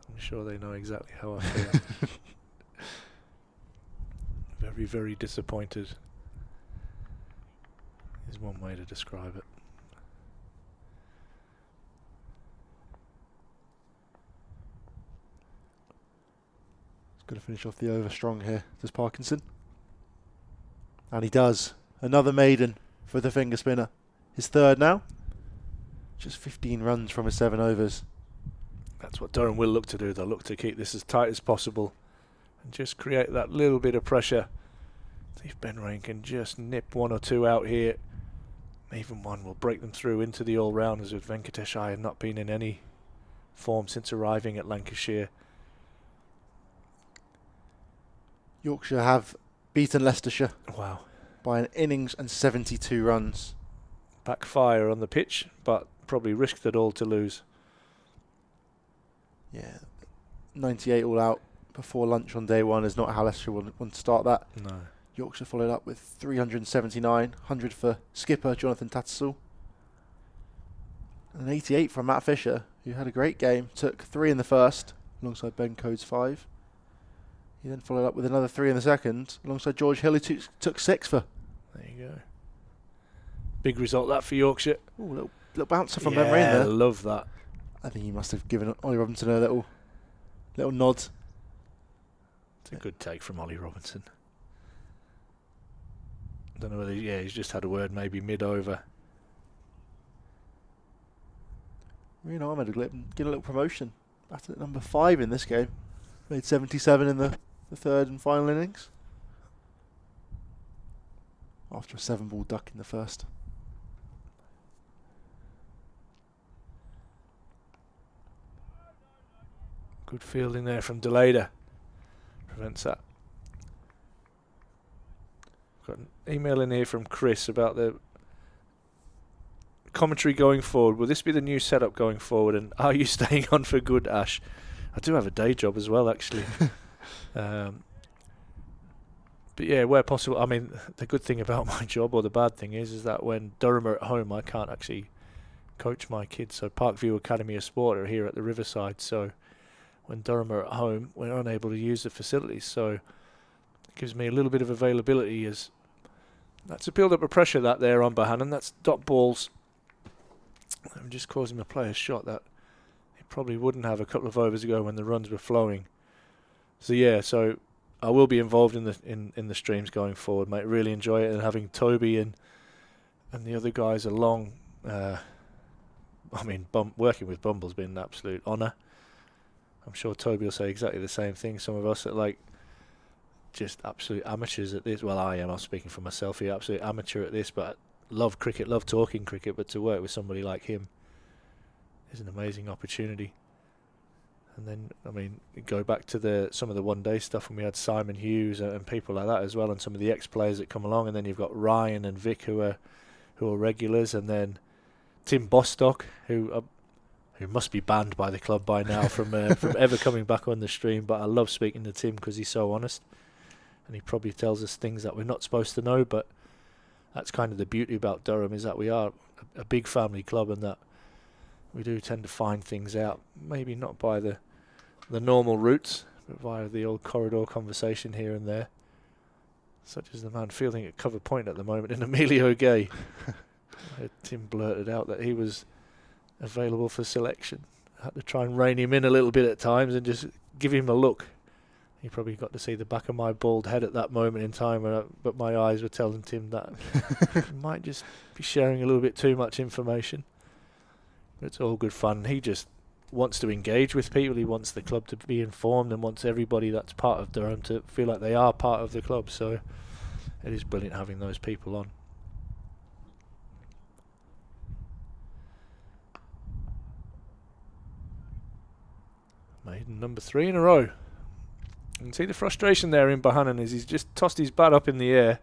I'm sure they know exactly how I feel. Very, very disappointed is one way to describe it. Going to finish off the over strong here. Does Parkinson? And he does. Another maiden for the finger spinner. His third now. Just 15 runs from his 7 overs. That's what Durham will look to do. They'll look to keep this as tight as possible and just create that little bit of pressure. See if Ben Rain can just nip 1 or 2 out here. Even one will break them through into the all-rounders, with Venkatesh Iyer not been in any form since arriving at Lancashire. Yorkshire have beaten Leicestershire. Wow. By an innings and 72 runs. Backfire on the pitch, but probably risked it all to lose. Yeah. 98 all out before lunch on day one is not how Leicestershire want to start that. No. Yorkshire followed up with 379, 100 for skipper Jonathan Tattersall. And an 88 from Matt Fisher, who had a great game, took 3 in the first, alongside Ben Coates 5. He then followed up with another 3 in the second, alongside George Hill, who took 6 for. There you go. Big result that for Yorkshire. Ooh, little bouncer from Ben Rain there. I love that. I think he must have given Ollie Robinson a little nod. It's a good take from Ollie Robinson. Don't know whether he's just had a word maybe mid-over. Ryan Ahmed getting a little promotion. Batted at number 5 in this game. Made 77 in the third and final innings. After a 7-ball duck in the first. Good fielding there from Delada. Prevents that. Got an email in here from Chris about the commentary going forward. Will this be the new setup going forward? And are you staying on for good, Ash? I do have a day job as well, actually. But yeah, where possible. I mean, the good thing about my job, or the bad thing is that when Durham are at home, I can't actually coach my kids. So Parkview Academy of Sport are here at the Riverside. So when Durham are at home, we're unable to use the facilities. So it gives me a little bit of availability. As that's a build up of pressure that there on Bohannon. That's dot balls. I'm just causing him to play a shot that he probably wouldn't have a couple of overs ago when the runs were flowing. So yeah, so I will be involved in the streams going forward, mate. Really enjoy it, and having Toby and the other guys along. I mean, working with Bumble's been an absolute honour. I'm sure Toby will say exactly the same thing. Some of us are like just absolute amateurs at this. Well, I am. I'm speaking for myself here. Absolute amateur at this, but love cricket, love talking cricket. But to work with somebody like him is an amazing opportunity. And then, I mean, go back to some of the one-day stuff when we had Simon Hughes and people like that as well, and some of the ex-players that come along. And then you've got Ryan and Vic who are regulars, and then Tim Bostock who must be banned by the club by now from ever coming back on the stream. But I love speaking to Tim because he's so honest, and he probably tells us things that we're not supposed to know. But that's kind of the beauty about Durham, is that we are a big family club, and that we do tend to find things out, maybe not by the normal routes, but via the old corridor conversation here and there, such as the man fielding at cover point at the moment in Emilio Gay. Tim blurted out that he was available for selection. I had to try and rein him in a little bit at times and just give him a look. He probably got to see the back of my bald head at that moment in time, but my eyes were telling Tim that he might just be sharing a little bit too much information. But it's all good fun. He just wants to engage with people. He wants the club to be informed, and wants everybody that's part of Durham to feel like they are part of the club. So it is brilliant having those people on. Maiden number 3 in a row. You can see the frustration there in Bohannon as he's just tossed his bat up in the air.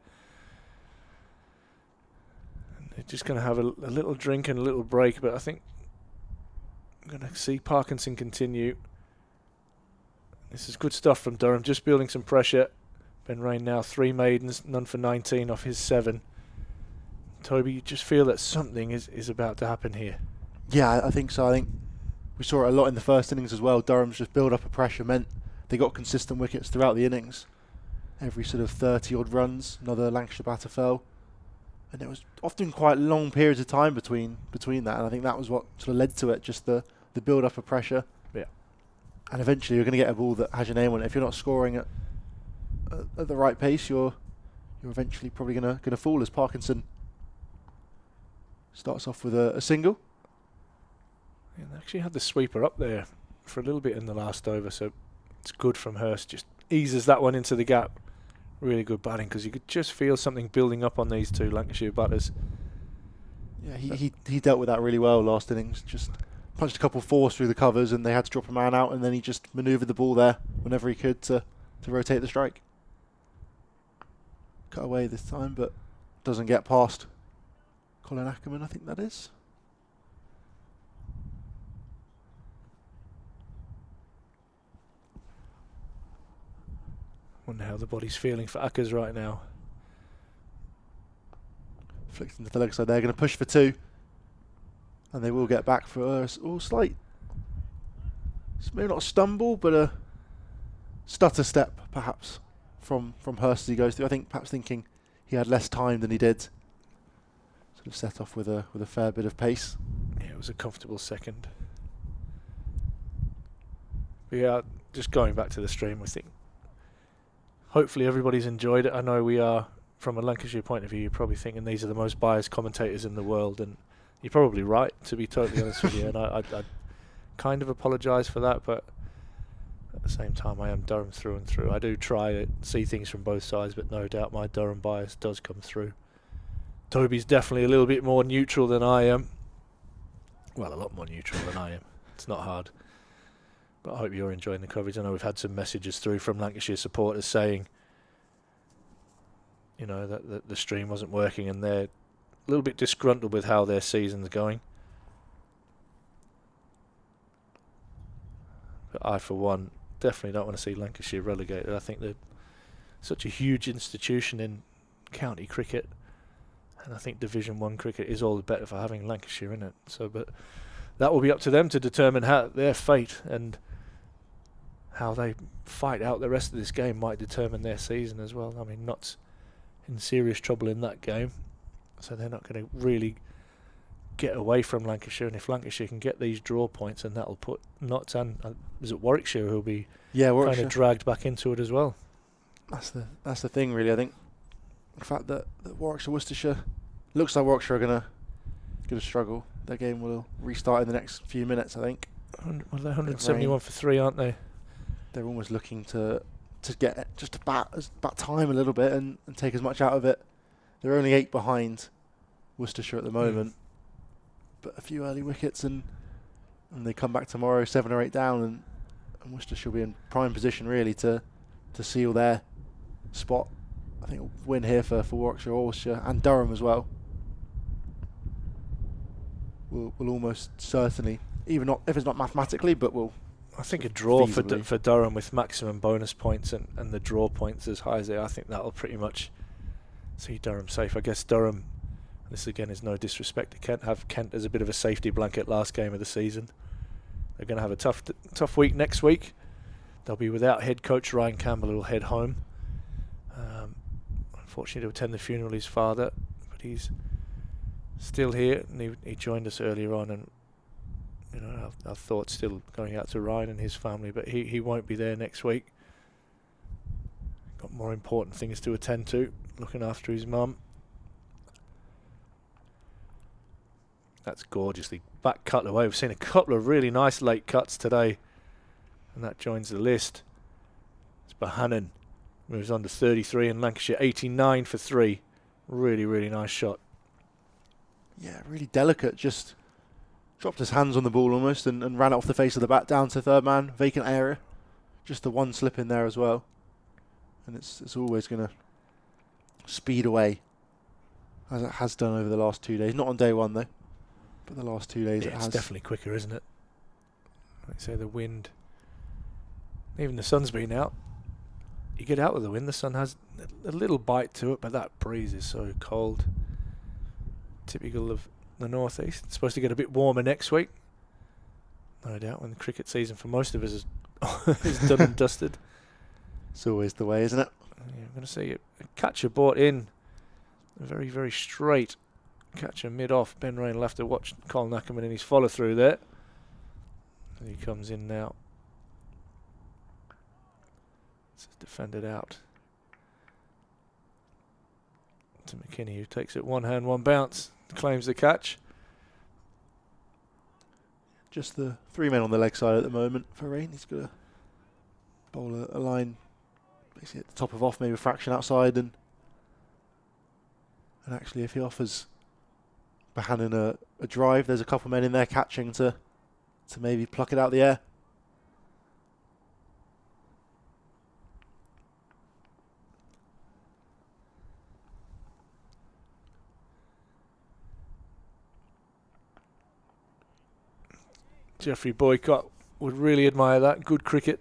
And they're just going to have a little drink and a little break, but I think I'm going to see Parkinson continue. This is good stuff from Durham, just building some pressure. Ben Rain now 3 maidens, none for 19 off his 7. Toby, you just feel that something is about to happen here. Yeah, I think so. I think we saw it a lot in the first innings as well. Durham's just build up of pressure meant they got consistent wickets throughout the innings. Every sort of 30 odd runs, another Lancashire batter fell. And it was often quite long periods of time between that, and I think that was what sort of led to it, just the build up of pressure. Yeah. And eventually you're going to get a ball that has your name on it. If you're not scoring at the right pace, you're eventually probably going to fall, as Parkinson starts off with a single. Yeah, they actually had the sweeper up there for a little bit in the last over, so it's good from Hurst. Just eases that one into the gap. Really good batting, because you could just feel something building up on these two Lancashire batters. Yeah, he dealt with that really well last innings. Just punched a couple fours through the covers, and they had to drop a man out, and then he just manoeuvred the ball there whenever he could to rotate the strike. Cut away this time, but doesn't get past Colin Ackerman, I think that is. Wonder how the body's feeling for Ackers right now. Flicked into the leg side. They're going to push for 2, and they will get back for a slight, maybe not a stumble, but a stutter step perhaps from Hurst as he goes through. I think perhaps thinking he had less time than he did. Sort of set off with a fair bit of pace. Yeah, it was a comfortable second. But yeah, just going back to the stream, I think hopefully everybody's enjoyed it. I know we are, from a Lancashire point of view, you're probably thinking these are the most biased commentators in the world, and you're probably right, to be totally honest with you. And I kind of apologise for that, but at the same time, I am Durham through and through. I do try to see things from both sides, but no doubt my Durham bias does come through. Toby's definitely a little bit more neutral than I am. Well, a lot more neutral than I am. It's not hard. But I hope you're enjoying the coverage. I know we've had some messages through from Lancashire supporters saying, you know, that the stream wasn't working, and they're a little bit disgruntled with how their season's going. But I, for one, definitely don't want to see Lancashire relegated. I think they're such a huge institution in county cricket, and I think Division 1 cricket is all the better for having Lancashire in it. So, but that will be up to them to determine how their fate, and how they fight out the rest of this game might determine their season as well. I mean, Notts in serious trouble in that game, so they're not going to really get away from Lancashire. And if Lancashire can get these draw points, then that'll put Notts and is it Warwickshire who'll be kind of dragged back into it as well. That's the thing, really. I think the fact that Warwickshire, Worcestershire, looks like Warwickshire are going to struggle. Their game will restart in the next few minutes, I think. Well, they're 171 for 3, aren't they? They're almost looking to get just about time a little bit and take as much out of it. They're only 8 behind Worcestershire at the moment, but a few early wickets and they come back tomorrow 7 or 8 down, and Worcestershire will be in prime position really to seal their spot. I think a win here for Warwickshire, Worcestershire and Durham as well will almost certainly, even not if it's not mathematically, but will. I think a draw for feasibly. for Durham with maximum bonus points and the draw points as high as they are, I think that'll pretty much see Durham safe. I guess Durham, this again is no disrespect to Kent, have Kent as a bit of a safety blanket last game of the season. They're going to have a tough week next week. They'll be without head coach Ryan Campbell, who will head home. Unfortunately to attend the funeral of his father, but he's still here, and he joined us earlier on, and you know, our thoughts still going out to Ryan and his family, but he won't be there next week. Got more important things to attend to, looking after his mum. That's gorgeously back cut away. We've seen a couple of really nice late cuts today, and that joins the list. It's Bohannon moves on to 33, and Lancashire 89 for 3. Really, really nice shot. Yeah, really delicate, just dropped his hands on the ball almost and ran it off the face of the bat down to third man, vacant area. Just the one slip in there as well. And it's always going to speed away, as it has done over the last 2 days. Not on day one though, but the last 2 days Yeah, it it's has. definitely quicker, isn't it? Like I say, the wind Even the sun's been out. You get out with the wind, the sun has a little bite to it, but that breeze is so cold. Typical of the northeast. It's supposed to get a bit warmer next week. No doubt when the cricket season for most of us is done and dusted. It's always the way, isn't it? Yeah, I'm going to see a catcher brought in. A very, very straight catcher mid-off. Ben Rain will have to watch Colin Ackerman in his follow-through there. And he comes in now. It's defended out to McKinney, who takes it one hand, one bounce, claims the catch. Just the 3 men on the leg side at the moment for Rain. He's got to bowl a line basically at the top of off, maybe a fraction outside, and actually if he offers Bohannon a drive, there's a couple of men in there catching to maybe pluck it out the air. Geoffrey Boycott would really admire that. Good cricket,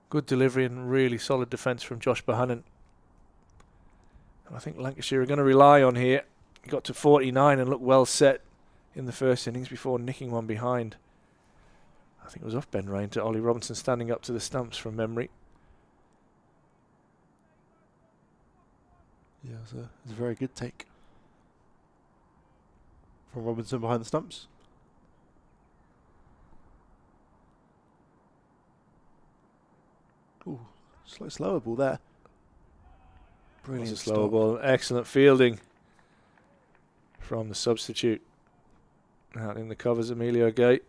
good delivery, and really solid defence from Josh Bohannon. And I think Lancashire are going to rely on here. Got to 49 and looked well set in the first innings before nicking one behind. I think it was off Ben Rain to Ollie Robinson standing up to the stumps from memory. Yeah, it was a very good take from Robinson behind the stumps. Ooh, slower ball there. Brilliant Was a slower stop. ball. Excellent fielding from the substitute. Out in the covers, Emilio Gate.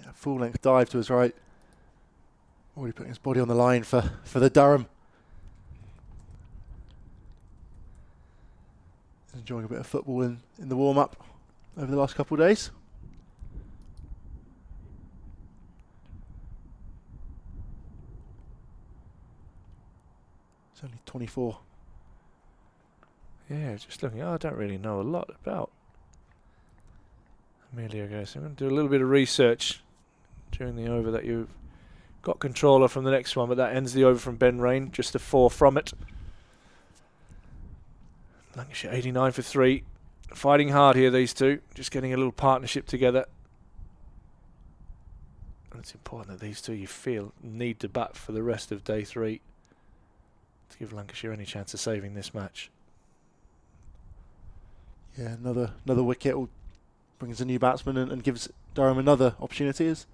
Yeah, full length dive to his right. Already putting his body on the line for the Durham. Enjoying a bit of football in the warm up over the last couple of days. It's only 24. Yeah, just looking. I don't really know a lot about Emilio Gate. So I'm going to do a little bit of research during the over that you've got controller from the next one, but that ends the over from Ben Rain. Just a 4 from it. Lancashire 89 for 3. Fighting hard here, these two. Just getting a little partnership together. And it's important that these two, you feel, need to bat for the rest of day 3 to give Lancashire any chance of saving this match. Yeah, another wicket brings a new batsman and gives Durham another opportunity as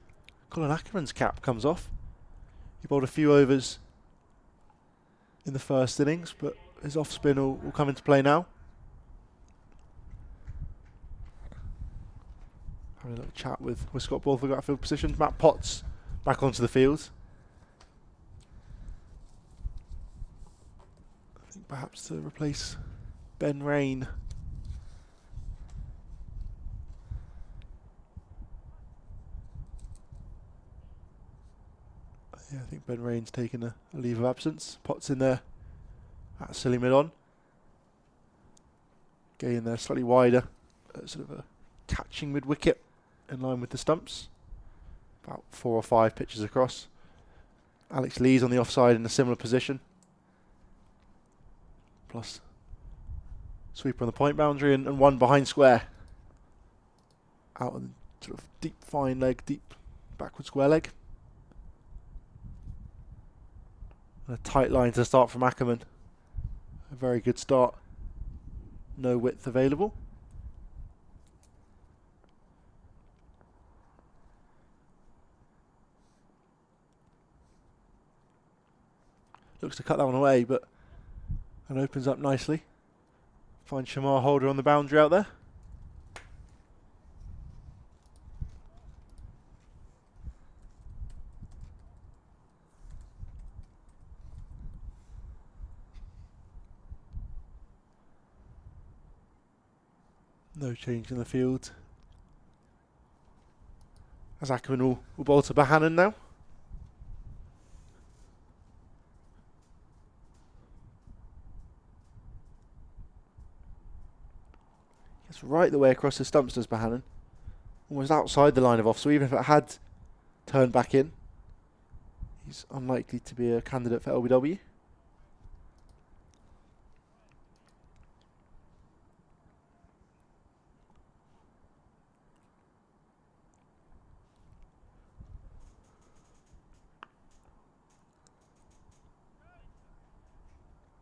Colin Ackerman's cap comes off. He bowled a few overs in the first innings, but his off spin will come into play now. Having a little chat with Scott Balfour at field position. Matt Potts back onto the field. I think perhaps to replace Ben Rain. Yeah, I think Ben Rain's taken a leave of absence. Potts in there at silly mid on. Gay in there slightly wider, sort of a catching mid wicket in line with the stumps. About 4 or 5 pitches across. Alex Lee's on the offside in a similar position. Plus sweeper on the point boundary and one behind square. Out on sort of deep fine leg, deep backward square leg. And a tight line to start from Ackerman. A very good start. No width available. Looks to cut that one away, but and opens up nicely. Finds Shamar Holder on the boundary out there. No change in the field. As Ackerman will bowl to Bohannon now. Gets right the way across the stumps, does Bohannon. almost outside the line of off, so even if it had turned back in, he's unlikely to be a candidate for LBW.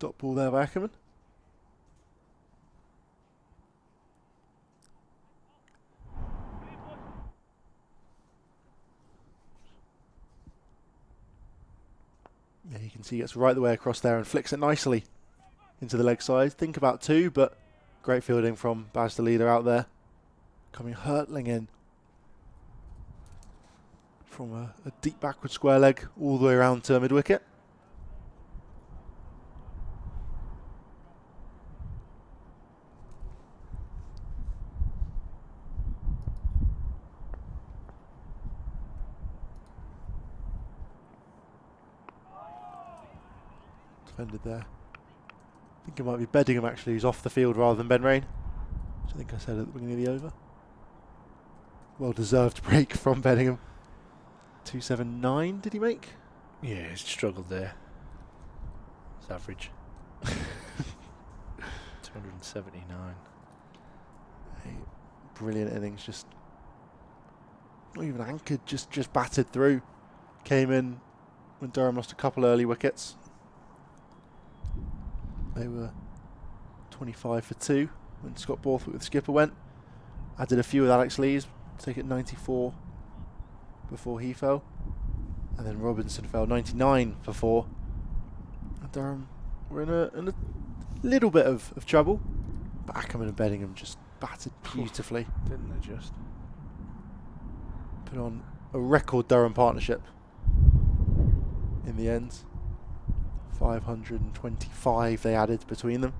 Dot ball there by Ackerman. Yeah, you can see he gets right the way across there and flicks it nicely into the leg side. Think about 2, but great fielding from Baz the leader out there. Coming hurtling in from a deep backward square leg all the way around to mid wicket. Defended there. I think it might be Beddingham actually who's off the field rather than Ben Rain, which I think I said at the beginning of the over. Well deserved break from Beddingham. 279 did he make? Yeah, he's struggled there. It's average. 279. A brilliant innings, just not even anchored, just battered through. Came in when Durham lost a couple early wickets. They were 25 for 2 when Scott Borthwick with skipper went. Added a few with Alex Lees, take it 94 before he fell. And then Robinson fell 99 for 4. And Durham were in a little bit of trouble. But Ackerman and Beddingham just battered beautifully. Didn't they just? Put on a record Durham partnership in the end. 525 they added between them.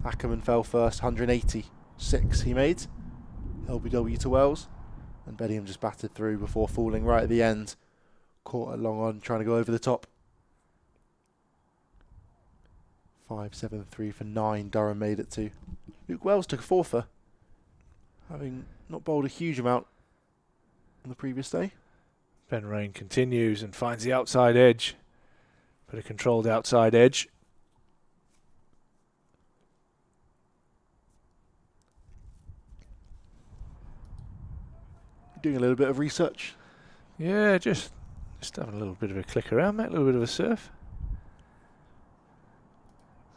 Ackerman fell first, 186 he made. LBW to Wells. And Beddingham just battered through before falling right at the end. Caught a long on, trying to go over the top. 5-7-3 for 9, Durham made it to. Luke Wells took a 4-fer, having not bowled a huge amount on the previous day. Ben Rain continues and finds the outside edge. But a controlled outside edge. Doing a little bit of research. Yeah, just having a little bit of a click around, mate, a little bit of a surf.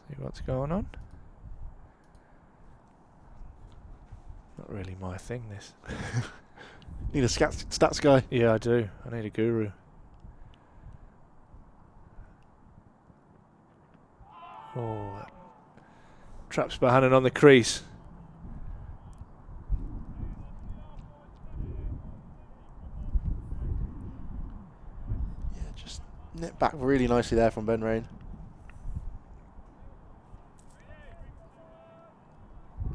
See what's going on. Not really my thing, this. Need a stats guy. Yeah, I do. I need a guru. Oh, that traps Bohannon on the crease. Yeah, just net back really nicely there from Ben Rain.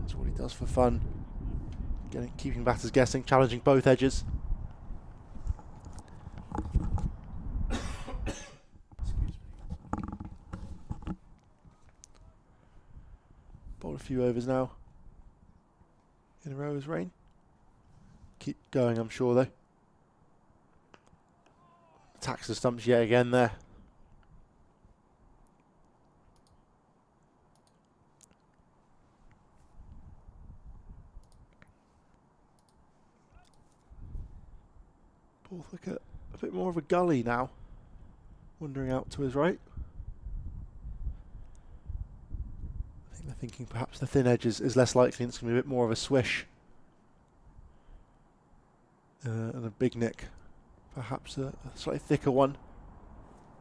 That's what he does for fun. Keeping batters guessing, challenging both edges. Bowled a few overs now. In a row as Rain. Keep going, I'm sure, though. Attacks the stumps yet again there. Borthwick a bit more of a gully now. Wandering out to his right. I think they're thinking perhaps the thin edge is less likely and it's going to be a bit more of a swish. And a big nick. Perhaps a slightly thicker one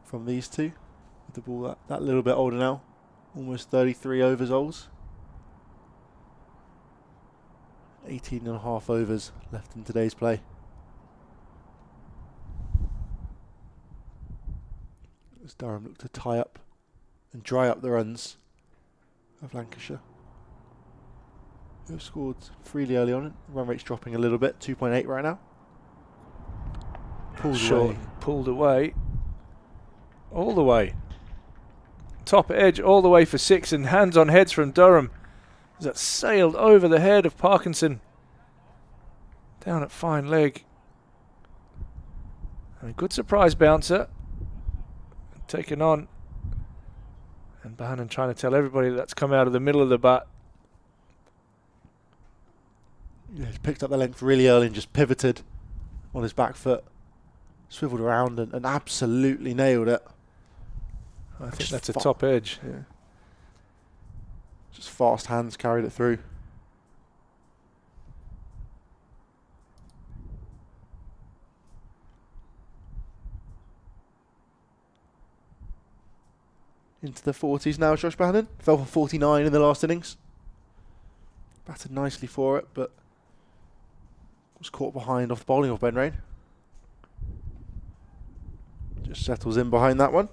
from these two. With the ball that little bit older now. Almost 33 overs old. 18.5 overs left in today's play. As Durham look to tie up and dry up the runs of Lancashire, who have scored freely early on. Run rate's dropping a little bit, 2.8 right now. Pulled away. All the way. Top edge all the way for 6 and hands on heads from Durham. That sailed over the head of Parkinson. Down at fine leg. And a good surprise bouncer. Taken on. And Bohannon trying to tell everybody that's come out of the middle of the bat. Yeah, he's picked up the length really early and just pivoted on his back foot. Swiveled around and absolutely nailed it. I think Just that's a top edge. Yeah. Just fast hands carried it through. Into the 40s now, Josh Bohannon. Fell for 49 in the last innings. Batted nicely for it, but was caught behind off the bowling of Ben Rain. Just settles in behind that one.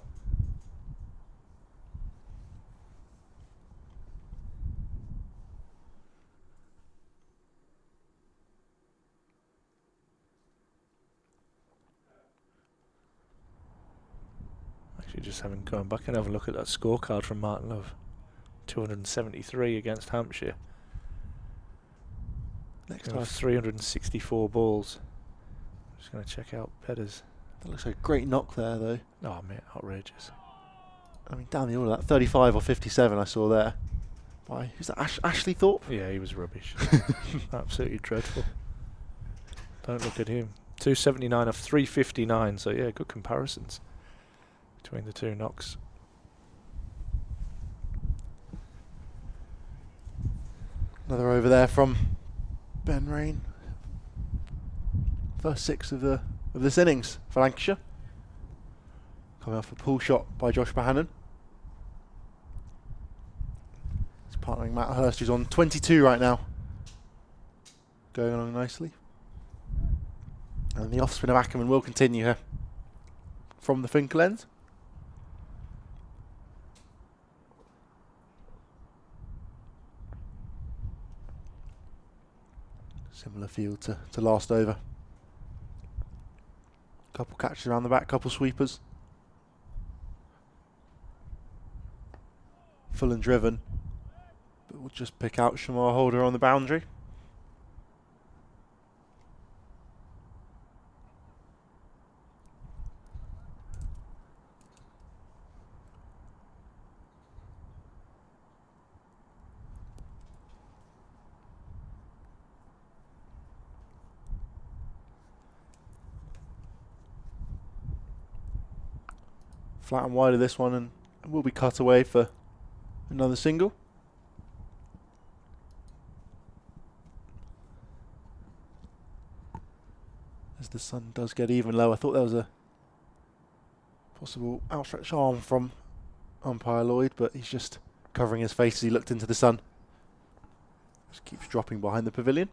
Just having gone back and have a look at that scorecard from Martin Love. 273 against Hampshire. Next There time. were 364 balls. Just going to check out Pedders. That looks like a great knock there, though. Oh, mate, outrageous. I mean, down the order, that 35 or 57 I saw there. By, who's that, Ashley Thorpe? Yeah, he was rubbish. Absolutely dreadful. Don't look at him. 279 of 359, so yeah, good comparisons between the two knocks. Another over there from Ben Rain. First 6 of this innings for Lancashire. Coming off a pull shot by Josh Bohannon. He's partnering Matt Hurst, who's on 22 right now. Going along nicely. And the off spin of Ackerman will continue here from the Finkel end. Similar field to last over. Couple catches around the back, couple sweepers. Full and driven. But we'll just pick out Shamar Holder on the boundary. Flat and wide of this one, and will be cut away for another single. As the sun does get even low, I thought there was a possible outstretched arm from umpire Lloyd, but he's just covering his face as he looked into the sun. Just keeps dropping behind the pavilion.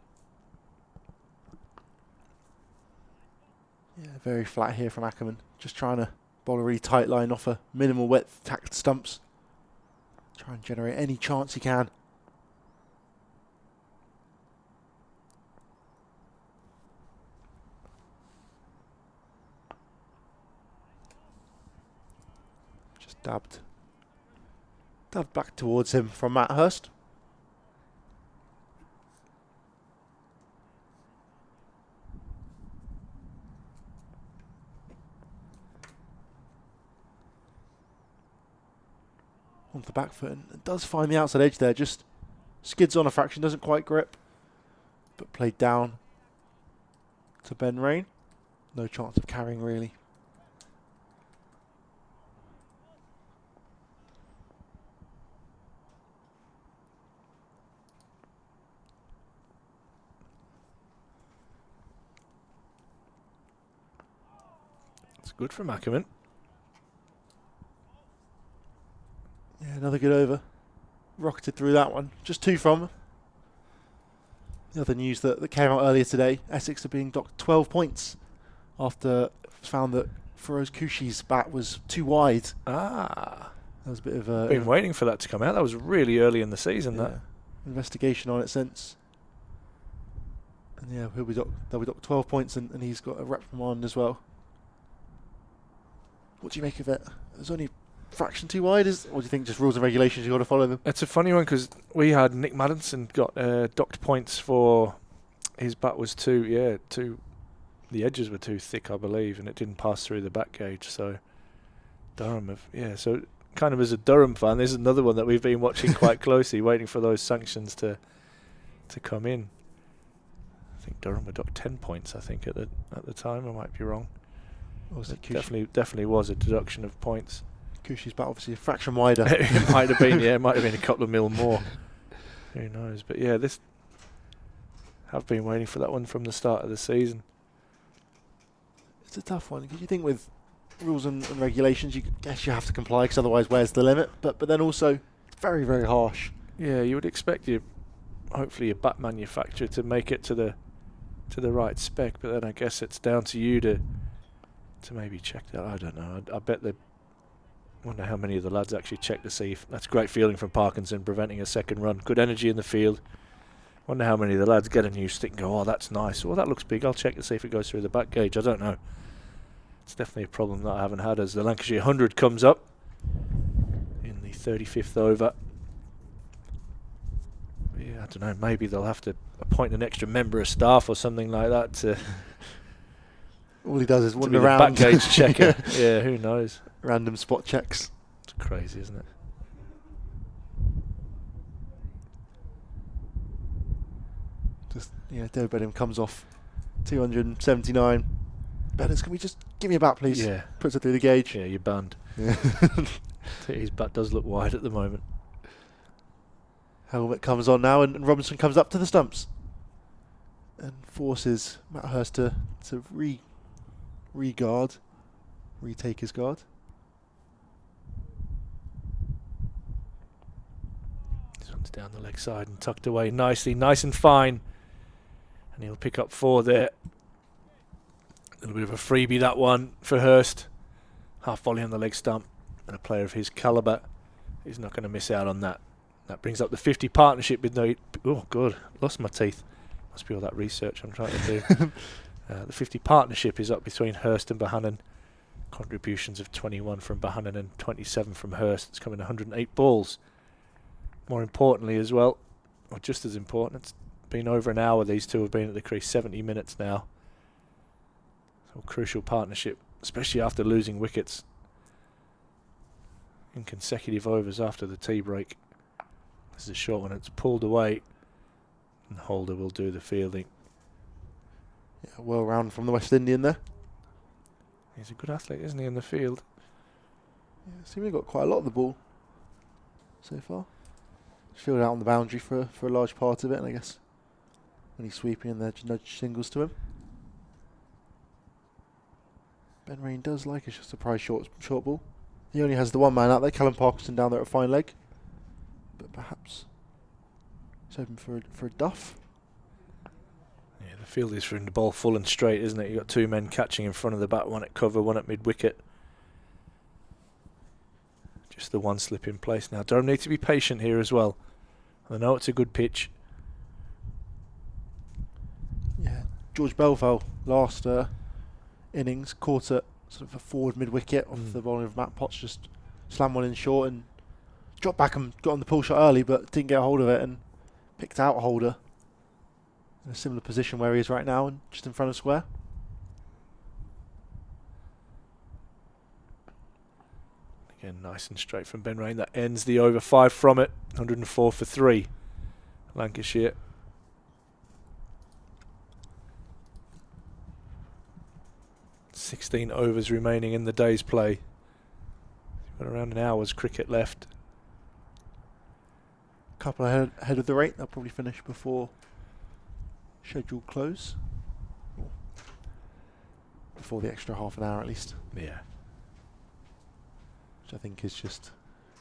Yeah, very flat here from Ackerman, just trying to bowl a really tight line off a minimal width, tacked stumps. Try and generate any chance he can. Just dabbed back towards him from Matt Hurst. Onto the back foot, and it does find the outside edge there, just skids on a fraction, doesn't quite grip, but played down to Ben Rain. No chance of carrying really. It's good from Ackerman. Yeah, another good over. Rocketed through that one. Just 2 from. The other news that came out earlier today, Essex are being docked 12 points after it was found that Feroz Kushi's bat was too wide. Ah. That was a bit of a... Been waiting for that to come out. That was really early in the season, yeah, that. investigation on it since. And yeah, they'll be docked 12 points, and he's got a reprimand as well. What do you make of it? There's only fraction too wide, or do you think just rules and regulations, you've got to follow them? It's a funny one because we had Nick Maddinson got docked points for his bat was too. The edges were too thick, I believe, and it didn't pass through the back gauge. So Durham so kind of as a Durham fan, this is another one that we've been watching quite closely, waiting for those sanctions to come in. I think Durham were docked 10 points. I think at the time, I might be wrong. Was it Definitely was a deduction of points. Cushy's bat obviously a fraction wider. It might have been, it might have been a couple of mil more. Who knows? But yeah, have been waiting for that one from the start of the season. It's a tough one because you think with rules and regulations, you guess you have to comply because otherwise, where's the limit? But then also, it's very, very harsh. Yeah, you would expect hopefully your bat manufacturer to make it to the right spec, but then I guess it's down to you to maybe check that. I don't know. I bet wonder how many of the lads actually check to see if that's great fielding from Parkinson, preventing a second run. Good energy in the field. Wonder how many of the lads get a new stick and go, oh, that's nice. Well, that looks big. I'll check to see if it goes through the back gauge. I don't know. It's definitely a problem that I haven't had as the Lancashire 100 comes up in the 35th over. But yeah, I don't know. Maybe they'll have to appoint an extra member of staff or something like that to. All he does is wander be the around. back gauge checker. Yeah, who knows? Random spot checks. It's crazy, isn't it? Just, David Benham comes off 279. Bennett, can we just give me a bat, please? Yeah. Puts it through the gauge. Yeah, you're banned. Yeah. His bat does look wide at the moment. Helmet comes on now, and Robinson comes up to the stumps and forces Matt Hurst to retake his guard. This one's down the leg side and tucked away nicely, nice and fine. And he'll pick up 4 there. A little bit of a freebie, that one, for Hurst. Half volley on the leg stump. And a player of his calibre is not going to miss out on that. That brings up the 50 partnership with no... Oh, God. Lost my teeth. Must be all that research I'm trying to do. The 50 partnership is up between Hurst and Bohannon. Contributions of 21 from Bohannon and 27 from Hurst. It's coming 108 balls. More importantly as well, or just as important, it's been over an hour these two have been at the crease, 70 minutes now. So crucial partnership, especially after losing wickets in consecutive overs after the tea break. This is a short one, it's pulled away and Holder will do the fielding. Yeah, well round from the West Indian there. He's a good athlete, isn't he, in the field? Yeah, seemingly got quite a lot of the ball so far. Fielded out on the boundary for a large part of it, and I guess when he's sweeping in there, just nudge singles to him. Ben Rain does like a surprise short ball. He only has the one man out there, Callum Parkinson down there at fine leg, but perhaps he's hoping for a duff. Yeah, the field is from the ball full and straight, isn't it? You've got 2 men catching in front of the bat, one at cover, one at mid-wicket. Just the one slip in place now. Durham need to be patient here as well. I know it's a good pitch. Yeah, George Belfell last innings caught at sort of a forward mid-wicket off the bowling of Matt Potts, just slammed one in short and dropped back and got on the pull shot early, but didn't get a hold of it and picked out Holder in a similar position where he is right now and just in front of square. Again, nice and straight from Ben Rain. That ends the over 5 from it. 104 for 3. Lancashire. "16 overs remaining in the day's play. Got around an hour's cricket left. Couple ahead of the rate. They'll probably finish before scheduled close. Before the extra half an hour at least. Yeah. Which I think is just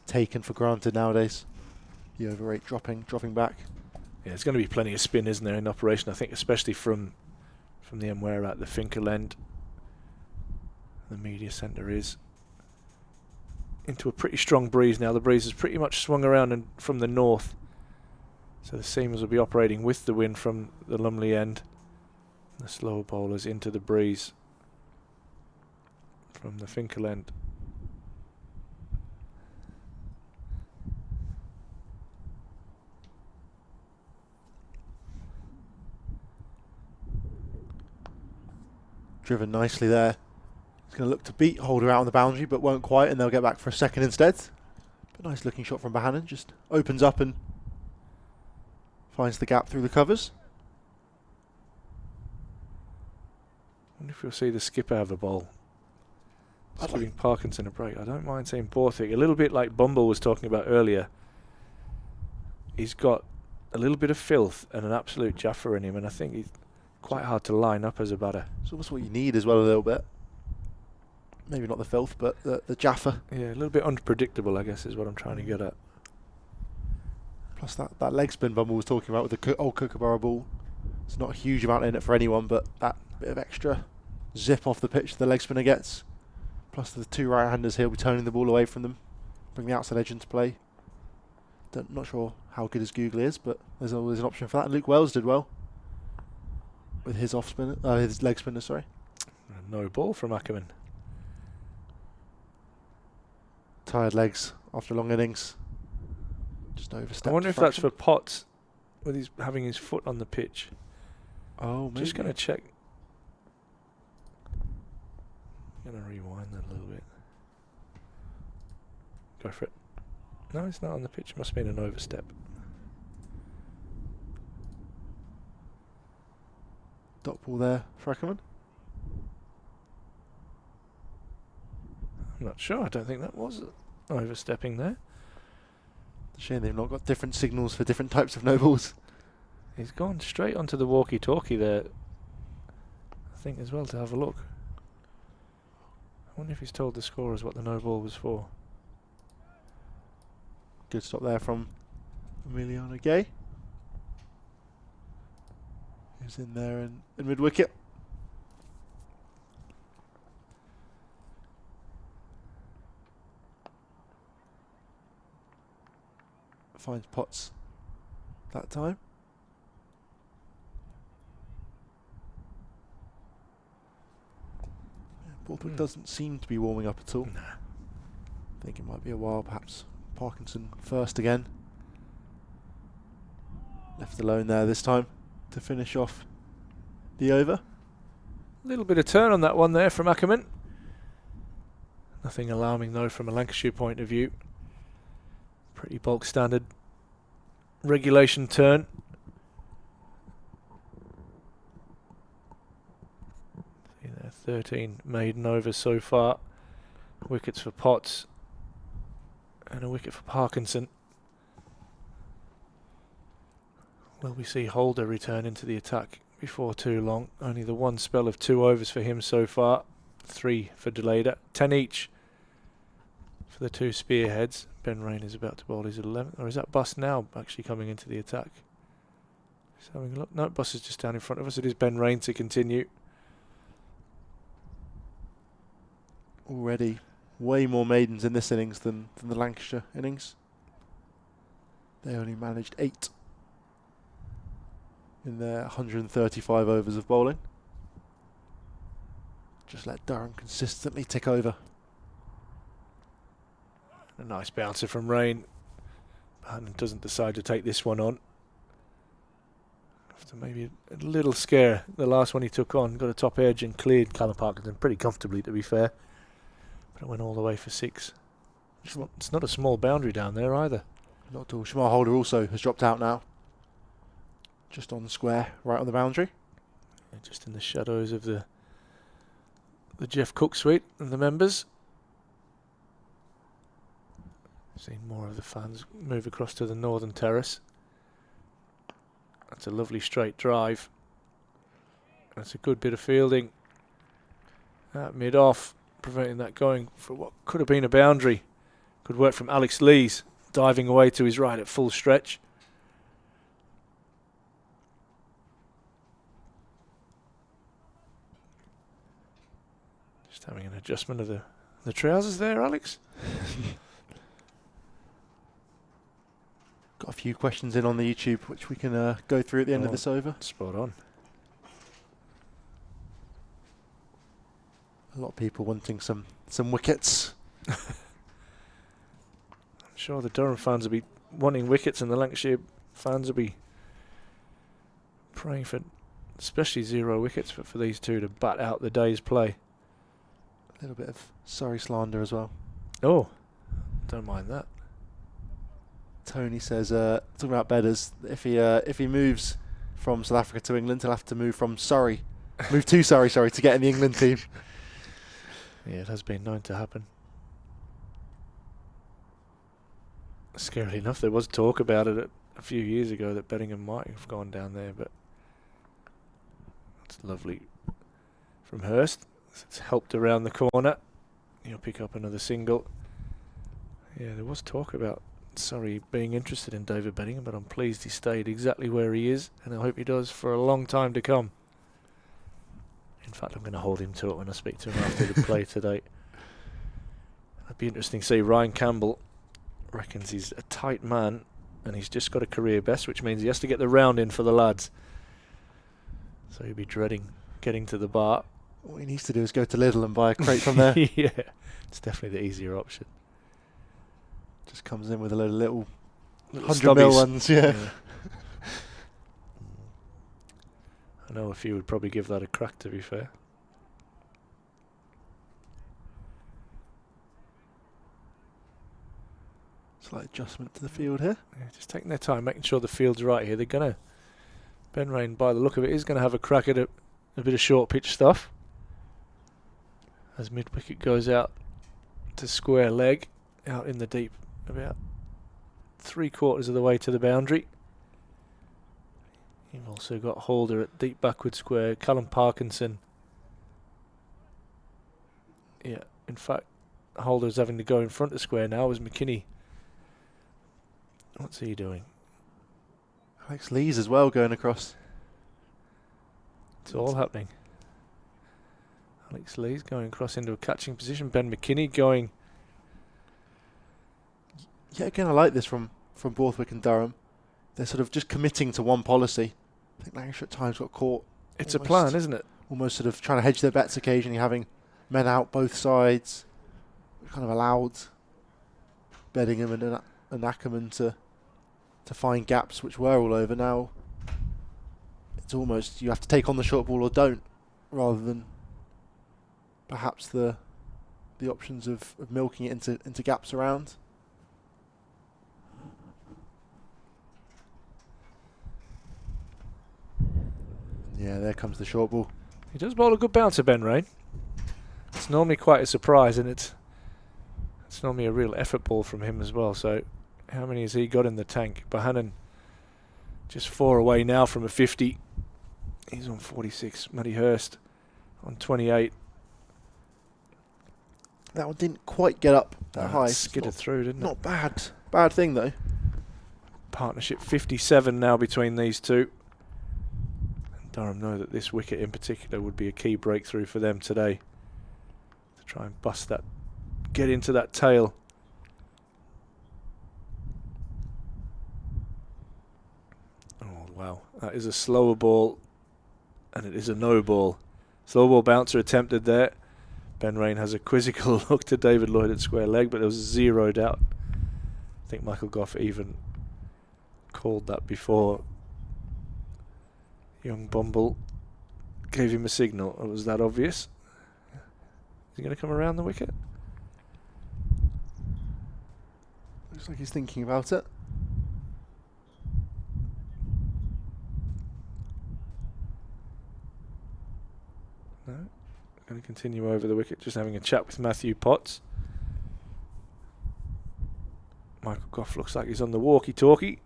taken for granted nowadays. The over rate dropping back. Yeah, there's going to be plenty of spin, isn't there, in operation? I think especially from the end where at the Finkel end. The media centre is into a pretty strong breeze now. The breeze has pretty much swung around and from the north. So the seamers will be operating with the wind from the Lumley end. The slower bowlers into the breeze from the Finkel end. Driven nicely there. He's going to look to beat Holder out on the boundary, but won't quite, and they'll get back for a second instead. But nice looking shot from Bohannon. Just opens up and finds the gap through the covers. I wonder if we'll see the skipper have a bowl. Just giving Parkinson a break. I don't mind seeing Borthwick. A little bit like Bumble was talking about earlier. He's got a little bit of filth and an absolute jaffer in him, and I think he's quite hard to line up as a batter. It's almost what you need as well a little bit. Maybe not the filth, but the jaffer. Yeah, a little bit unpredictable, I guess, is what I'm trying to get at. Plus that leg spin Bumble was talking about with the old Kookaburra ball. It's not a huge amount in it for anyone, but that bit of extra zip off the pitch the leg spinner gets. Plus the two right-handers here will be turning the ball away from them. Bring the outside edge into play. Not sure how good his googly is, but there's always an option for that. And Luke Wells did well with his off spinner, his leg spinner, sorry. No ball from Ackerman. Tired legs after a long innings. Just overstepped. I wonder if that's for Potts, with his having his foot on the pitch. Oh, maybe. Just going to check. I'm going to rewind that a little bit. Go for it. No, it's not on the pitch. Must have been an overstep. Dot ball there for Ackerman. I'm not sure. I don't think that was overstepping there. Shame they've not got different signals for different types of no balls. He's gone straight onto the walkie-talkie there, I think, as well, to have a look. I wonder if he's told the scorers what the no ball was for. Good stop there from Emiliano Gay. Who's in there in mid-wicket. Finds Potts that time. Borthwick doesn't seem to be warming up at all. Nah. I think it might be a while, perhaps. Parkinson first again. Left alone there this time to finish off the over. A little bit of turn on that one there from Ackerman. Nothing alarming though from a Lancashire point of view. Pretty bulk standard regulation turn. See there, 13 maiden overs so far. Wickets for Potts and a wicket for Parkinson. Will we see Holder return into the attack before too long? Only the one spell of 2 overs for him so far. 3 for Deleda. 10 each for the 2 spearheads. Ben Rain is about to bowl his 11th. Or is that Bus now actually coming into the attack? Just having a look. No, Bus is just down in front of us. It is Ben Rain to continue. Already way more maidens in this innings than the Lancashire innings. They only managed 8 in their 135 overs of bowling. Just let Durham consistently tick over. A nice bouncer from Rain. Bohannon doesn't decide to take this one on. After maybe a little scare, the last one he took on, got a top edge and cleared Callum Parkinson pretty comfortably, to be fair. But it went all the way for 6. It's not a small boundary down there either. Not at all. Shamar Holder also has dropped out now. Just on the square, right on the boundary. Yeah, just in the shadows of the Jeff Cook suite and the members. Seen more of the fans move across to the northern terrace. That's a lovely straight drive. That's a good bit of fielding at mid-off, preventing that going for what could have been a boundary. Good work from Alex Lees, diving away to his right at full stretch. Just having an adjustment of the trousers there, Alex. Got a few questions in on the YouTube, which we can go through at the end of this over. Spot on. A lot of people wanting some wickets. I'm sure the Durham fans will be wanting wickets, and the Lancashire fans will be praying for especially 0 wickets, but for these two to bat out the day's play. A little bit of sorry slander as well. Oh, don't mind that. Tony says, talking about Bedders, if he moves from South Africa to England, he'll have to move to Surrey, to get in the England team. Yeah, it has been known to happen. Scarily enough, there was talk about it a few years ago that Bellingham might have gone down there, but it's lovely from Hurst. It's helped around the corner. He'll pick up another single. Yeah, there was talk about Surrey being interested in David Bellingham, but I'm pleased he stayed exactly where he is, and I hope he does for a long time to come. In fact, I'm going to hold him to it when I speak to him after the play today. It'd be interesting to see. Ryan Campbell reckons he's a tight man, and he's just got a career best, which means he has to get the round in for the lads. So he'll be dreading getting to the bar. What he needs to do is go to Lidl and buy a crate from there. Yeah, it's definitely the easier option. Just comes in with a load of little 100 stubbies. mil ones, yeah. I know a few would probably give that a crack, to be fair. Slight adjustment to the field here. Yeah, just taking their time, making sure the field's right here. They're going to... Ben Rain, by the look of it, is going to have a crack at a bit of short pitch stuff. As mid-wicket goes out to square leg, out in the deep, about 3/4 of the way to the boundary. You've also got Holder at deep backward square, Callum Parkinson. Yeah, in fact, Holder's having to go in front of square now as McKinney. What's he doing? Alex Lees as well going across. It's all happening. Alex Lees going across into a catching position. Ben McKinney going... Yeah, again, I like this from Borthwick and Durham. They're sort of just committing to one policy. I think Lancashire at times got caught. It's a plan, isn't it? Almost sort of trying to hedge their bets occasionally, having men out both sides. Kind of allowed Bellingham and Ackerman to find gaps which were all over. Now it's almost you have to take on the short ball or don't, rather than perhaps the options of milking it into gaps around. Yeah, there comes the short ball. He does bowl a good bouncer, Ben Rain. It's normally quite a surprise, and it's normally a real effort ball from him as well. So how many has he got in the tank? Bohannon just 4 away now from a 50. He's on 46. Matty Hurst on 28. That one didn't quite get up that high. Skidded through, didn't it? Not bad. Bad thing, though. Partnership 57 now between these two. And Durham know that this wicket in particular would be a key breakthrough for them today. To try and bust that, get into that tail. Oh, wow. That is a slower ball, and it is a no ball. Slow ball bouncer attempted there. Ben Rain has a quizzical look to David Lloyd at square leg, but there was zero doubt. I think Michael Goff even called that before young Bumble gave him a signal. It was that obvious. Is he going to come around the wicket? Looks like he's thinking about it. No. Going to continue over the wicket, just having a chat with Matthew Potts. Michael Goff looks like he's on the walkie-talkie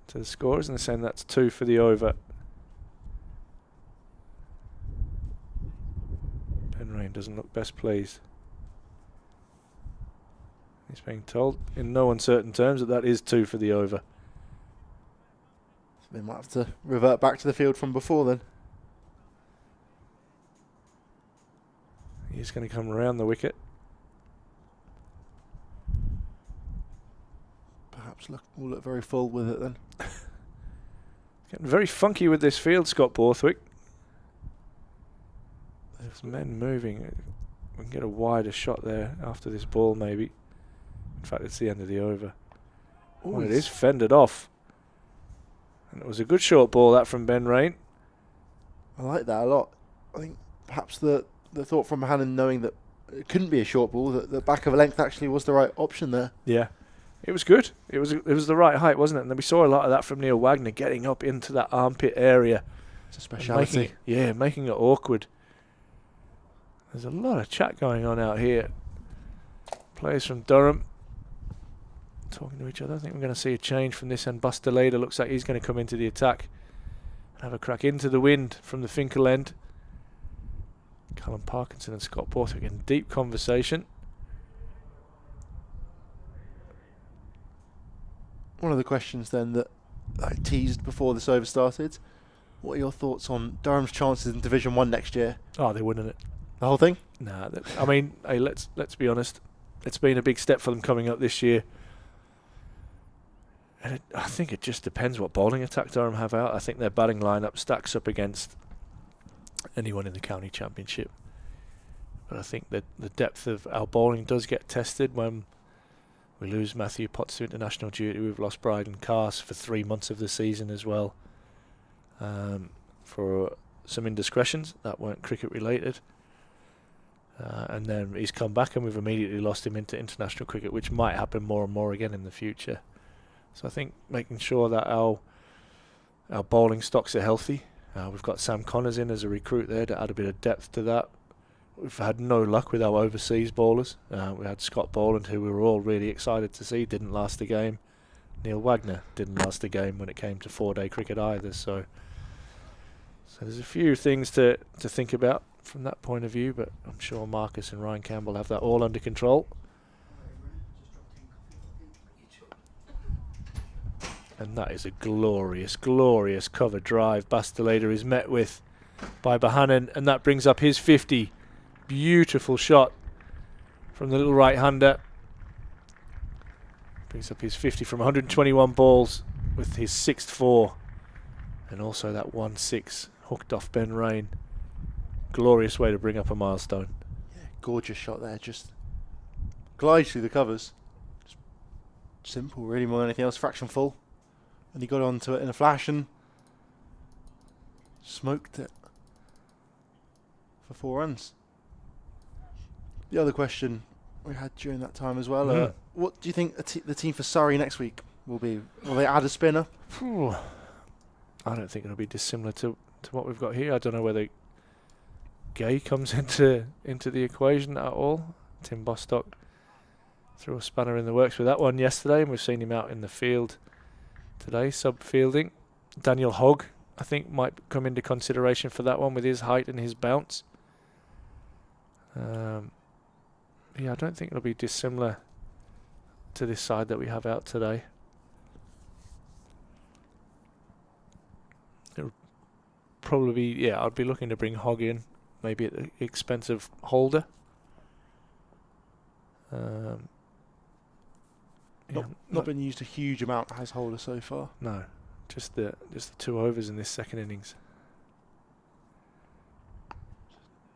to the scorers, and they're saying that's 2 for the over. Ben Rain doesn't look best pleased. He's being told in no uncertain terms that that is 2 for the over. So they might have to revert back to the field from before then. He's going to come around the wicket. Perhaps we'll look very full with it then. Getting very funky with this field, Scott Borthwick. There's men moving. We can get a wider shot there after this ball, maybe. In fact, it's the end of the over. Oh, it is fended off. And it was a good short ball, that from Ben Rain. I like that a lot. I think perhaps the thought from Bohannon, knowing that it couldn't be a short ball, that the back of a length actually was the right option there. Yeah. It was good. It was the right height, wasn't it? And then we saw a lot of that from Neil Wagner, getting up into that armpit area. It's a speciality. Making it awkward. There's a lot of chat going on out here. Players from Durham talking to each other. I think we're going to see a change from this end. Buster Lader looks like he's going to come into the attack and have a crack into the wind from the Finkel end. Callum Parkinson and Scott Porter in deep conversation. One of the questions then that I teased before this over started, what are your thoughts on Durham's chances in Division 1 next year? Oh, they're winning it. The whole thing? Nah, I mean, hey, let's be honest. It's been a big step for them coming up this year. And I think it just depends what bowling attack Durham have out. I think their batting lineup stacks up against anyone in the county championship. But I think that the depth of our bowling does get tested when we lose Matthew Potts to international duty. We've lost Bryden Cast for 3 months of the season as well. For some indiscretions that weren't cricket related. And then he's come back and we've immediately lost him into international cricket, which might happen more and more again in the future. So I think making sure that our bowling stocks are healthy. We've got Sam Connors in as a recruit there to add a bit of depth to that. We've had no luck with our overseas bowlers. We had Scott Boland, who we were all really excited to see, didn't last the game. Neil Wagner didn't last the game when it came to 4-day cricket either. So there's a few things to think about from that point of view, but I'm sure Marcus and Ryan Campbell have that all under control. And that is a glorious, glorious cover drive. Bastelader is met with by Bohannon, and that brings up his 50. Beautiful shot from the little right-hander. Brings up his 50 from 121 balls with his 6th 4. And also that 1-6 hooked off Ben Rain. Glorious way to bring up a milestone. Yeah, gorgeous shot there. Just glides through the covers. Just simple, really, more than anything else. Fraction full. And he got onto it in a flash and smoked it for 4 runs. The other question we had during that time as well, what do you think the team for Surrey next week will be? Will they add a spinner? I don't think it'll be dissimilar to what we've got here. I don't know whether Gay comes into the equation at all. Tim Bostock threw a spanner in the works with that one yesterday, and we've seen him out in the field today, sub-fielding. Daniel Hogg, I think, might come into consideration for that one with his height and his bounce. Yeah, I don't think it'll be dissimilar to this side that we have out today. It'll probably be, yeah, I'd be looking to bring Hogg in, maybe at the expense of Holder. Not been used a huge amount as Holder so far. No, just the 2 overs in this second innings.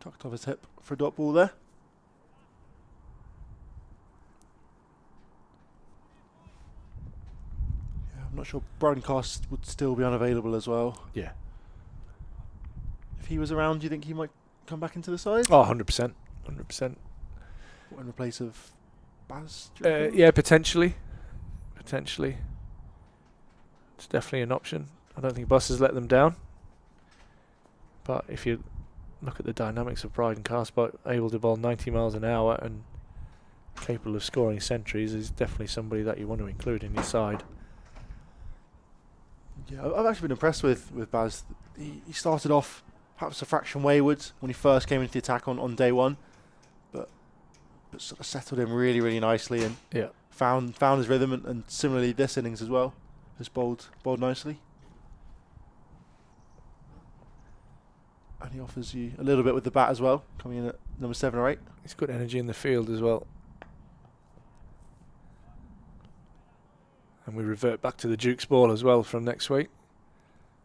Tucked off his hip for a dot ball there. Yeah, I'm not sure Bryden Cast would still be unavailable as well. Yeah. If he was around, do you think he might come back into the side? Oh, 100%. 100%. In replace of Baz? Yeah, potentially. Potentially. It's definitely an option. I don't think Bus has let them down. But if you look at the dynamics of Bryden Cast, able to bowl 90 miles an hour and capable of scoring centuries, is definitely somebody that you want to include in your side. Yeah, I've actually been impressed with Baz. He started off perhaps a fraction wayward when he first came into the attack on day one, but sort of settled in really, really nicely and found his rhythm, and similarly this innings as well has bowled nicely. And he offers you a little bit with the bat as well, coming in at number 7 or 8. He's got energy in the field as well. And we revert back to the Duke's ball as well from next week.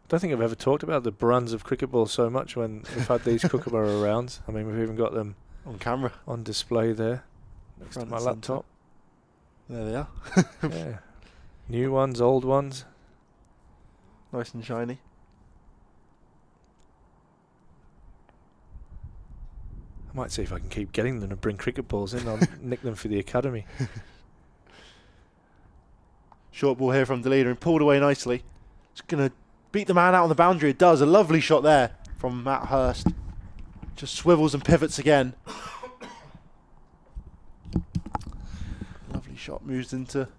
I don't think I've ever talked about the brands of cricket balls so much when we've had these Kookaburra rounds. I mean, we've even got them on camera, on display there next to my laptop. There they are. Yeah. New ones, old ones. Nice and shiny. I might see if I can keep getting them to bring cricket balls in. I'll nick them for the academy. Short ball here from the leader and pulled away nicely. It's going to beat the man out on the boundary. It does. A lovely shot there from Matt Hurst. Just swivels and pivots again. Lovely shot. Moves into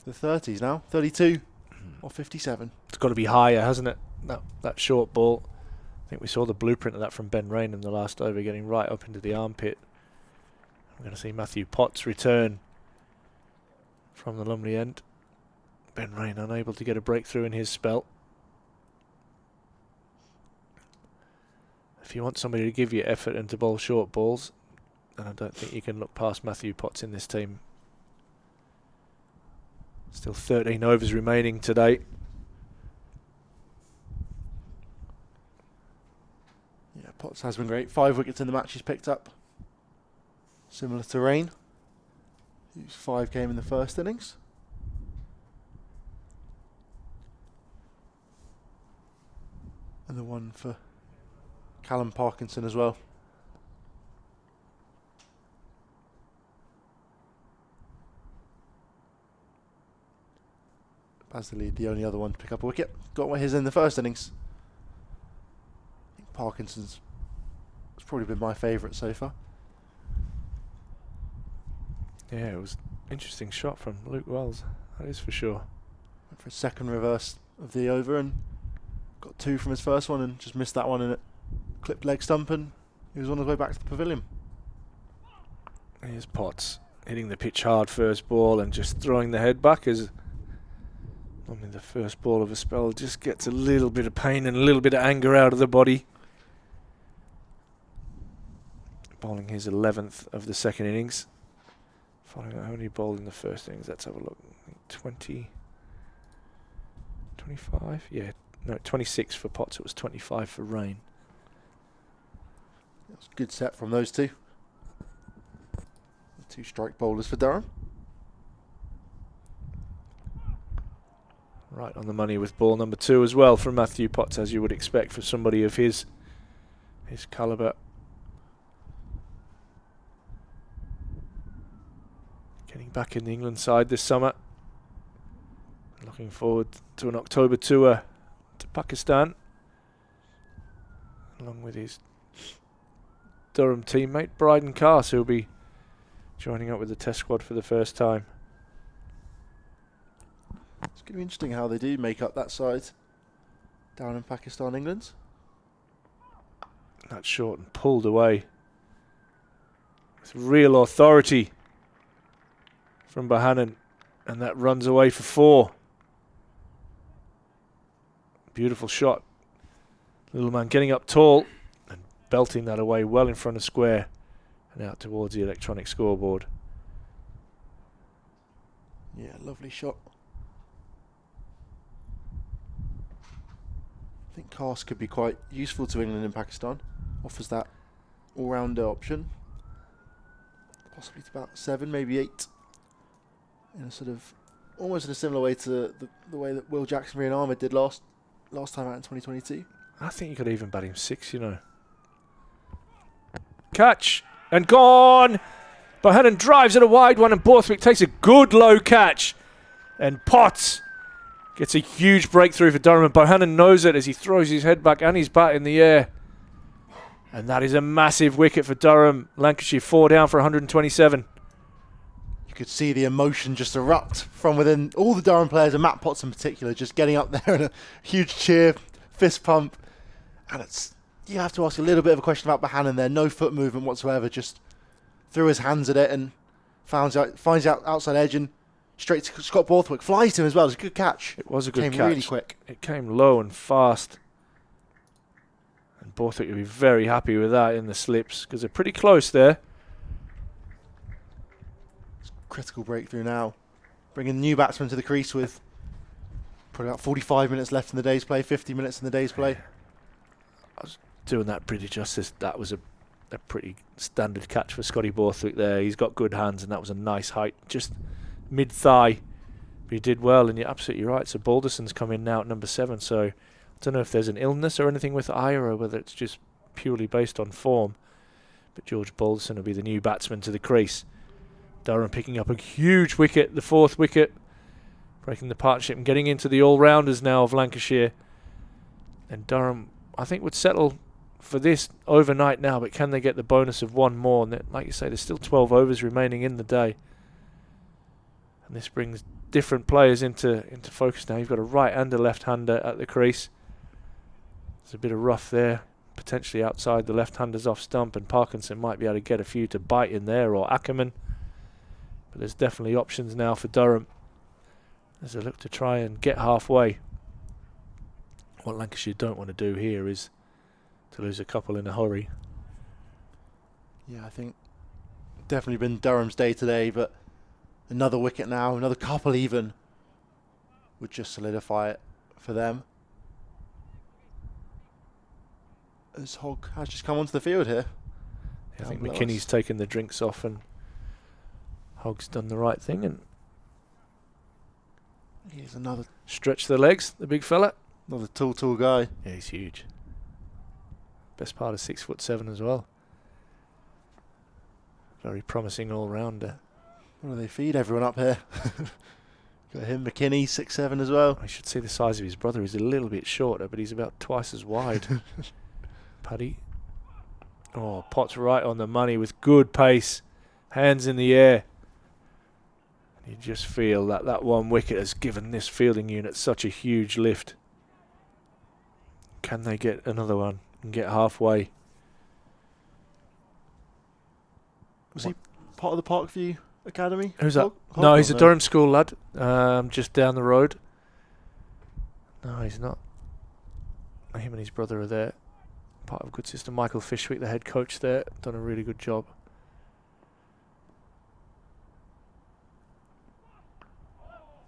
the 30s now. 32 or 57. It's got to be higher, hasn't it? That short ball. I think we saw the blueprint of that from Ben Rain in the last over, getting right up into the armpit. We're going to see Matthew Potts return from the Lumley end. Ben Rain unable to get a breakthrough in his spell. If you want somebody to give you effort and to bowl short balls, then I don't think you can look past Matthew Potts in this team. Still 13 overs remaining today. Yeah, Potts has been great. 5 wickets in the match he's picked up. Similar to Rain, whose 5 came in the first innings. And the one for Callum Parkinson as well. As the lead, the only other one to pick up a wicket. Got his in the first innings. I think Parkinson's has probably been my favourite so far. Yeah, it was an interesting shot from Luke Wells, that is for sure. Went for a second reverse of the over and got 2 from his first one and just missed that one and it clipped leg stump and he was on his way back to the pavilion. Here's Potts hitting the pitch hard first ball and just throwing the head back as normally the first ball of a spell just gets a little bit of pain and a little bit of anger out of the body. Bowling his 11th of the second innings. Following how many bowled in the first innings? Let's have a look. 20, 25? Yeah, no, 26 for Potts. It was 25 for Rain. That was a good set from those two. The 2 strike bowlers for Durham. Right on the money with ball number 2 as well from Matthew Potts, as you would expect for somebody of his calibre. Getting back in the England side this summer. Looking forward to an October tour to Pakistan, along with his Durham teammate Bryden Carse, who will be joining up with the Test squad for the first time. It's going to be interesting how they do make up that side down in Pakistan, England. That's short and pulled away with real authority from Bohannon, and that runs away for 4. Beautiful shot. Little man getting up tall and belting that away well in front of square and out towards the electronic scoreboard. Yeah, lovely shot. I think Carse could be quite useful to England and Pakistan. Offers that all-rounder option. Possibly to about 7, maybe 8. In a sort of, almost in a similar way to the way that Will Jackson and Ahmed did last time out in 2022. I think you could even bat him 6, you know. Catch and gone. Bohannon drives at a wide one and Borthwick takes a good low catch. And Potts gets a huge breakthrough for Durham. And Bohannon knows it as he throws his head back and his bat in the air. And that is a massive wicket for Durham. Lancashire 4 down for 127. You could see the emotion just erupt from within all the Durham players, and Matt Potts in particular, just getting up there and a huge cheer, fist pump. And you have to ask a little bit of a question about Bohannon there. No foot movement whatsoever, just threw his hands at it and finds out outside edge and straight to Scott Borthwick. Flies to him as well. It was a good catch. It was a good catch. Came really quick. It came low and fast. And Borthwick will be very happy with that in the slips because they're pretty close there. Critical breakthrough now. Bringing new batsmen to the crease with probably about 45 minutes left in the day's play, 50 minutes in the day's play. I was doing that pretty justice. That was a pretty standard catch for Scotty Borthwick there. He's got good hands and that was a nice height, just mid-thigh. But he did well, and you're absolutely right. So Balderson's come in now at number 7, so I don't know if there's an illness or anything with Ira, whether it's just purely based on form. But George Balderson will be the new batsman to the crease. Durham picking up a huge wicket, the 4th wicket, breaking the partnership and getting into the all-rounders now of Lancashire. And Durham, I think, would settle for this overnight now, but can they get the bonus of one more? And like you say, there's still 12 overs remaining in the day. And this brings different players into focus now. You've got a right and a left-hander at the crease. There's a bit of rough there, potentially outside the left-hander's off stump, and Parkinson might be able to get a few to bite in there, or Ackerman. But there's definitely options now for Durham as they look to try and get halfway. What Lancashire don't want to do here is to lose a couple in a hurry. Yeah, I think definitely been Durham's day today, but another wicket now, another couple even, would just solidify it for them. As Hogg has just come onto the field here. Yeah, I think McKinney's taken the drinks off and Hogg's done the right thing and here's another stretch the legs, the big fella. Another tall guy. Yeah, he's huge. Best part of 6'7" as well. Very promising all-rounder. What do they feed everyone up here? Got him, McKinney, 6'7" as well. I should see the size of his brother. He's a little bit shorter, but he's about twice as wide. Paddy. Oh, Potts right on the money with good pace. Hands in the air. You just feel that that one wicket has given this fielding unit such a huge lift. Can they get another one and get halfway? Was he part of the Parkview Academy? Who's that? Hogg No, he's a no. Durham school lad, just down the road. No, he's not. Him and his brother are there. Part of a good system. Michael Fishwick, the head coach there, done a really good job.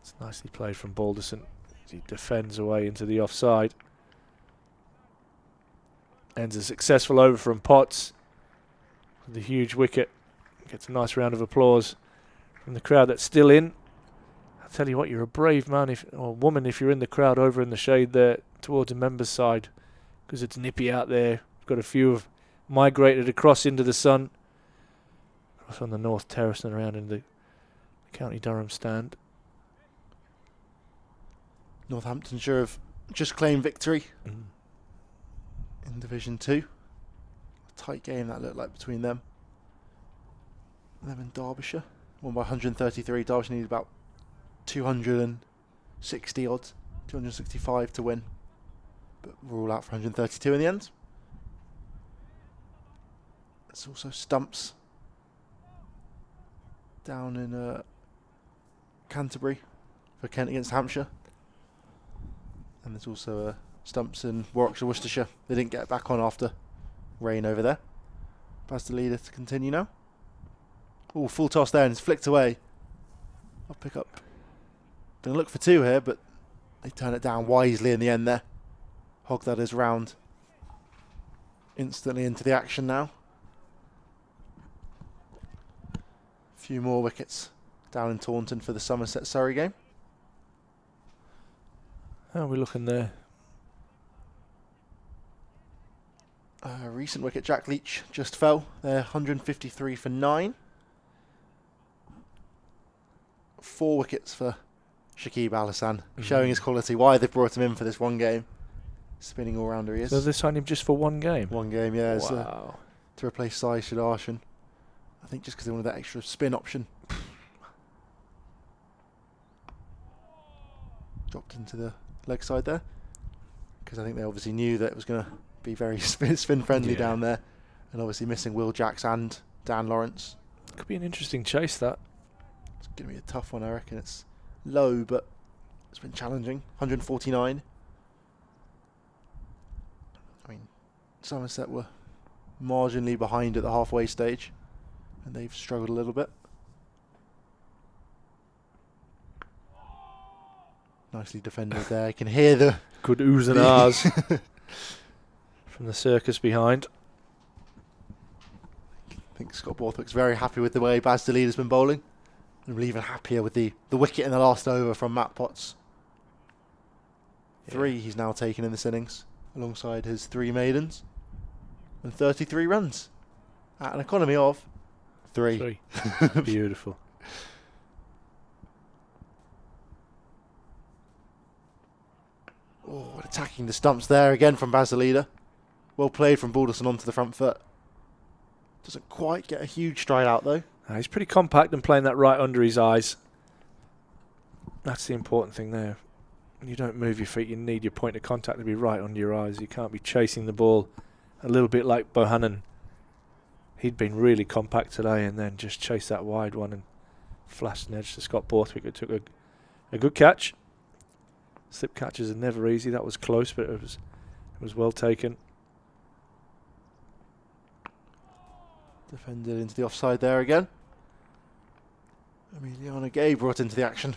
It's nicely played from Balderson. He defends away into the offside. Ends a successful over from Potts. The huge wicket. Gets a nice round of applause from the crowd that's still in. I'll tell you what, you're a brave man or woman if you're in the crowd over in the shade there towards the members' side, because it's nippy out there. We've got a few have migrated across into the sun, across on the North Terrace and around in the County Durham stand. Northamptonshire have just claimed victory in Division 2. A tight game that looked like between them. Them and Derbyshire. Won by 133. Derbyshire needed about 260 odds, 265 to win. But we're all out for 132 in the end. There's also stumps down in Canterbury for Kent against Hampshire. And there's also stumps in Warwickshire, Worcestershire. They didn't get back on after rain over there. Pass the leader to continue now. Oh, full toss there and it's flicked away. I'll pick up. Gonna look for two here, but they turn it down wisely in the end there. Hogg that is round. Instantly into the action now. A few more wickets down in Taunton for the Somerset-Surrey game. How are we looking there? Recent wicket, Jack Leach just fell. They're 153 for 9. 4 wickets for Shakib Al Hassan, showing his quality. Why they've brought him in for this one game. Spinning all rounder he is. So they signed him just for one game? One game, yeah. Wow. To replace Sai Sudarshan. I think just because they wanted that extra spin option. Dropped into the leg side there. Because I think they obviously knew that it was going to be very spin friendly down there. And obviously missing Will Jacks and Dan Lawrence. Could be an interesting chase, that. It's going to be a tough one, I reckon. It's low, but it's been challenging. 149. I mean, Somerset were marginally behind at the halfway stage, and they've struggled a little bit. Nicely defended there. You can hear the good oohs and ahs from the circus behind. I think Scott Borthwick's very happy with the way Baz Dalid has been bowling. And even happier with the wicket in the last over from Matt Potts. 3 he's now taken in this innings, alongside his 3 maidens. and 33 runs at an economy of 3. 3. Beautiful. Oh, attacking the stumps there again from Basilida. Well played from Balderson onto the front foot. Doesn't quite get a huge stride out though. He's pretty compact and playing that right under his eyes. That's the important thing there. You don't move your feet, you need your point of contact to be right under your eyes. You can't be chasing the ball a little bit like Bohannon. He'd been really compact today and then just chased that wide one and flashed an edge to Scott Borthwick, who took a good catch. Slip catches are never easy. That was close, but it was well taken. Defended into the offside there again. Emiliana Gay brought into the action.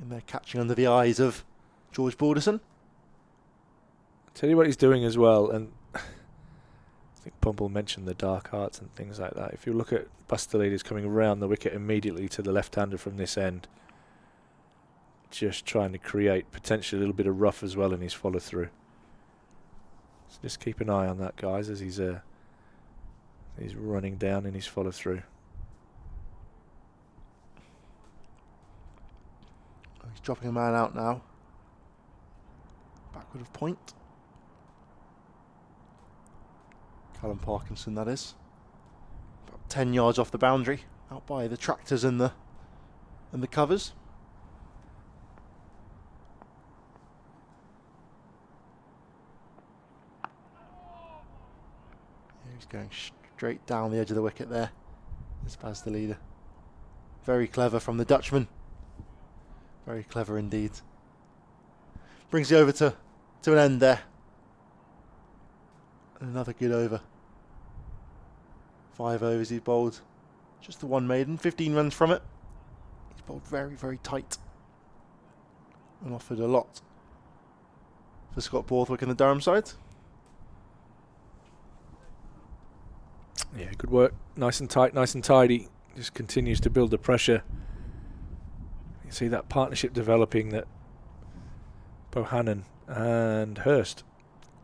In there catching under the eyes of George Balderson. Tell you what he's doing as well, and I think Pumble mentioned the dark arts and things like that. If you look at Bastilides coming around the wicket immediately to the left-hander from this end, just trying to create potentially a little bit of rough as well in his follow-through. So just keep an eye on that, guys, as he's running down in his follow-through. He's dropping a man out now. Backward of point. Callum Parkinson, that is. About 10 yards off the boundary, out by the tractors and the covers. He's going straight down the edge of the wicket there. This Baz the leader. Very clever from the Dutchman. Very clever indeed. Brings you over to an end there. And another good over. 5 overs he's bowled. Just the one maiden, 15 runs from it. He's bowled very, very tight. And offered a lot for Scott Borthwick and the Durham side. Yeah, good work. Nice and tight, nice and tidy. Just continues to build the pressure. You see that partnership developing that Bohannon and Hurst,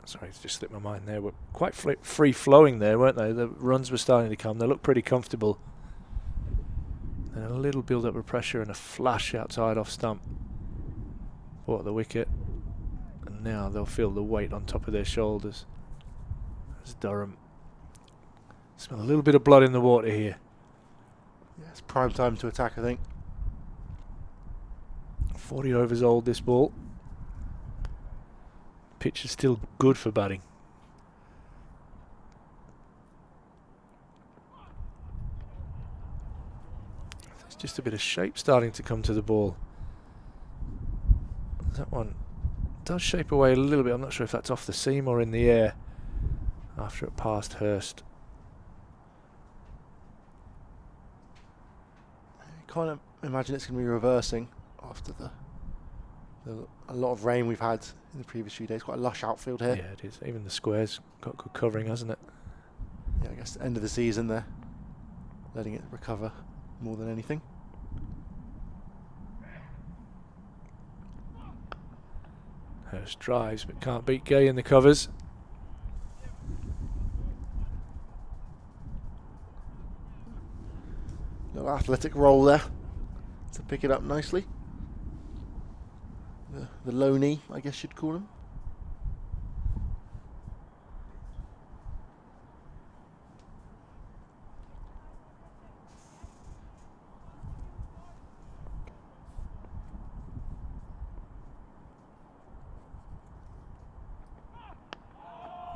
sorry, it's just slipped my mind there, were quite free-flowing there, weren't they? The runs were starting to come. They looked pretty comfortable. And a little build-up of pressure and a flash outside off stump. Bought the wicket. And now they'll feel the weight on top of their shoulders. As Durham smell a little bit of blood in the water here. Yeah, it's prime time to attack, I think. 40 overs old, this ball. Pitch is still good for batting. There's just a bit of shape starting to come to the ball. That one does shape away a little bit. I'm not sure if that's off the seam or in the air after it passed Hurst. I can't imagine it's going to be reversing after a lot of rain we've had in the previous few days. Quite a lush outfield here. Yeah, it is. Even the square's got good covering, hasn't it? Yeah, I guess the end of the season they're letting it recover more than anything. Hurst drives but can't beat Gay in the covers. Little athletic roll there to pick it up nicely. The low knee, I guess you'd call him.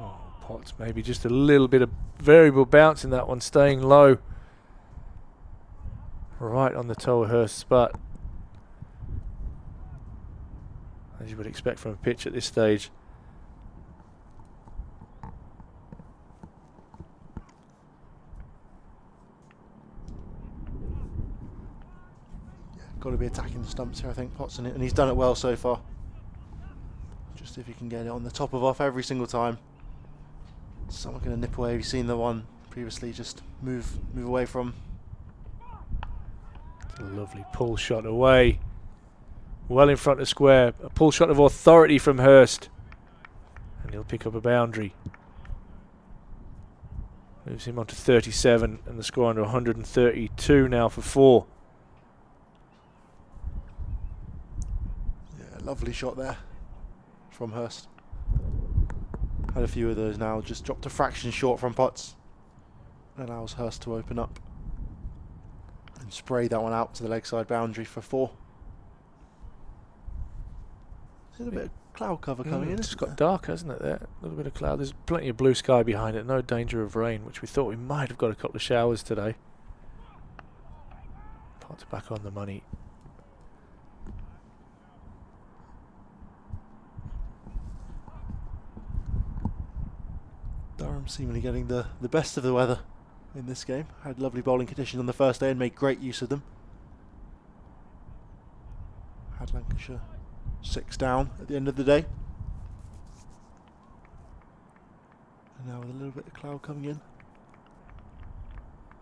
Oh, Potts maybe just a little bit of variable bounce in that one, staying low. Right on the toe of Hurst's spot. As you would expect from a pitch at this stage. Yeah, got to be attacking the stumps here, I think, Potts, and he's done it well so far. Just if he can get it on the top of off every single time. Someone going to nip away. You've seen the one previously just move away from. A lovely pull shot away. Well in front of square. A pull shot of authority from Hurst. And he'll pick up a boundary. Moves him on to 37 and the score under 132 now for 4. Yeah, lovely shot there from Hurst. Had a few of those now, just dropped a fraction short from Potts. Allows Hurst to open up and spray that one out to the leg side boundary for 4. There's a bit of cloud cover coming in. It's got dark, hasn't it, there? A little bit of cloud. There's plenty of blue sky behind it. No danger of rain, which we thought we might have got a couple of showers today. Potts back on the money. Durham seemingly getting the best of the weather in this game. Had lovely bowling conditions on the first day and made great use of them. Had Lancashire 6 down at the end of the day. And now with a little bit of cloud coming in.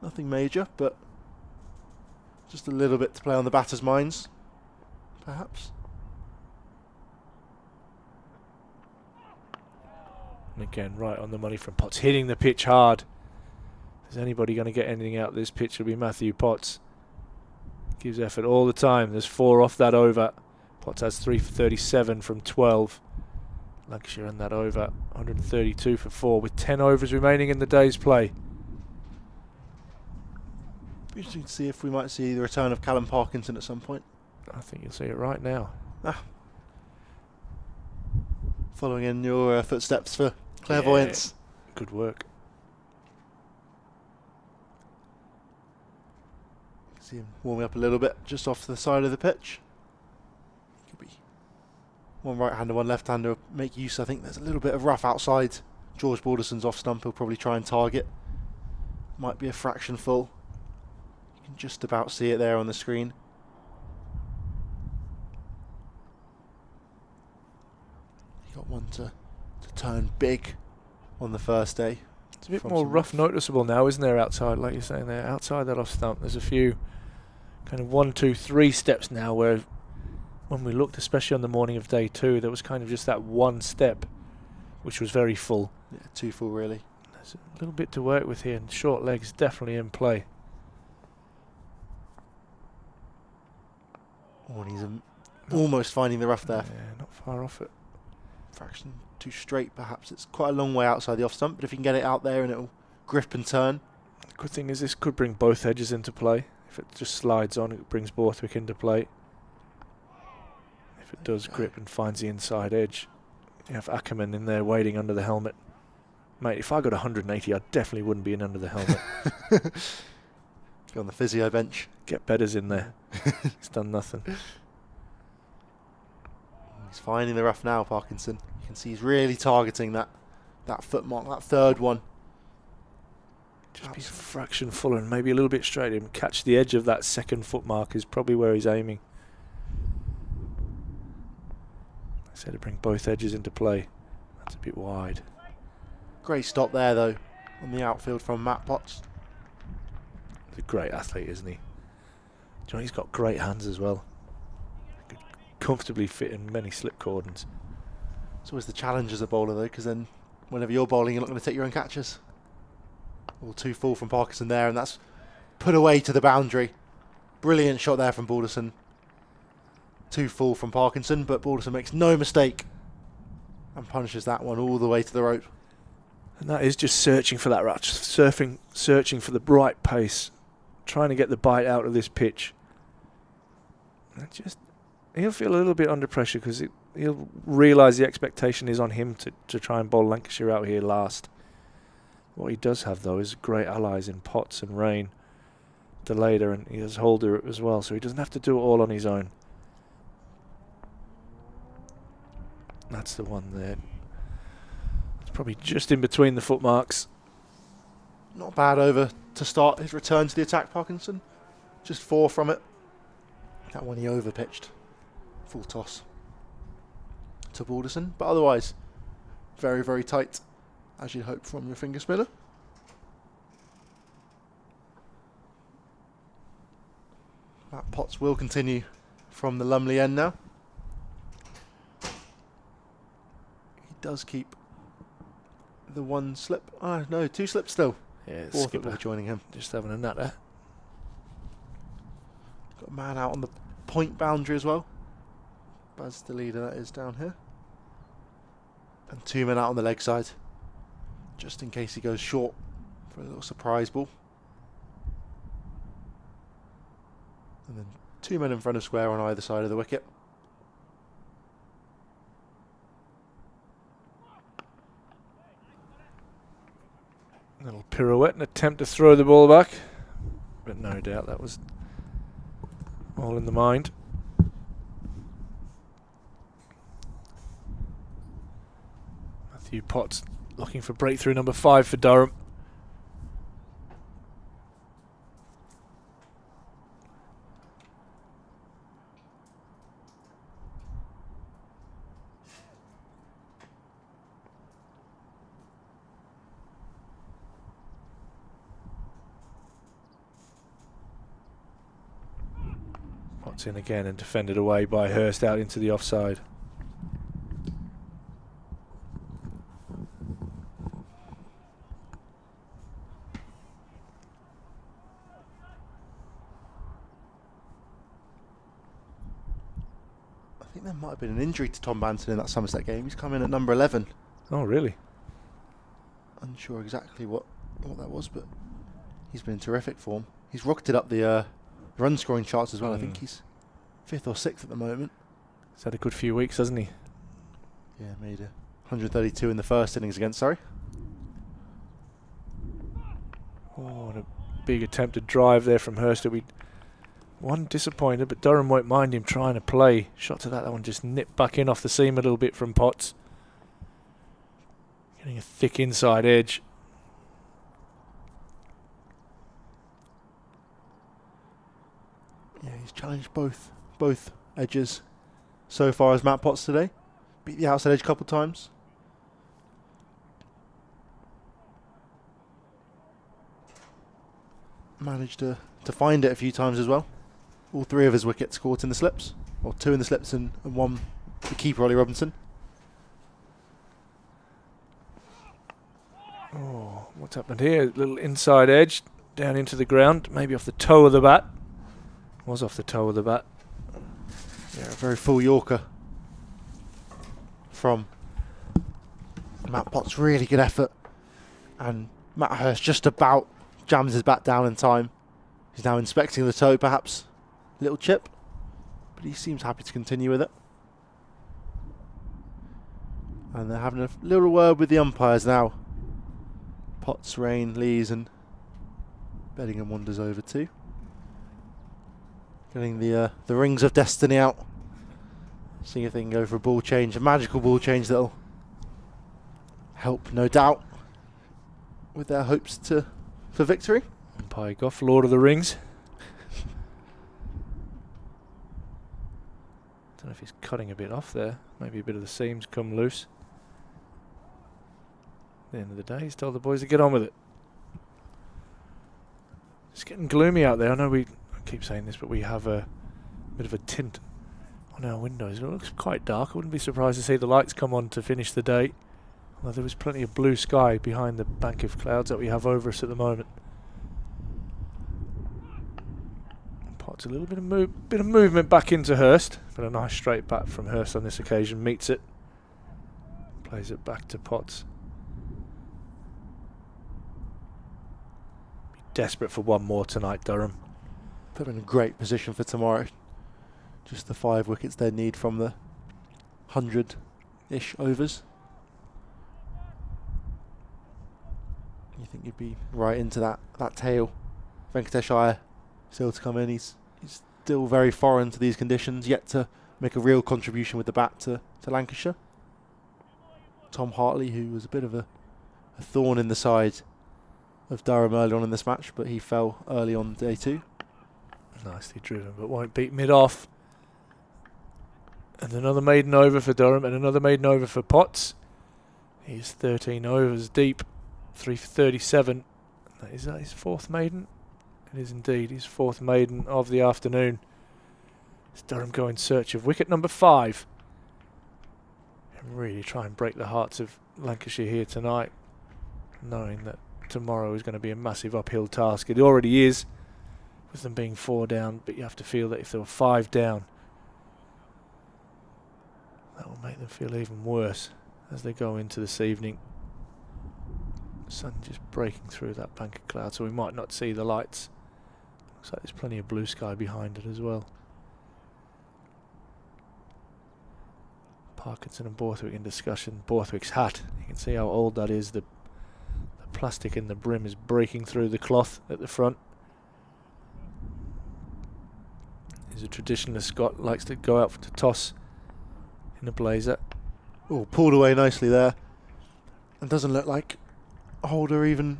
Nothing major, but just a little bit to play on the batters' minds, perhaps. And again, right on the money from Potts, hitting the pitch hard. If there's anybody going to get anything out of this pitch, it'll be Matthew Potts. Gives effort all the time. There's 4 off that over. Potts has 3 for 37 from 12. Lancashire in that over, 132 for 4 with 10 overs remaining in the day's play. Interesting to see if we might see the return of Callum Parkinson at some point. I think you'll see it right now. Following in your footsteps for clairvoyance. Yeah, good work. See him warming up a little bit just off to the side of the pitch. Could be one right-hander, one left-hander. Make use. I think there's a little bit of rough outside. George Balderson's off stump. He'll probably try and target. Might be a fraction full. You can just about see it there on the screen. He got one to turn big on the first day. It's a bit more rough noticeable now, isn't there, outside, like you're saying there, outside that off stump. There's a few kind of 1, 2, 3 steps now where when we looked, especially on the morning of day 2, there was kind of just that one step, which was very full. Yeah, too full really. There's a little bit to work with here, and short legs definitely in play. Oh, and he's almost finding the rough there. Yeah, not far off it. Fraction too straight, perhaps. It's quite a long way outside the off stump, but if you can get it out there and it'll grip and turn. The good thing is this could bring both edges into play. If it just slides on, it brings Borthwick into play. If it does grip and finds the inside edge, you have Ackerman in there waiting under the helmet. Mate, if I got 180, I definitely wouldn't be in under the helmet. Go on the physio bench. Get Bedders in there. He's done nothing. He's finding the rough now, Parkinson. You can see he's really targeting that foot mark, that third one. Just be a fraction fuller and maybe a little bit straight. Him catch the edge of that second foot mark is probably where he's aiming. I said to bring both edges into play. That's a bit wide. Great stop there, though, on the outfield from Matt Potts. He's a great athlete, isn't he? Do you know, he's got great hands as well. Could comfortably fit in many slip cordons. It's always the challenge as a bowler, though, because then whenever you're bowling, you're not going to take your own catches. All too full from Parkinson there, and that's put away to the boundary. Brilliant shot there from Balderson. Too full from Parkinson, but Balderson makes no mistake and punishes that one all the way to the rope. And that is just searching for that rush, searching for the right pace, trying to get the bite out of this pitch. And he'll feel a little bit under pressure because he'll realise the expectation is on him to try and bowl Lancashire out here last. What he does have, though, is great allies in Potts and Rain, Delader, and he has Holder as well, so he doesn't have to do it all on his own. That's the one there. It's probably just in between the foot marks. Not bad over to start his return to the attack, Parkinson. Just 4 from it. That one he over-pitched. Full toss to Balderson, but otherwise very, very tight, as you'd hope from your finger spinner. Matt Potts will continue from the Lumley end now. He does keep the one slip. Oh no, 2 slips still. Yeah, Fourth skipper boy joining him. just having a natter. Got a man out on the point boundary as well. Baz the leader, that is, down here. And 2 men out on the leg side, just in case he goes short for a little surprise ball. And then 2 men in front of square on either side of the wicket. A little pirouette and attempt to throw the ball back. But no doubt that was all in the mind. Matthew Potts looking for breakthrough number 5 for Durham. Potts in again and defended away by Hurst out into the offside. I think there might have been an injury to Tom Banton in that Somerset game. He's come in at number 11. Oh, really? Unsure exactly what that was, but he's been in terrific form. He's rocketed up the run scoring charts as well. I think he's 5th or 6th at the moment. He's had a good few weeks, hasn't he? Yeah, made 132 in the first innings against Surrey. Oh, and a big attempted drive there from Hurst. One disappointed, but Durham won't mind him trying to play. Shot to that one just nipped back in off the seam a little bit from Potts. Getting a thick inside edge. Yeah, he's challenged both edges so far as Matt Potts today. Beat the outside edge a couple of times. Managed to find it a few times as well. All 3 of his wickets caught in the slips. Or 2 in the slips and 1 the keeper, Ollie Robinson. Oh, what's happened here? A little inside edge down into the ground, maybe off the toe of the bat. Was off the toe of the bat. Yeah, a very full Yorker from Matt Potts. Really good effort. And Matt Hurst just about jams his bat down in time. He's now inspecting the toe, perhaps. Little chip. But he seems happy to continue with it. And they're having a little word with the umpires now. Potts, Rain, Lees and Beddingham wanders over too. Getting the rings of destiny out. Seeing if they can go for a ball change, a magical ball change that'll help, no doubt, with their hopes for victory. Umpire Gough, Lord of the Rings. Don't know if he's cutting a bit off there. Maybe a bit of the seams come loose. At the end of the day, he's told the boys to get on with it. It's getting gloomy out there. I know I keep saying this, but we have a bit of a tint on our windows. It looks quite dark. I wouldn't be surprised to see the lights come on to finish the day. Although there was plenty of blue sky behind the bank of clouds that we have over us at the moment. Potts a little bit of movement back into Hurst, but a nice straight bat from Hurst on this occasion meets it. Plays it back to Potts. Be desperate for one more tonight, Durham. Put them in a great position for tomorrow. Just the 5 wickets they need from the 100-ish overs. You think you'd be right into that tail. Venkatesh Iyer still to come in. He's still very foreign to these conditions, yet to make a real contribution with the bat to Lancashire. Tom Hartley, who was a bit of a thorn in the side of Durham early on in this match, but he fell early on day 2. Nicely driven, but won't beat mid-off. And another maiden over for Durham, and another maiden over for Potts. He's 13 overs deep, 3 for 37. Is that his 4th maiden? It is indeed his 4th maiden of the afternoon. As Durham go in search of wicket number 5. And really try and break the hearts of Lancashire here tonight, knowing that tomorrow is going to be a massive uphill task. It already is, with them being 4 down, but you have to feel that if there were 5 down, that will make them feel even worse as they go into this evening. Sun just breaking through that bank of clouds, so we might not see the lights. Looks like there's plenty of blue sky behind it as well. Parkinson and Borthwick in discussion. Borthwick's hat, you can see how old that is. The plastic in the brim is breaking through the cloth at the front. He's a traditionalist Scot, likes to go out to toss in a blazer. Oh, pulled away nicely there. And doesn't look like Holder even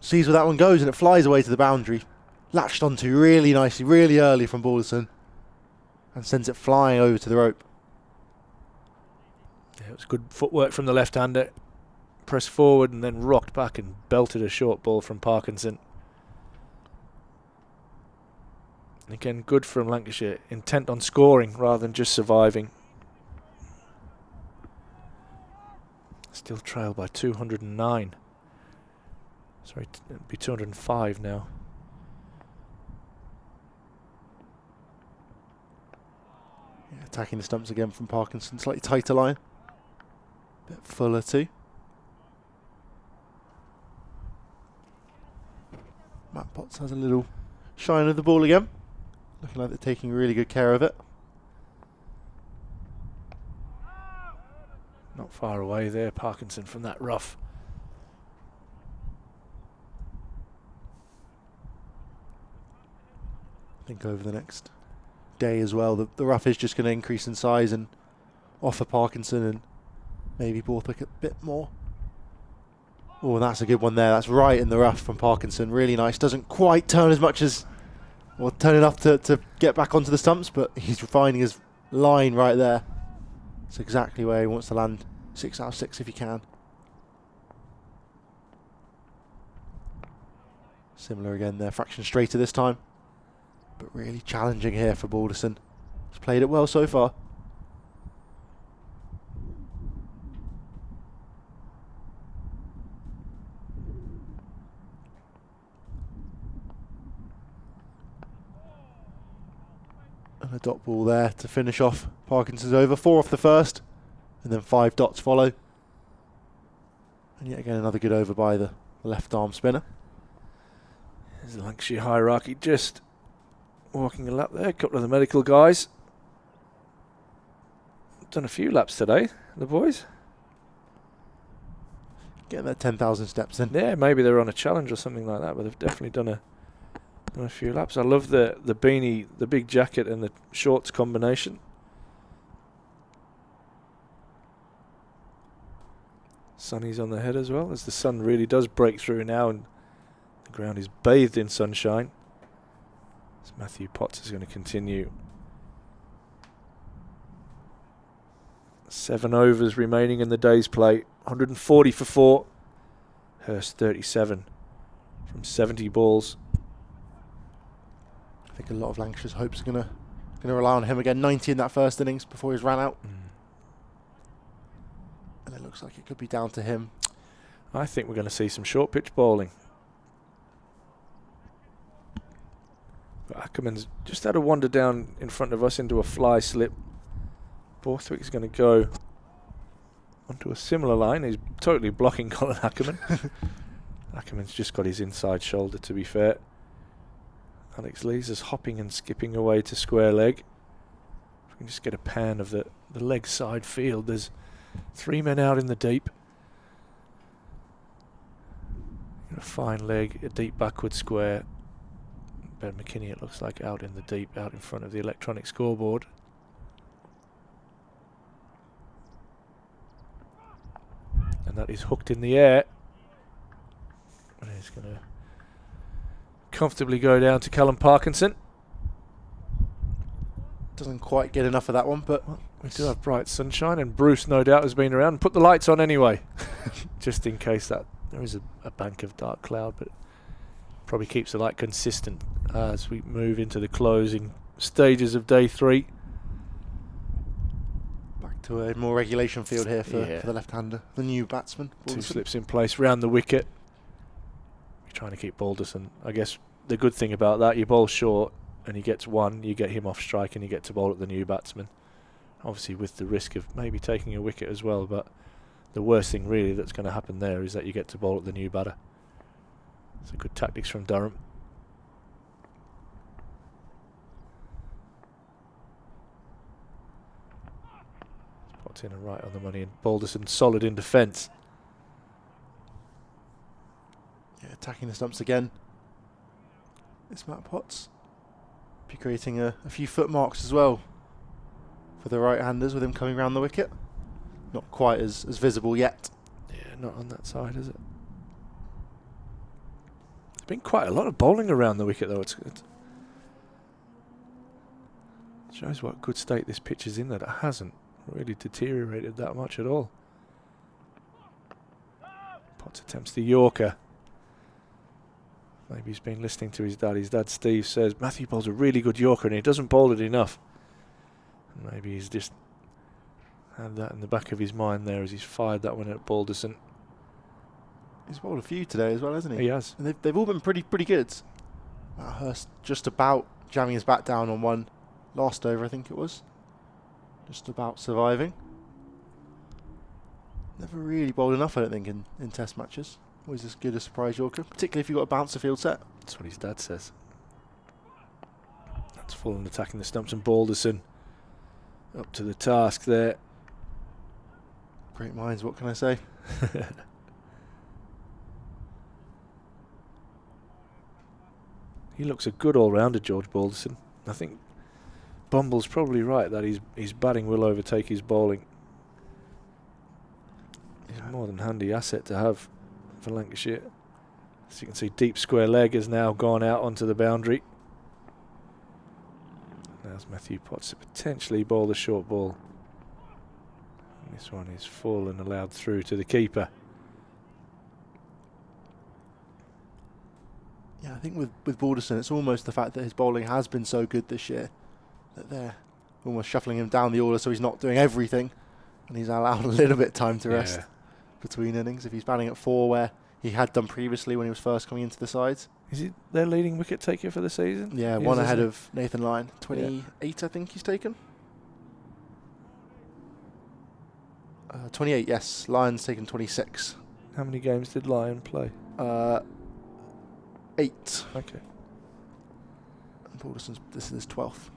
sees where that one goes, and it flies away to the boundary. Latched onto really nicely, really early from Balderson, and sends it flying over to the rope. Yeah, it was good footwork from the left-hander. Pressed forward and then rocked back and belted a short ball from Parkinson. And again, good from Lancashire, intent on scoring rather than just surviving. Still trailed by 209. Sorry, it'd be 205 now. Yeah, attacking the stumps again from Parkinson. Slightly tighter line. Bit fuller too. Matt Potts has a little shine of the ball again. Looking like they're taking really good care of it. Not far away there, Parkinson, from that rough. I think over the next day as well, the rough is just going to increase in size and offer Parkinson and maybe Borthwick a bit more. Oh, that's a good one there. That's right in the rough from Parkinson. Really nice. Doesn't quite turn as much as, or turn enough to get back onto the stumps, but he's refining his line right there. It's exactly where he wants to land. 6 out of 6 if he can. Similar again there. Fraction straighter this time, but really challenging here for Balderson. He's played it well so far. And a dot ball there to finish off Parkinson's over. 4 off the first, and then 5 dots follow. And yet again another good over by the left arm spinner. There's the Lancashire hierarchy just walking a lap there. A couple of the medical guys. Done a few laps today, the boys. Getting that 10,000 steps in. Yeah, maybe they're on a challenge or something like that, but they've definitely done a few laps. I love the beanie, the big jacket and the shorts combination. Sunny's on the head as well, as the sun really does break through now and the ground is bathed in sunshine. As Matthew Potts is going to continue. 7 overs remaining in the day's play. 140 for 4. Hurst 37 from 70 balls. I think a lot of Lancashire's hopes are going to rely on him again. 90 in that first innings before he's ran out. And it looks like it could be down to him. I think we're going to see some short pitch bowling. But Ackerman's just had a wander down in front of us into a fly slip. Borthwick's going to go onto a similar line. He's totally blocking Colin Ackerman. Ackerman's just got his inside shoulder, to be fair. Alex Lees is hopping and skipping away to square leg. If we can just get a pan of the leg side field. There's 3 men out in the deep. A fine leg, a deep backward square. Ben McKinney, it looks like, out in the deep, out in front of the electronic scoreboard. And that is hooked in the air. And he's going to comfortably go down to Callum Parkinson. Doesn't quite get enough of that one, but We do have bright sunshine, and Bruce no doubt has been around and put the lights on anyway, just in case that there is a bank of dark cloud, but probably keeps the light consistent as we move into the closing stages of day 3. back to a more regulation field here for the left-hander, the new batsman. 2 Balderson. slips in place round the wicket. You're trying to keep Balderson. I guess the good thing about that, you bowl short and he gets one, you get him off strike and you get to bowl at the new batsman. Obviously with the risk of maybe taking a wicket as well, but the worst thing really that's going to happen there is that you get to bowl at the new batter. So good tactics from Durham. Pots in and right on the money, and Balderson solid in defence. Yeah, attacking the stumps again. This Matt Potts be creating a few foot marks as well for the right-handers with him coming round the wicket. Not quite as visible yet. Yeah, not on that side, is it? There's been quite a lot of bowling around the wicket, though. It shows what good state this pitch is in, that it hasn't really deteriorated that much at all. Potts attempts the Yorker. Maybe he's been listening to his dad. His dad, Steve, says Matthew bowls a really good Yorker and he doesn't bowl it enough. And maybe he's just had that in the back of his mind there as he's fired that one at Balderson. He's bowled a few today as well, hasn't he? He has. And they've all been pretty good. Hurst just about jamming his bat down on one last over, I think it was. Just about surviving. Never really bowled enough, I don't think, in test matches. Always as good a surprise Yorker, particularly if you've got a bouncer field set. That's what his dad says. That's full and attacking the stumps, and Balderson up to the task there. Great minds, what can I say? He looks a good all-rounder, George Balderson. I think Bumble's probably right that his batting will overtake his bowling. He's a more than handy asset to have for Lancashire. As you can see, deep square leg has now gone out onto the boundary. Now's Matthew Potts to potentially bowl the short ball. And this one is full and allowed through to the keeper. Yeah, I think with Balderson, it's almost the fact that his bowling has been so good this year that they're almost shuffling him down the order so he's not doing everything and he's allowed a little bit of time to rest between innings. If he's batting at 4 where he had done previously when he was first coming into the sides. Is he their leading wicket taker for the season? Yeah, He one is, ahead isn't of Nathan Lyon. 28, I think he's taken. 28, yes. Lyon's taken 26. he? How many games did Lyon play? 8. Okay. And Balderson's, this is his 12th.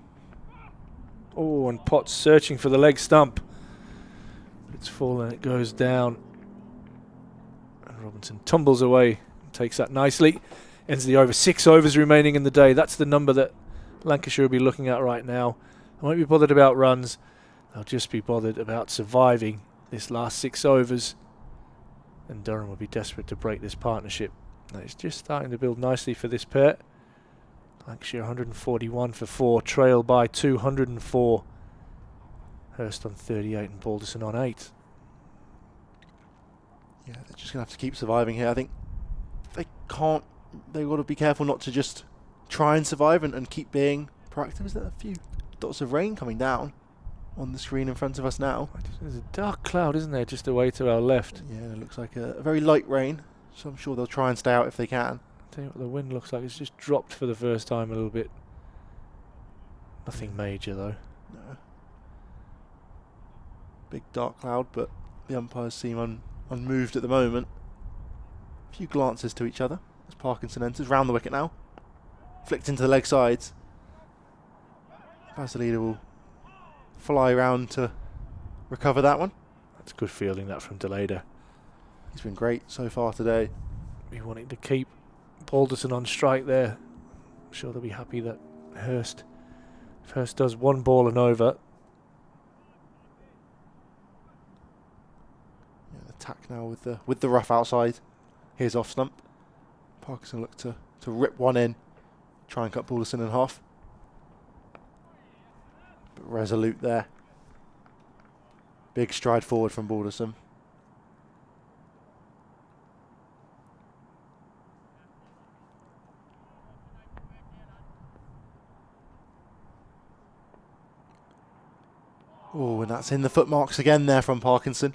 Oh, and Potts searching for the leg stump. It's full and it goes down. And Robinson tumbles away and takes that nicely. Ends the over. 6 overs remaining in the day. That's the number that Lancashire will be looking at right now. They won't be bothered about runs. They'll just be bothered about surviving this last 6 overs. And Durham will be desperate to break this partnership. Now it's just starting to build nicely for this pair. Lancashire 141 for 4, trailed by 204. Hurst on 38 and Balderson on 8. Yeah, they're just going to have to keep surviving here. I think they can't, they've got to be careful not to just try and survive and keep being proactive. Is there a few dots of rain coming down on the screen in front of us now? There's a dark cloud, isn't there, just away to our left? Yeah, it looks like a very light rain, so I'm sure they'll try and stay out if they can. Tell you what the wind looks like. It's just dropped for the first time a little bit. Nothing major though. No. Big dark cloud, but the umpires seem unmoved at the moment. A few glances to each other as Parkinson enters. Round the wicket now. Flicked into the leg sides. Basilida will fly round to recover that one. That's good fielding that from Delada. He's been great so far today. Be wanting to keep Balderson on strike there. I'm sure they'll be happy that if Hurst does 1 ball and over. Yeah, attack now with the rough outside. Here's off slump. Parkinson look to rip one in. Try and cut Balderson in half. But resolute there. Big stride forward from Balderson. Oh, and that's in the footmarks again there from Parkinson.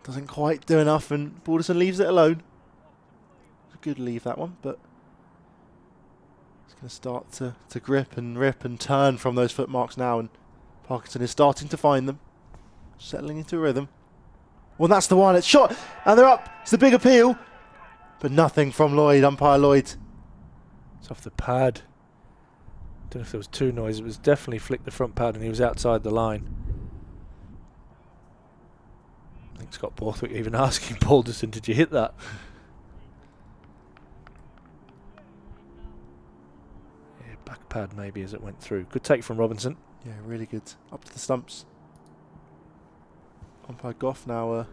Doesn't quite do enough and Balderson leaves it alone. good leave, that one, but it's going to start to grip and rip and turn from those footmarks now, and Parkinson is starting to find them, settling into a rhythm. Well, that's the one. It's shot, and they're up. It's the big appeal, but nothing from Lloyd, umpire Lloyd. It's off the pad. Don't know if there was two noises. It was definitely flicked the front pad, and he was outside the line. I think Scott Borthwick even asking Balderson, "Did you hit that?" Yeah, back pad maybe as it went through. Good take from Robinson. Yeah, really good. Up to the stumps. Umpire Goff now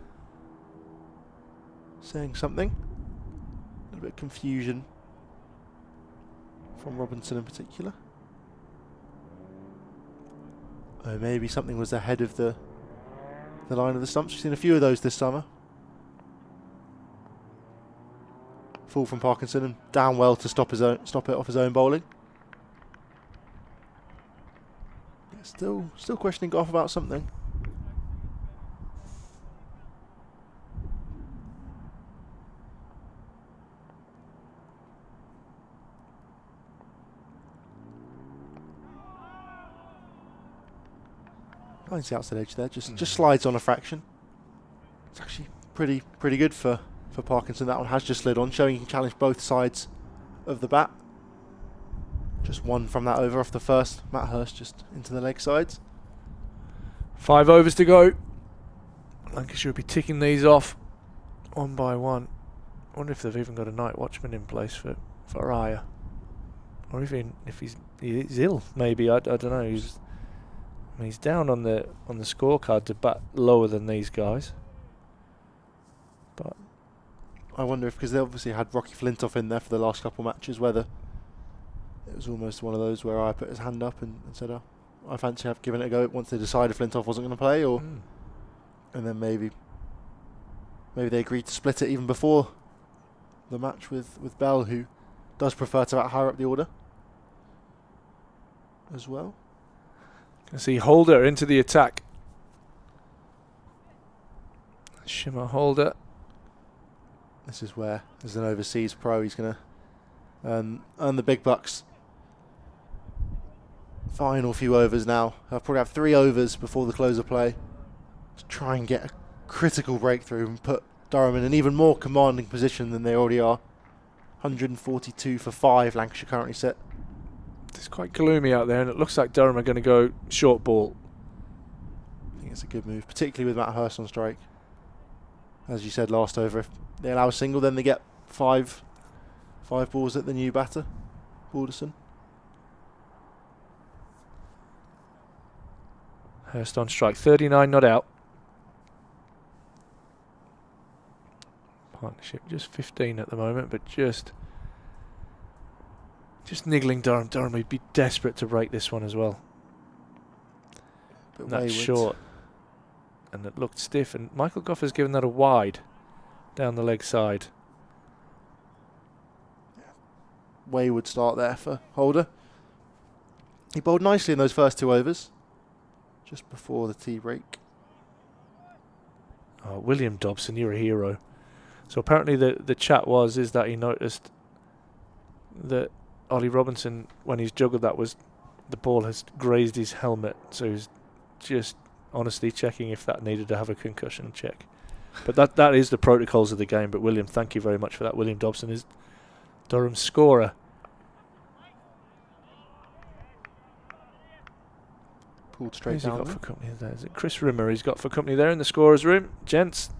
saying something. A little bit of confusion from Robinson in particular. Maybe something was ahead of the line of the stumps. We've seen a few of those this summer. Fall from Parkinson and down well to stop it off his own bowling. Yeah, still questioning Goff about something. Finds the outside edge there, just slides on a fraction. It's actually pretty good for Parkinson. That one has just slid on, showing he can challenge both sides of the bat. Just one from that over off the first. Matt Hurst just into the leg sides. 5 overs to go. Lancashire will be ticking these off one by one. I wonder if they've even got a night watchman in place for Raya, or even if he's ill. Maybe I don't know. He's down on the scorecard to bat lower than these guys. But I wonder if, because they obviously had Rocky Flintoff in there for the last couple matches, whether it was almost one of those where I put his hand up and said, "Oh, I fancy giving it a go," once they decided Flintoff wasn't going to play, or and then maybe they agreed to split it even before the match with Bell, who does prefer to bat higher up the order as well. can see Holder into the attack. Shimmer Holder. This is where, as an overseas pro, he's going to earn the big bucks. Final few overs now. I'll probably have 3 overs before the close of play to try and get a critical breakthrough and put Durham in an even more commanding position than they already are. 142 for 5, Lancashire currently sit. It's quite gloomy out there, and it looks like Durham are going to go short ball. I think it's a good move, particularly with Matt Hurst on strike. As you said last over, if they allow a single, then they get 5 balls at the new batter, Balderson. Hurst on strike, 39 not out. Partnership just 15 at the moment, but just niggling Durham. Durham would be desperate to break this one as well. But That's short, and it looked stiff, and Michael Goff has given that a wide down the leg side. Wayward start there for Holder. He bowled nicely in those first 2 overs, just before the tea break. Oh, William Dobson, you're a hero. So apparently the chat is that he noticed that Ollie Robinson, when he's juggled that, the ball has grazed his helmet, so he's just honestly checking if that needed to have a concussion check. But that is the protocols of the game. But William, thank you very much for that. William Dobson is Durham's scorer. Pulled straight Who's he down got there. for company there? Is it Chris Rimmer he's got for company there in the scorer's room? Gents,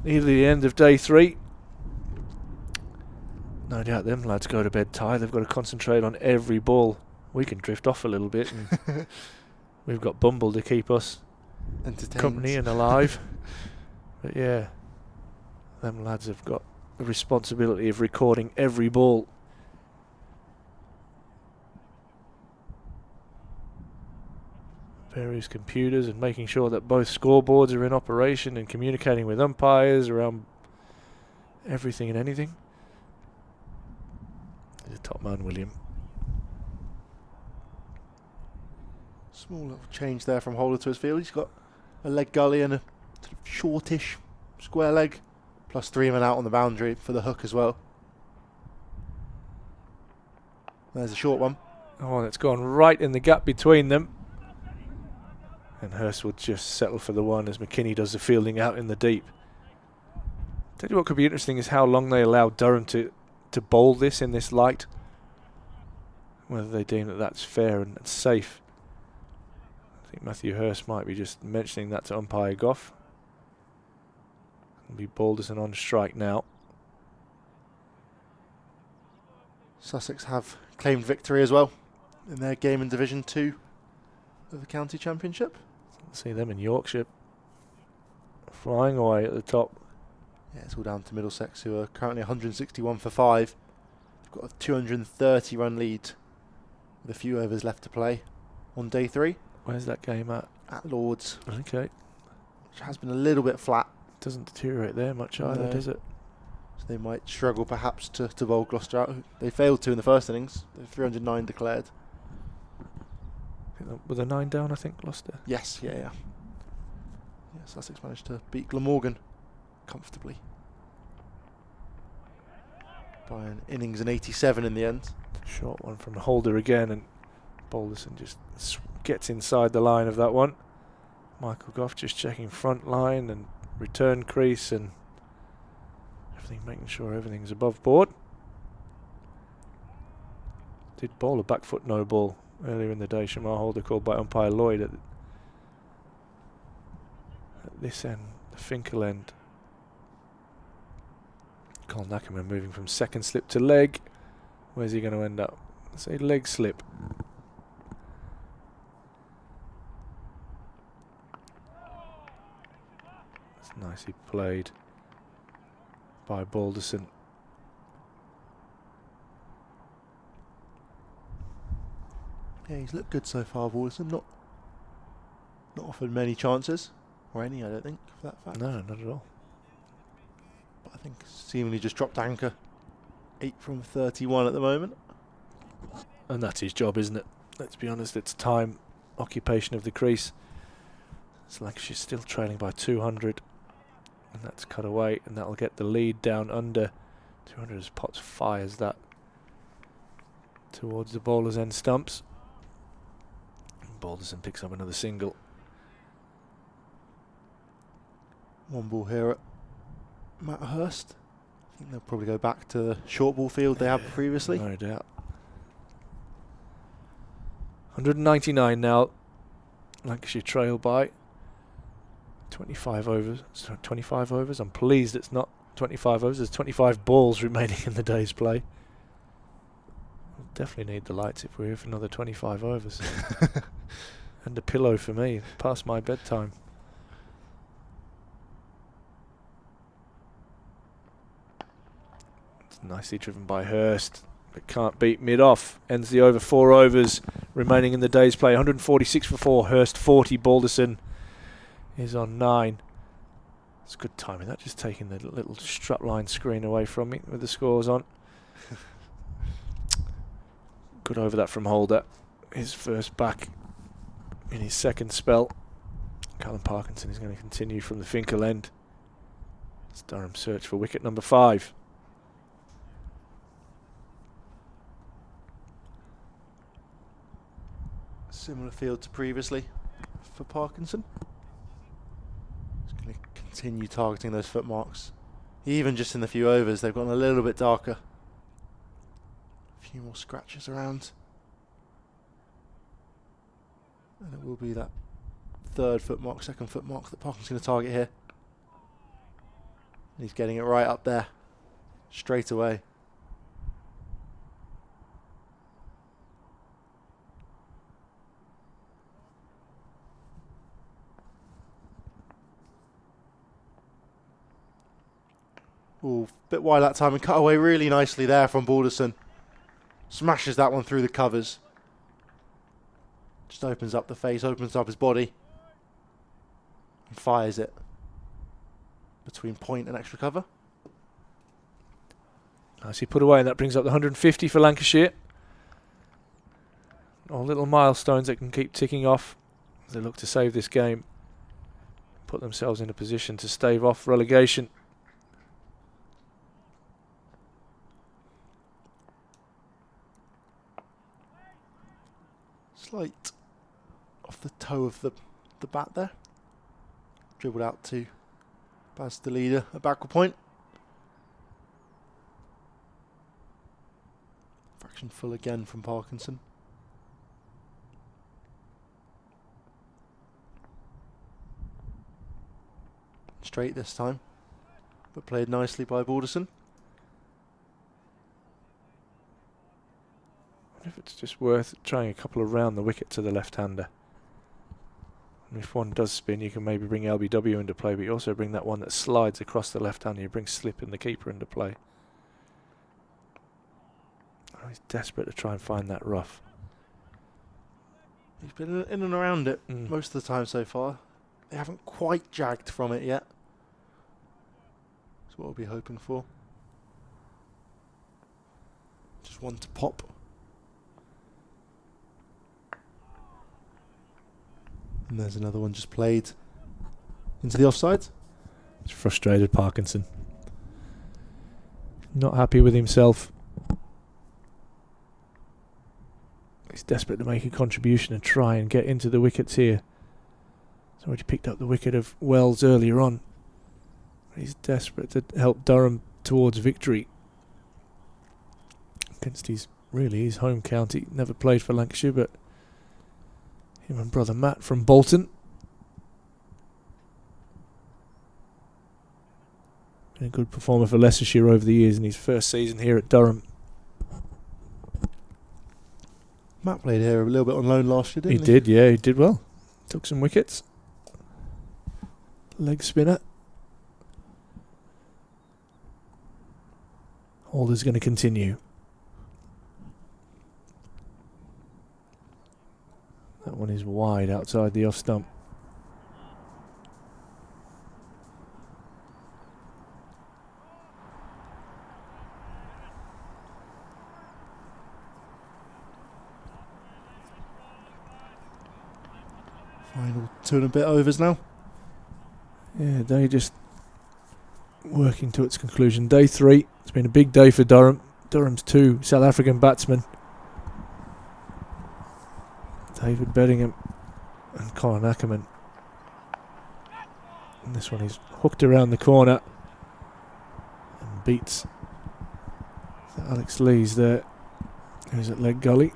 nearly the end of day 3. No doubt them lads go to bed tired. They've got to concentrate on every ball. We can drift off a little bit, and we've got Bumble to keep us Entertained. company and alive. But yeah, them lads have got the responsibility of recording every ball. Various computers, and making sure that both scoreboards are in operation, and communicating with umpires around everything and anything. He's a top man, William. Small little change there from Holder to his field. He's got a leg gully and a sort of shortish square leg, plus 3 men out on the boundary for the hook as well. There's a short one. Oh, and it's gone right in the gap between them. And Hurst will just settle for the one as McKinney does the fielding out in the deep. Tell you what could be interesting is how long they allow Durham to bowl this in this light. Whether they deem that that's fair and safe. I think Matthew Hurst might be just mentioning that to umpire Goff. It'll be Balderson on strike now. Sussex have claimed victory as well in their game in Division 2 of the County Championship. See them in Yorkshire flying away at the top. Yeah, it's all down to Middlesex, who are currently 161 for 5. They've got a 230 run lead with a few overs left to play on day 3. Where's that game at? At Lords, Okay. which has been a little bit flat. Doesn't deteriorate there much either, No. does it? So they might struggle perhaps to bowl Gloucester out. They failed to in the first innings. They've 309 declared. With a 9 down, I think, Gloucester. Yes, yeah. Sussex managed to beat Glamorgan comfortably by an innings and 87 in the end. Short one from the holder again, and Balderson just gets inside the line of that one. Michael Goff just checking front line and return crease and everything, making sure everything's above board. Did bowl a back foot no ball earlier in the day. Shamar Holder called by umpire Lloyd at this end, the Finkel end. Colin Ackerman moving from second slip to leg. Where's he going to end up? Let's say leg slip. That's nicely played by Balderson. Yeah, he's looked good so far, Balderson. Not offered many chances, or any, I don't think, for that fact. No, not at all. But I think seemingly just dropped anchor. 8 from 31 at the moment. And that's his job, isn't it? Let's be honest, it's time, occupation of the crease. It's like she's still trailing by 200. And that's cut away, and that'll get the lead down under 200 as Potts fires that towards the bowler's end stumps. And Balderson picks up another single. One ball here at Matt Hurst. I think they'll probably go back to the short ball field they had previously. No doubt. 199 now. Lancashire trail by 25 overs. So 25 overs. I'm pleased it's not 25 overs. There's 25 balls remaining in the day's play. We'll definitely need the lights if we're here for another 25 overs. And a pillow for me past my bedtime. It's nicely driven by Hurst. But can't beat mid-off. Ends the over. 4 overs remaining in the day's play. 146 for 4. Hurst 40. Balderson is on 9. It's good timing. That just taking the little strapline screen away from me with the scores on. Good over that from Holder. His first back in his second spell. Callum Parkinson is going to continue from the Finkel end. It's Durham search for wicket number 5. Similar field to previously for Parkinson. He's going to continue targeting those footmarks. Even just in the few overs, they've gotten a little bit darker. A few more scratches around. And it will be that third footmark, second footmark that Parkinson's going to target here. And he's getting it right up there, straight away. Ooh, bit wide that time and cut away really nicely there from Balderson. Smashes that one through the covers. Just opens up the face, opens up his body. And fires it between point and extra cover. Nicely put away, and that brings up the 150 for Lancashire. All little milestones that can keep ticking off as they look to save this game. Put themselves in a position to stave off relegation. Slight off the toe of the bat there. Dribbled out to Baz the leader at backward point. Fraction full again from Parkinson. Straight this time, but played nicely by Balderson. I wonder if it's just worth trying a couple around the wicket to the left-hander. And if one does spin, you can maybe bring LBW into play, but you also bring that one that slides across the left-hander. You bring Slip and the keeper into play. Oh, he's desperate to try and find that rough. He's been in and around it most of the time so far. They haven't quite jagged from it yet. That's what we'll be hoping for. Just one to pop. And there's another one just played into the offside. It's frustrated Parkinson. Not happy with himself. He's desperate to make a contribution and try and get into the wickets here. He's already picked up the wicket of Wells earlier on. He's desperate to help Durham towards victory against his home county. Never played for Lancashire, but him and brother Matt from Bolton. Been a good performer for Leicestershire over the years in his first season here at Durham. Matt played here a little bit on loan last year, didn't he? He did, yeah, he did well. Took some wickets. Leg spinner. Holder's going to continue. That one is wide outside the off stump. Final 2 and a bit overs now. Yeah, day just working to its conclusion. Day 3. It's been a big day for Durham. Durham's 2 South African batsmen, David Beddingham and Colin Ackerman. And this one is hooked around the corner and beats Alex Lees there, who's at leg gully.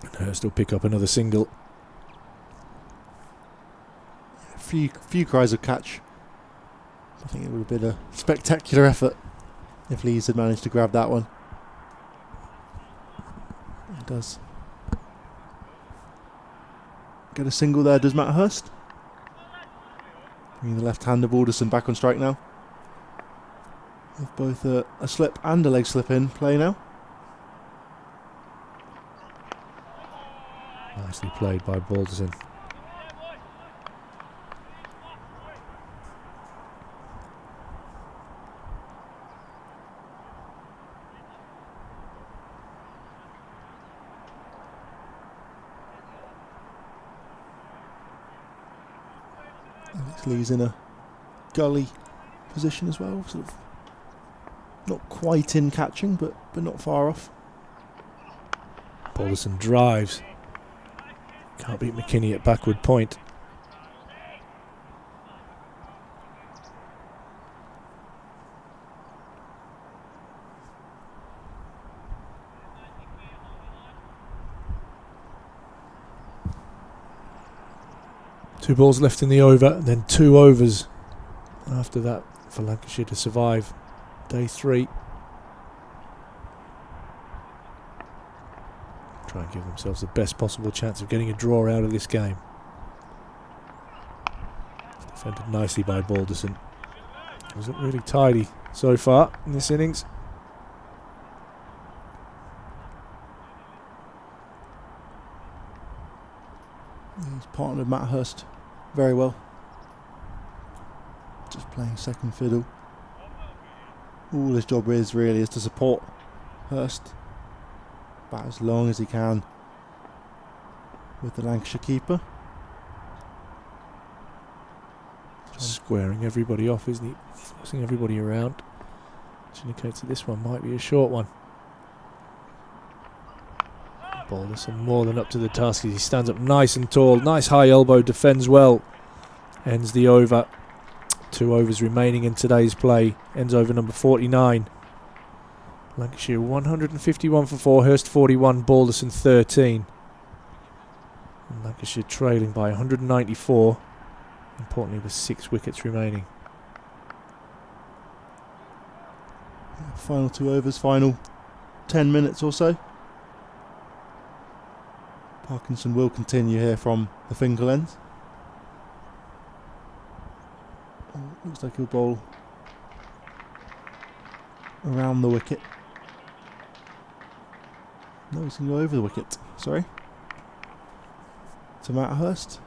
And Hurst will pick up another single. Few cries of catch. I think it would have been a spectacular effort if Lees had managed to grab that one. It does. Get a single there, does Matt Hurst. Bringing the left-hander Balderson back on strike now. With both a slip and a leg slip in play now. Nicely played by Balderson. Alex Lee's in a gully position as well, sort of not quite in catching, but not far off. Balderson drives. Can't beat McKinney at backward point. Two balls left in the over, and then 2 overs after that for Lancashire to survive day 3. Try and give themselves the best possible chance of getting a draw out of this game. Defended nicely by Balderson. Wasn't really tidy so far in this innings. He's partnered Matt Hurst very well. Just playing second fiddle. All his job is really is to support Hurst about as long as he can with the Lancashire keeper. Squaring everybody off, isn't he? Forcing everybody around. Which indicates that this one might be a short one. Balderson more than up to the task as he stands up nice and tall. Nice high elbow, defends well. Ends the over. 2 overs remaining in today's play. Ends over number 49. Lancashire 151 for 4, Hurst 41, Balderson 13. And Lancashire trailing by 194. Importantly with 6 wickets remaining. Final 2 overs, final 10 minutes or so. Parkinson will continue here from the finger end. Looks like he'll bowl around the wicket. No, he's going to go over the wicket. Sorry. To Matt Hurst.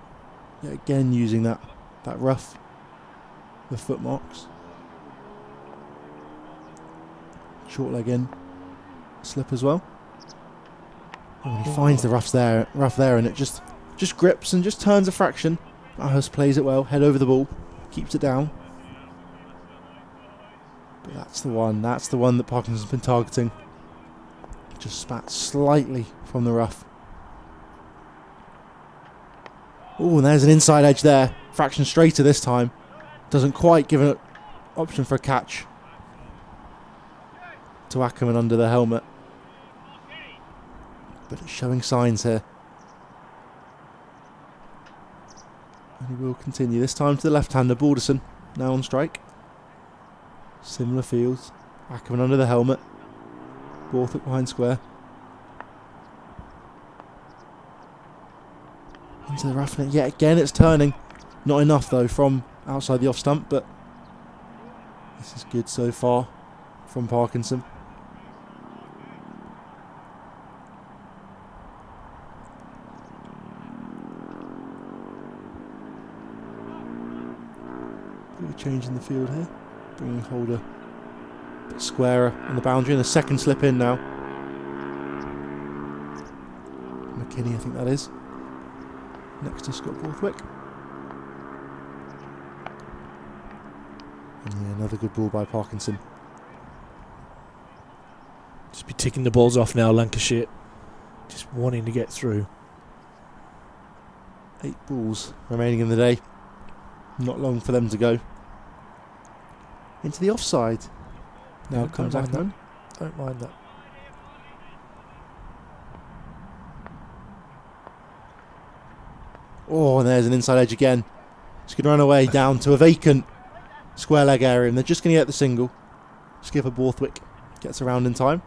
Yeah, again using that rough, the footmarks. Short leg in, slip as well. Oh, he finds the rough there, and it just grips and just turns a fraction. Matt Hurst plays it well, head over the ball, keeps it down. But that's the one that Parkinson's been targeting. Just spat slightly from the rough. Oh, and there's an inside edge there. Fraction straighter this time. Doesn't quite give an option for a catch to Ackerman under the helmet. But it's showing signs here. And he will continue. This time to the left-hander, Balderson. Now on strike. Similar fields. Ackerman under the helmet. Borthwick behind square. Into the rough net. Yet again it's turning. Not enough though from outside the off stump, but this is good so far from Parkinson. Bit of a change in the field here. Bringing Holder a bit squarer on the boundary, and a second slip in now. McKinney, I think that is. Next to Scott Borthwick. And yeah, another good ball by Parkinson. Just be ticking the balls off now, Lancashire. Just wanting to get through. 8 balls remaining in the day. Not long for them to go. Into the offside. Now comes Ackerman. Don't mind that. Oh, and there's an inside edge again. It's going to run away down to a vacant square leg area, and they're just going to get the single. Skipper Borthwick gets around in time.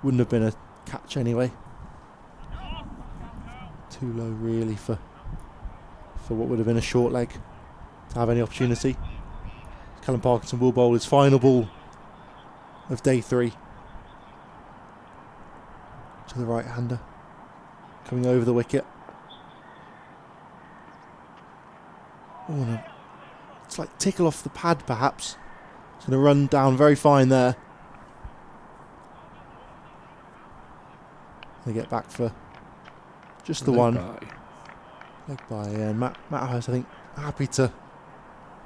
Wouldn't have been a catch anyway. Too low really for what would have been a short leg to have any opportunity. Callum Parkinson will bowl his final ball of day 3 to the right hander, coming over the wicket. Oh no, it's like tickle off the pad perhaps. It's going to run down very fine there. They get back for just the one. Leg by, yeah. Matt Hurst, I think, happy to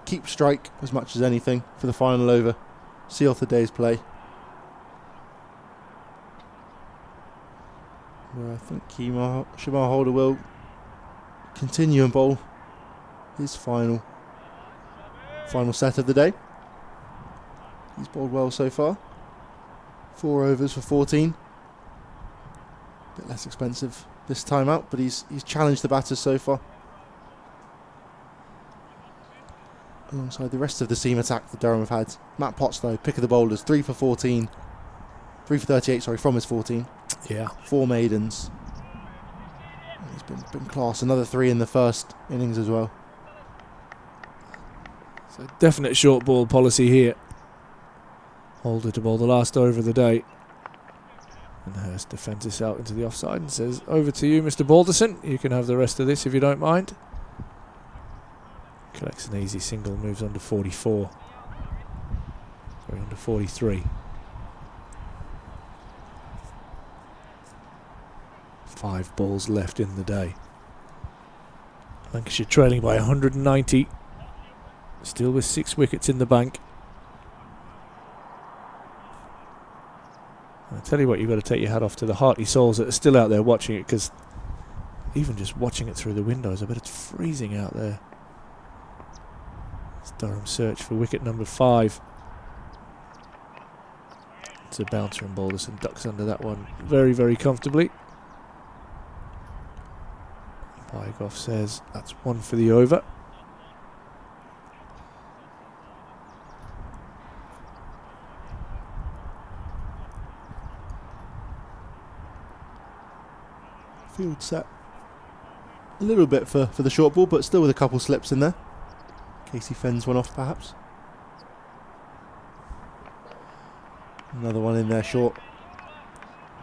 keep strike as much as anything for the final over. See off the day's play. Where I think Shamar Holder will continue and bowl his final set of the day. He's bowled well so far. 4 overs for 14. A bit less expensive this time out, but he's challenged the batters so far. Alongside the rest of the seam attack that Durham have had. Matt Potts though, pick of the bowlers, 3 for 14. 3 for 38, sorry, from his 14. Yeah. 4 maidens. He's been class. Another 3 in the first innings as well. So definite short ball policy here. Holder to bowl the last over of the day. And Hurst defends this out into the offside and says, over to you, Mr. Balderson. You can have the rest of this if you don't mind. Collects an easy single, moves on to 44. Sorry, on to 43. 5 balls left in the day. Lancashire trailing by 190. Still with 6 wickets in the bank. I tell you what, you've got to take your hat off to the hearty souls that are still out there watching it, because even just watching it through the windows, I bet it's freezing out there. It's Durham search for wicket number 5. It's a bouncer, and Balderson ducks under that one very, very comfortably. Bygoff says that's 1 for the over. Field set a little bit for the short ball, but still with a couple slips in there, in case he fends one off perhaps. Another one in there short.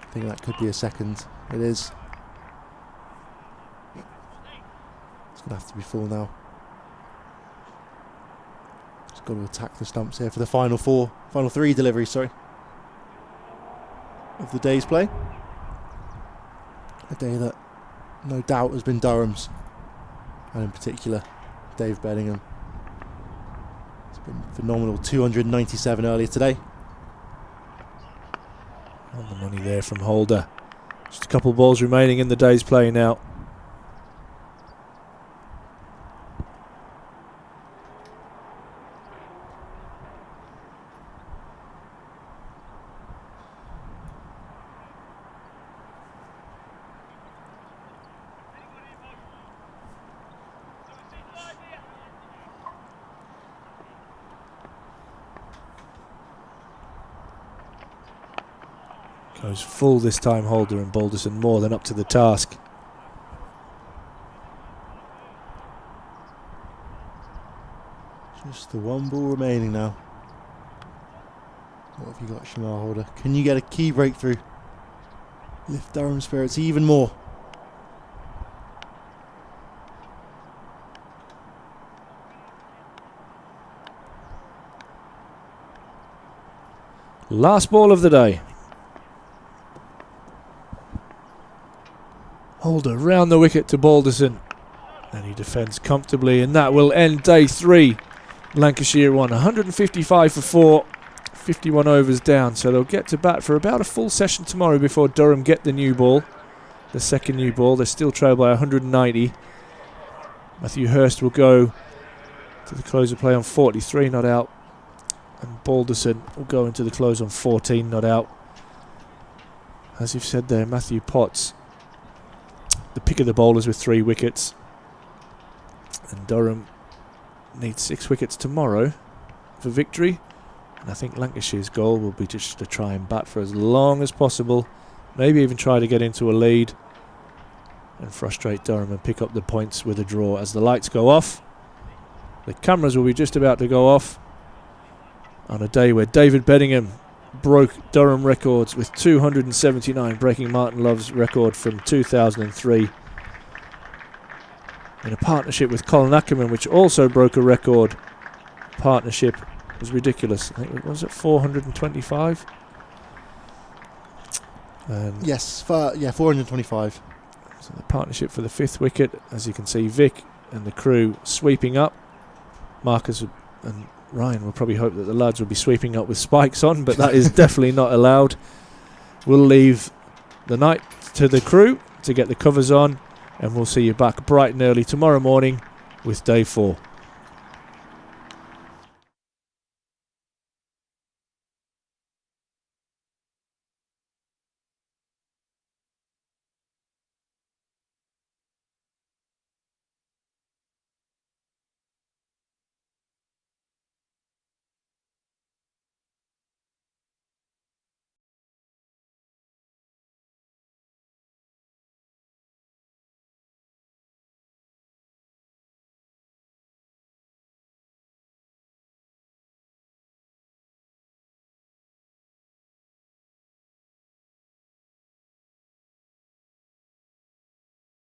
I think that could be a second. It is. It's going to have to be full now. Just got to attack the stumps here for the final 3 deliveries, sorry, of the day's play. A day that no doubt has been Durham's, and in particular Dave Bellingham. It's been phenomenal. 297 earlier today. On the money there from Holder. Just a couple of balls remaining in the day's play now. Goes full this time, Holder, and Balderson more than up to the task. Just the 1 ball remaining now. What have you got, Shamar Holder? Can you get a key breakthrough? Lift Durham spirits even more. Last ball of the day. Holder round the wicket to Balderson, and he defends comfortably, and that will end day 3. Lancashire won 155 for 4, 51 overs down, so they'll get to bat for about a full session tomorrow before Durham get the new ball, the second new ball. They're still trailed by 190. Matthew Hurst will go to the close of play on 43, not out, and Balderson will go into the close on 14, not out. As you've said there, Matthew Potts, the pick of the bowlers with 3 wickets, and Durham needs 6 wickets tomorrow for victory, and I think Lancashire's goal will be just to try and bat for as long as possible, maybe even try to get into a lead and frustrate Durham and pick up the points with a draw. As the lights go off, the cameras will be just about to go off on a day where David Bellingham broke Durham records with 279, breaking Martin Love's record from 2003. In a partnership with Colin Ackerman, which also broke a record. Partnership was ridiculous. I think it was at 425. Yes, 425. So the partnership for the 5th wicket, as you can see, Vic and the crew sweeping up. Marcus and Ryan will probably hope that the lads will be sweeping up with spikes on, but that is definitely not allowed. We'll leave the night to the crew to get the covers on, and we'll see you back bright and early tomorrow morning with day 4.